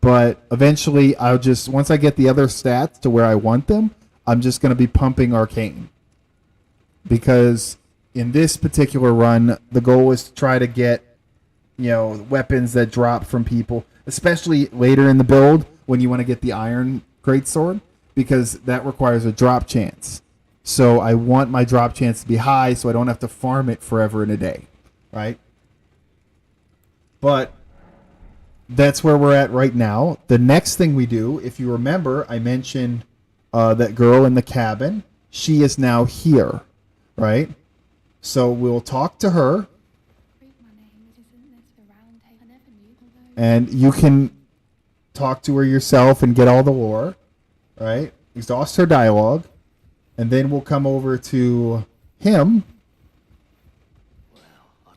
But eventually once I get the other stats to where I want them, I'm just going to be pumping Arcane. Because in this particular run, the goal is to try to get, weapons that drop from people, especially later in the build when you want to get the Iron Greatsword. Because that requires a drop chance. So I want my drop chance to be high so I don't have to farm it forever in a day. Right? But that's where we're at right now. The next thing we do, if you remember, I mentioned that girl in the cabin. She is now here. Right? So we'll talk to her. And you can talk to her yourself and get all the lore. Right? Exhaust her dialogue. And then we'll come over to him. Well,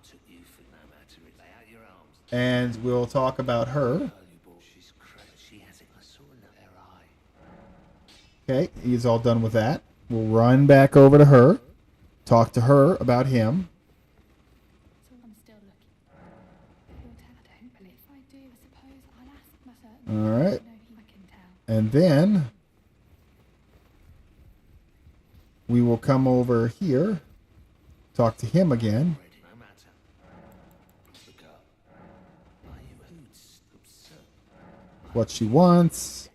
And we'll talk about her. She's crazy. She has it. I saw in her eye. Okay, he's all done with that. We'll run back over to her, talk to her about him. So I'm still looking. You'll tell. I don't, but if I do, I suppose I'll ask my certain. All right. I know he can tell. And then we will come over here, talk to him again. Ready, no matter. Look up. Are you hoots? Absurd. What she wants.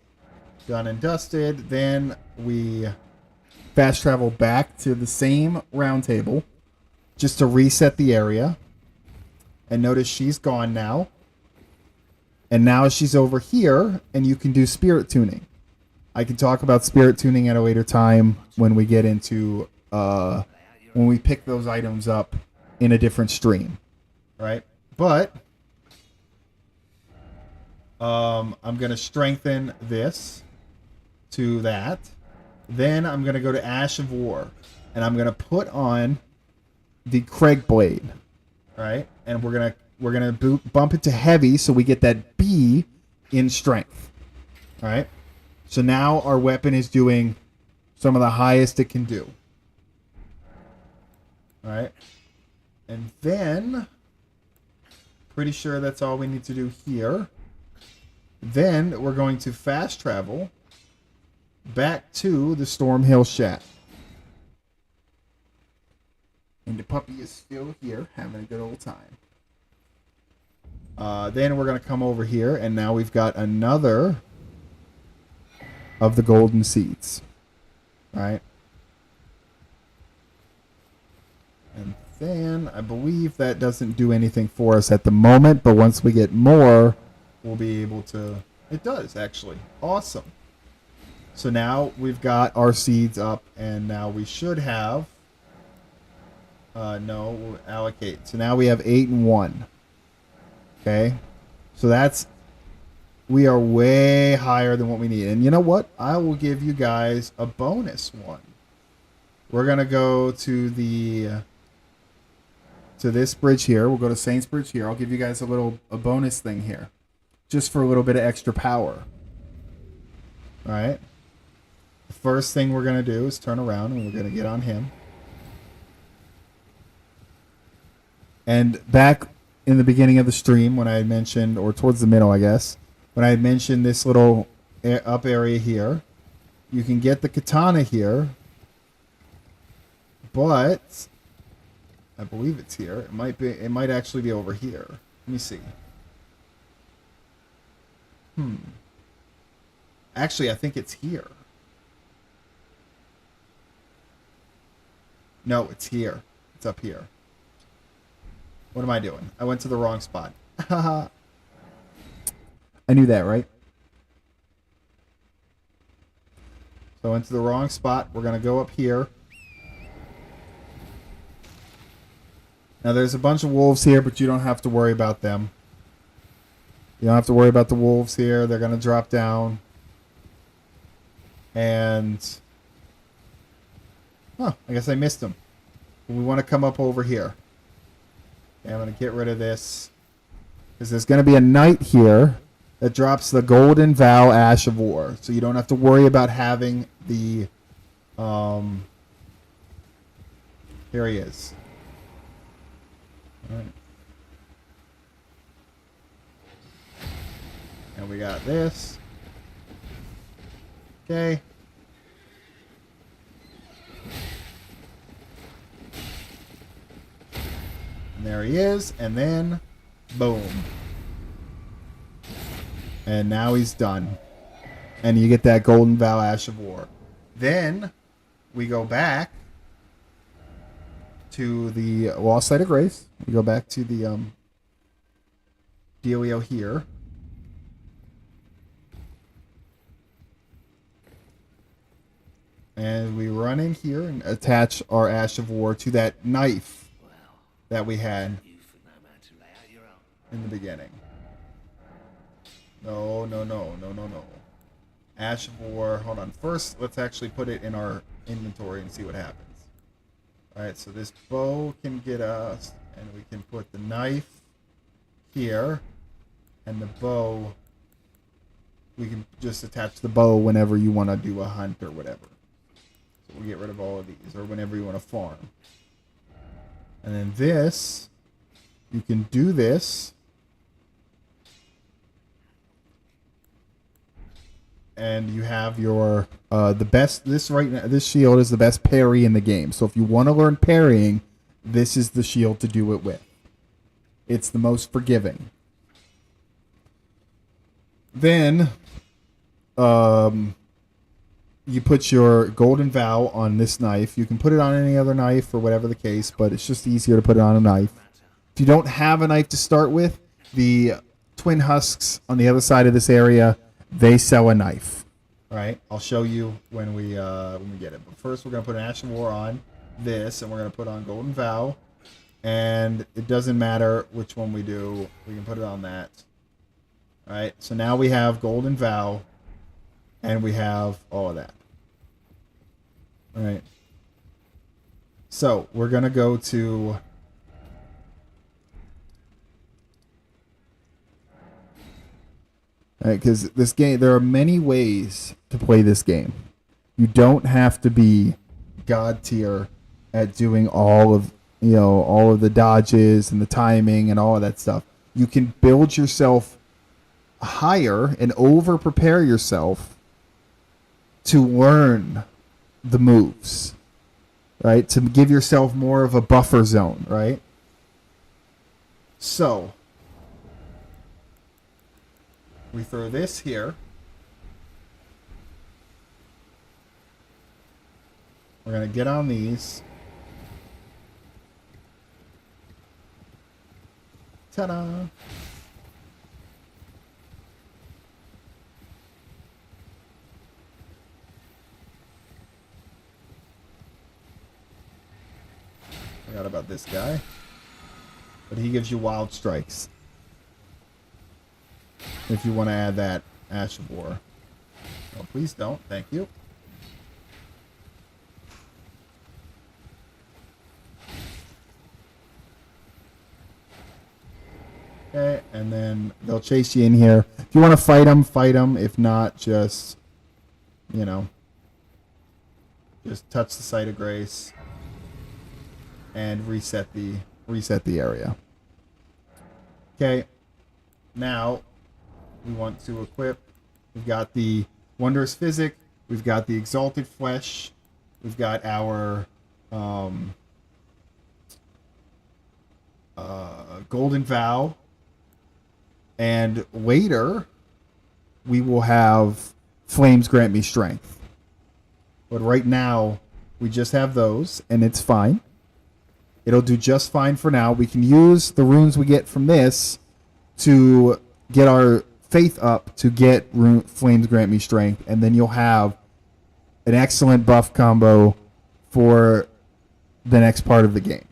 Done and dusted. Then we fast travel back to the same round table just to reset the area. And notice she's gone now. And now she's over here, and you can do spirit tuning. I can talk about spirit tuning at a later time when we get into when we pick those items up in a different stream, right? But I'm gonna strengthen this to that. Then I'm gonna go to Ash of War, and I'm gonna put on the Craig Blade, right? And we're gonna bump it to heavy so we get that B in strength, all right? So now our weapon is doing some of the highest it can do. All right. And then, pretty sure that's all we need to do here. Then we're going to fast travel back to the Stormhill Shack. And the puppy is still here, having a good old time. Then we're going to come over here, and now we've got another of the golden seeds. Right? And then I believe that doesn't do anything for us at the moment, but once we get more, we'll be able to... It does, actually. Awesome. So now we've got our seeds up, and now we should have... no, we'll allocate. So now we have 8 and 1. Okay? So that's... We are way higher than what we need. And you know what? I will give you guys a bonus one. We're going to go to the... to this bridge here. We'll go to Saints Bridge here. I'll give you guys a bonus thing here. Just for a little bit of extra power. Alright? The first thing we're going to do is turn around and we're going to get on him. And back in the beginning of the stream when I had mentioned, or towards the middle I guess, when I had mentioned this little up area here, you can get the katana here, but I believe it's here. It might actually be over here. Let me see. Actually, I think it's here. No, it's here. It's up here. What am I doing? I went to the wrong spot. Haha. I knew that, right? So I went to the wrong spot. We're going to go up here. Now, there's a bunch of wolves here, but you don't have to worry about them. You don't have to worry about the wolves here. They're going to drop down. And... oh, I guess I missed them. We want to come up over here. Okay, I'm going to get rid of this. Because there's going to be a knight here that drops the Golden Vow Ash of War. So you don't have to worry about having the... here he is. Alright. And we got this. Okay. And there he is. And then, boom. And now he's done. And you get that Golden Vow Ash of War. Then, we go back to the Lost Site of Grace. We go back to the dealio here. And we run in here and attach our Ash of War to that knife that we had You think no man to lay out your own. in the beginning. No. Ash of War. Hold on. First, let's actually put it in our inventory and see what happens. Alright, so this bow can get us, and we can put the knife here. And the bow, we can just attach the bow whenever you want to do a hunt or whatever. So we'll get rid of all of these, or whenever you want to farm. And then this, you can do this. And you have your the best. This right now, this shield is the best parry in the game. So if you want to learn parrying, this is the shield to do it with. It's the most forgiving. Then, you put your golden vow on this knife. You can put it on any other knife or whatever the case, but it's just easier to put it on a knife. If you don't have a knife to start with, the twin husks on the other side of this area, they sell a knife. All right, I'll show you when we get it. But first, we're gonna put an Ash of War on this, and we're gonna put on Golden Vow. And it doesn't matter which one we do; we can put it on that. All right. So now we have Golden Vow, and we have all of that. All right. So we're gonna go to. Because this game, there are many ways to play this game. You don't have to be god tier at doing all of the dodges and the timing and all of that stuff. You can build yourself higher and over prepare yourself to learn the moves, right? To give yourself more of a buffer zone, right? So we throw this here. We're going to get on these. Ta-da! Forgot about this guy. But he gives you wild strikes. If you want to add that Ash of War. Oh, please don't. Thank you. Okay, and then they'll chase you in here. If you want to fight them, fight them. If not, just, just touch the site of grace and reset the area. Okay, now we want to equip. We've got the Wondrous Physic. We've got the Exalted Flesh. We've got our Golden Vow. And later, we will have Flames Grant Me Strength. But right now, we just have those, and it's fine. It'll do just fine for now. We can use the runes we get from this to get our faith up to get Flames Grant Me Strength, and then you'll have an excellent buff combo for the next part of the game.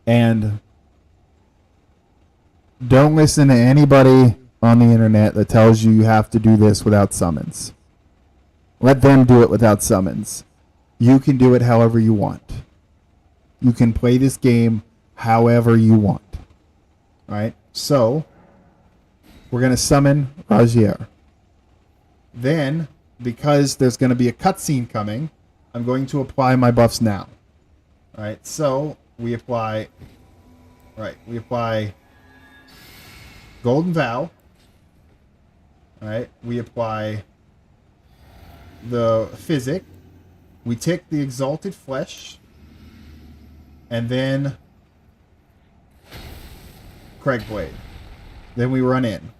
And don't listen to anybody on the internet that tells you you have to do this without summons. Let them do it without summons. You can do it however you want. You can play this game however you want. All right? So, we're going to summon Razier. Then, because there's going to be a cutscene coming, I'm going to apply my buffs now. All right? So, we apply Golden Vow. All right? We apply the Physic. We take the Exalted Flesh. And then Craigblade. Then we run in.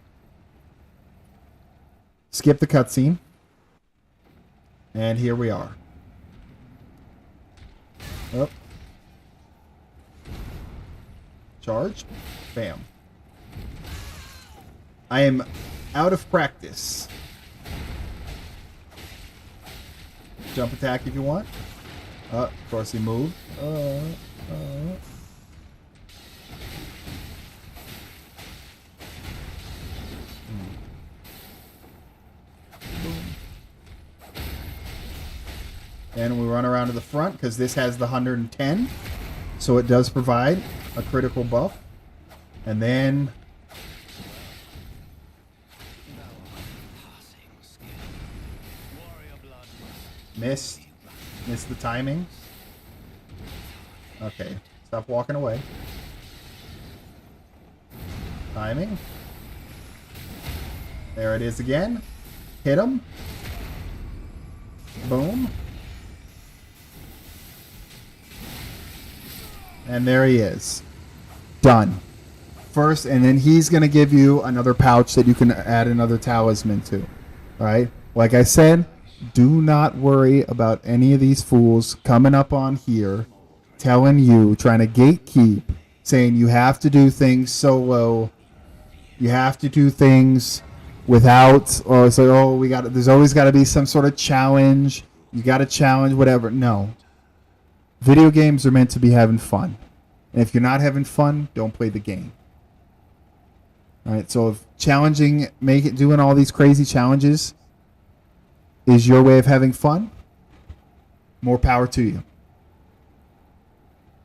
Skip the cutscene. And here we are. Oh. Charge. Bam. I am out of practice. Jump attack if you want. Of course he moved. And we run around to the front because this has the 110. So it does provide a critical buff. And then Missed the timing. Okay, stop walking away. Timing. There it is again. Hit him. Boom. And there he is. Done. First, and then he's going to give you another pouch that you can add another talisman to. Alright? Like I said, do not worry about any of these fools coming up on here telling you, trying to gatekeep, saying you have to do things solo. You have to do things without, or say, oh, there's always got to be some sort of challenge. You got to challenge whatever. No. Video games are meant to be having fun. And if you're not having fun, don't play the game. All right, so if doing all these crazy challenges is your way of having fun, more power to you.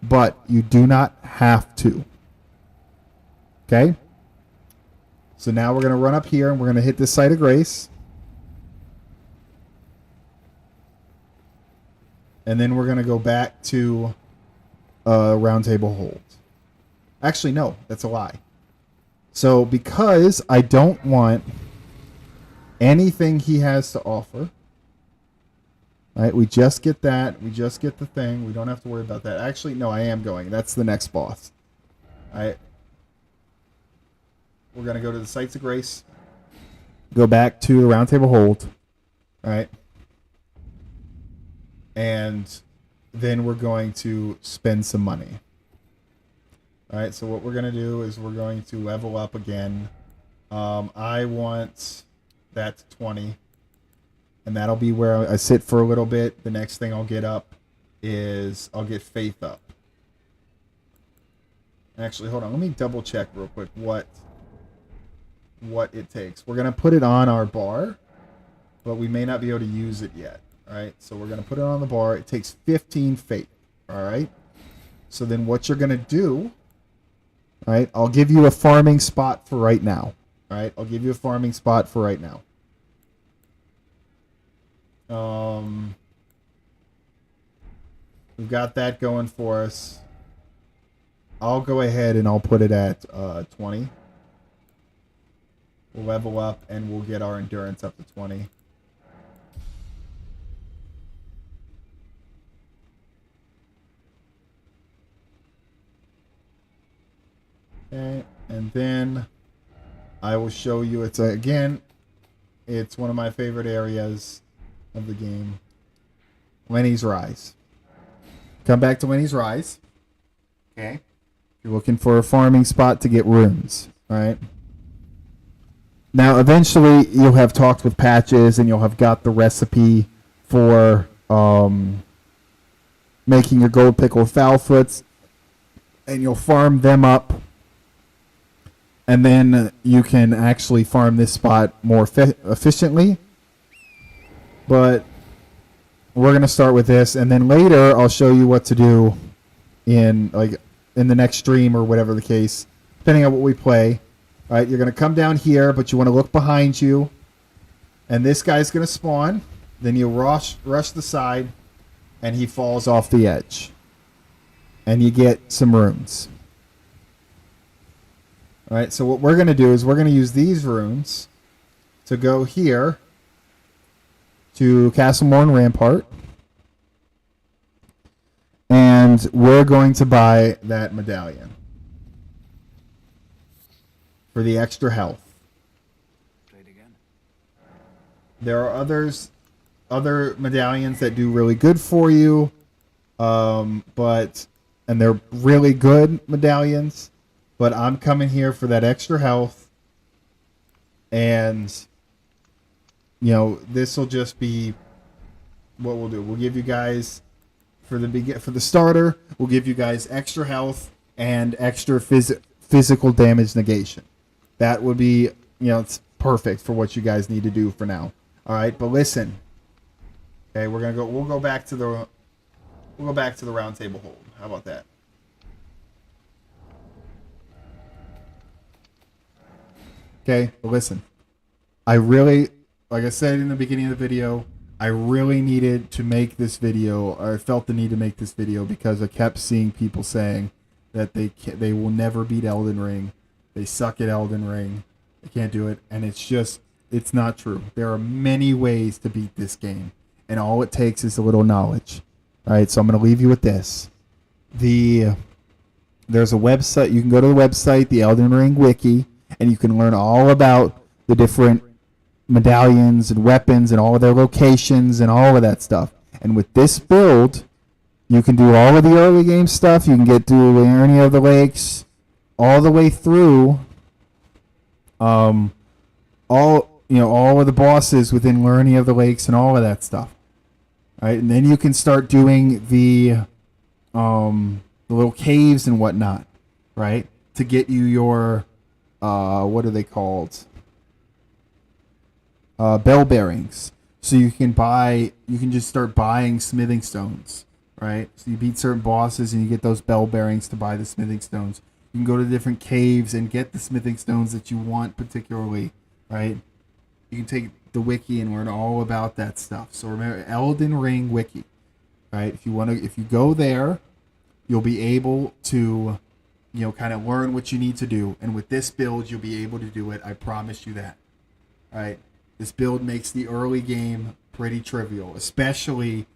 But you do not have to. Okay? So now we're going to run up here and we're going to hit this site of grace. And then we're going to go back to round table hold. Actually, no, that's a lie. So because I don't want anything he has to offer, right? We just get that. We just get the thing. We don't have to worry about that. Actually, no, I am going. That's the next boss. All right. We're going to go to the Sites of Grace. Go back to the round table hold. All right. And then we're going to spend some money. All right, so what we're going to do is we're going to level up again. I want that to 20. And that'll be where I sit for a little bit. The next thing I'll get up is I'll get Faith up. Actually, hold on. Let me double check real quick what it takes. We're going to put it on our bar, but we may not be able to use it yet. All right, so we're going to put it on the bar. It takes 15 Faith. All right. So then what you're going to do, all right, I'll give you a farming spot for right now. All right, I'll give you a farming spot for right now. We've got that going for us. I'll go ahead and I'll put it at 20. We'll level up and we'll get our endurance up to 20. Okay, and then I will show you. It's again, it's one of my favorite areas of the game. Lenny's Rise. Come back to Lenny's Rise. Okay. You're looking for a farming spot to get runes. All right. Now, eventually, you'll have talked with Patches, and you'll have got the recipe for making your gold pickle foulfoots, and you'll farm them up. And then you can actually farm this spot more efficiently. But we're going to start with this. And then later, I'll show you what to do in the next stream or whatever the case, depending on what we play. All right, you're going to come down here, but you want to look behind you. And this guy's going to spawn. Then you rush the side, and he falls off the edge. And you get some runes. All right, so what we're going to do is we're going to use these runes to go here to Castlemorn Rampart. And we're going to buy that medallion for the extra health. Trade again. There are other medallions that do really good for you, and they're really good medallions. But I'm coming here for that extra health, and this will just be what we'll do. We'll give you guys for the starter. We'll give you guys extra health and extra physical damage negation. That would be it's perfect for what you guys need to do for now. All right, but listen. Okay, we'll go back to the round table hold. How about that? Okay, but listen. I really, like I said in the beginning of the video, I really needed to make this video, or I felt the need to make this video because I kept seeing people saying that they will never beat Elden Ring. They suck at Elden Ring. They can't do it. And it's not true. There are many ways to beat this game. And all it takes is a little knowledge. All right, so I'm going to leave you with this. There's a website. You can go to the website, the Elden Ring Wiki, and you can learn all about the different medallions and weapons and all of their locations and all of that stuff. And with this build, you can do all of the early game stuff. You can get to Liurnia of the Lakes all the way through all of the bosses within Liurnia of the Lakes and all of that stuff. All right, and then you can start doing the little caves and whatnot, right? To get you your what are they called? Bell bearings. So you can just start buying smithing stones, right? So you beat certain bosses and you get those bell bearings to buy the smithing stones. You can go to different caves and get the smithing stones that you want particularly, right? You can take the wiki and learn all about that stuff. So remember, Elden Ring Wiki, right? If you go there, you'll be able to, kind of learn what you need to do. And with this build, you'll be able to do it. I promise you that, right? This build makes the early game pretty trivial, especially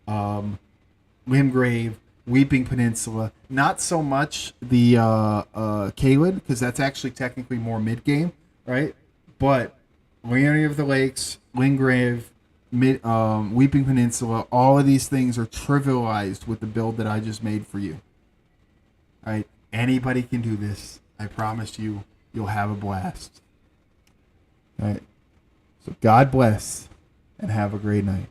Limgrave, Weeping Peninsula. Not so much the Caelid, because that's actually technically more mid-game, right? But Liurnia of the Lakes, Limgrave, Weeping Peninsula, all of these things are trivialized with the build that I just made for you. All right? Anybody can do this. I promise you, you'll have a blast. All right? So God bless and have a great night.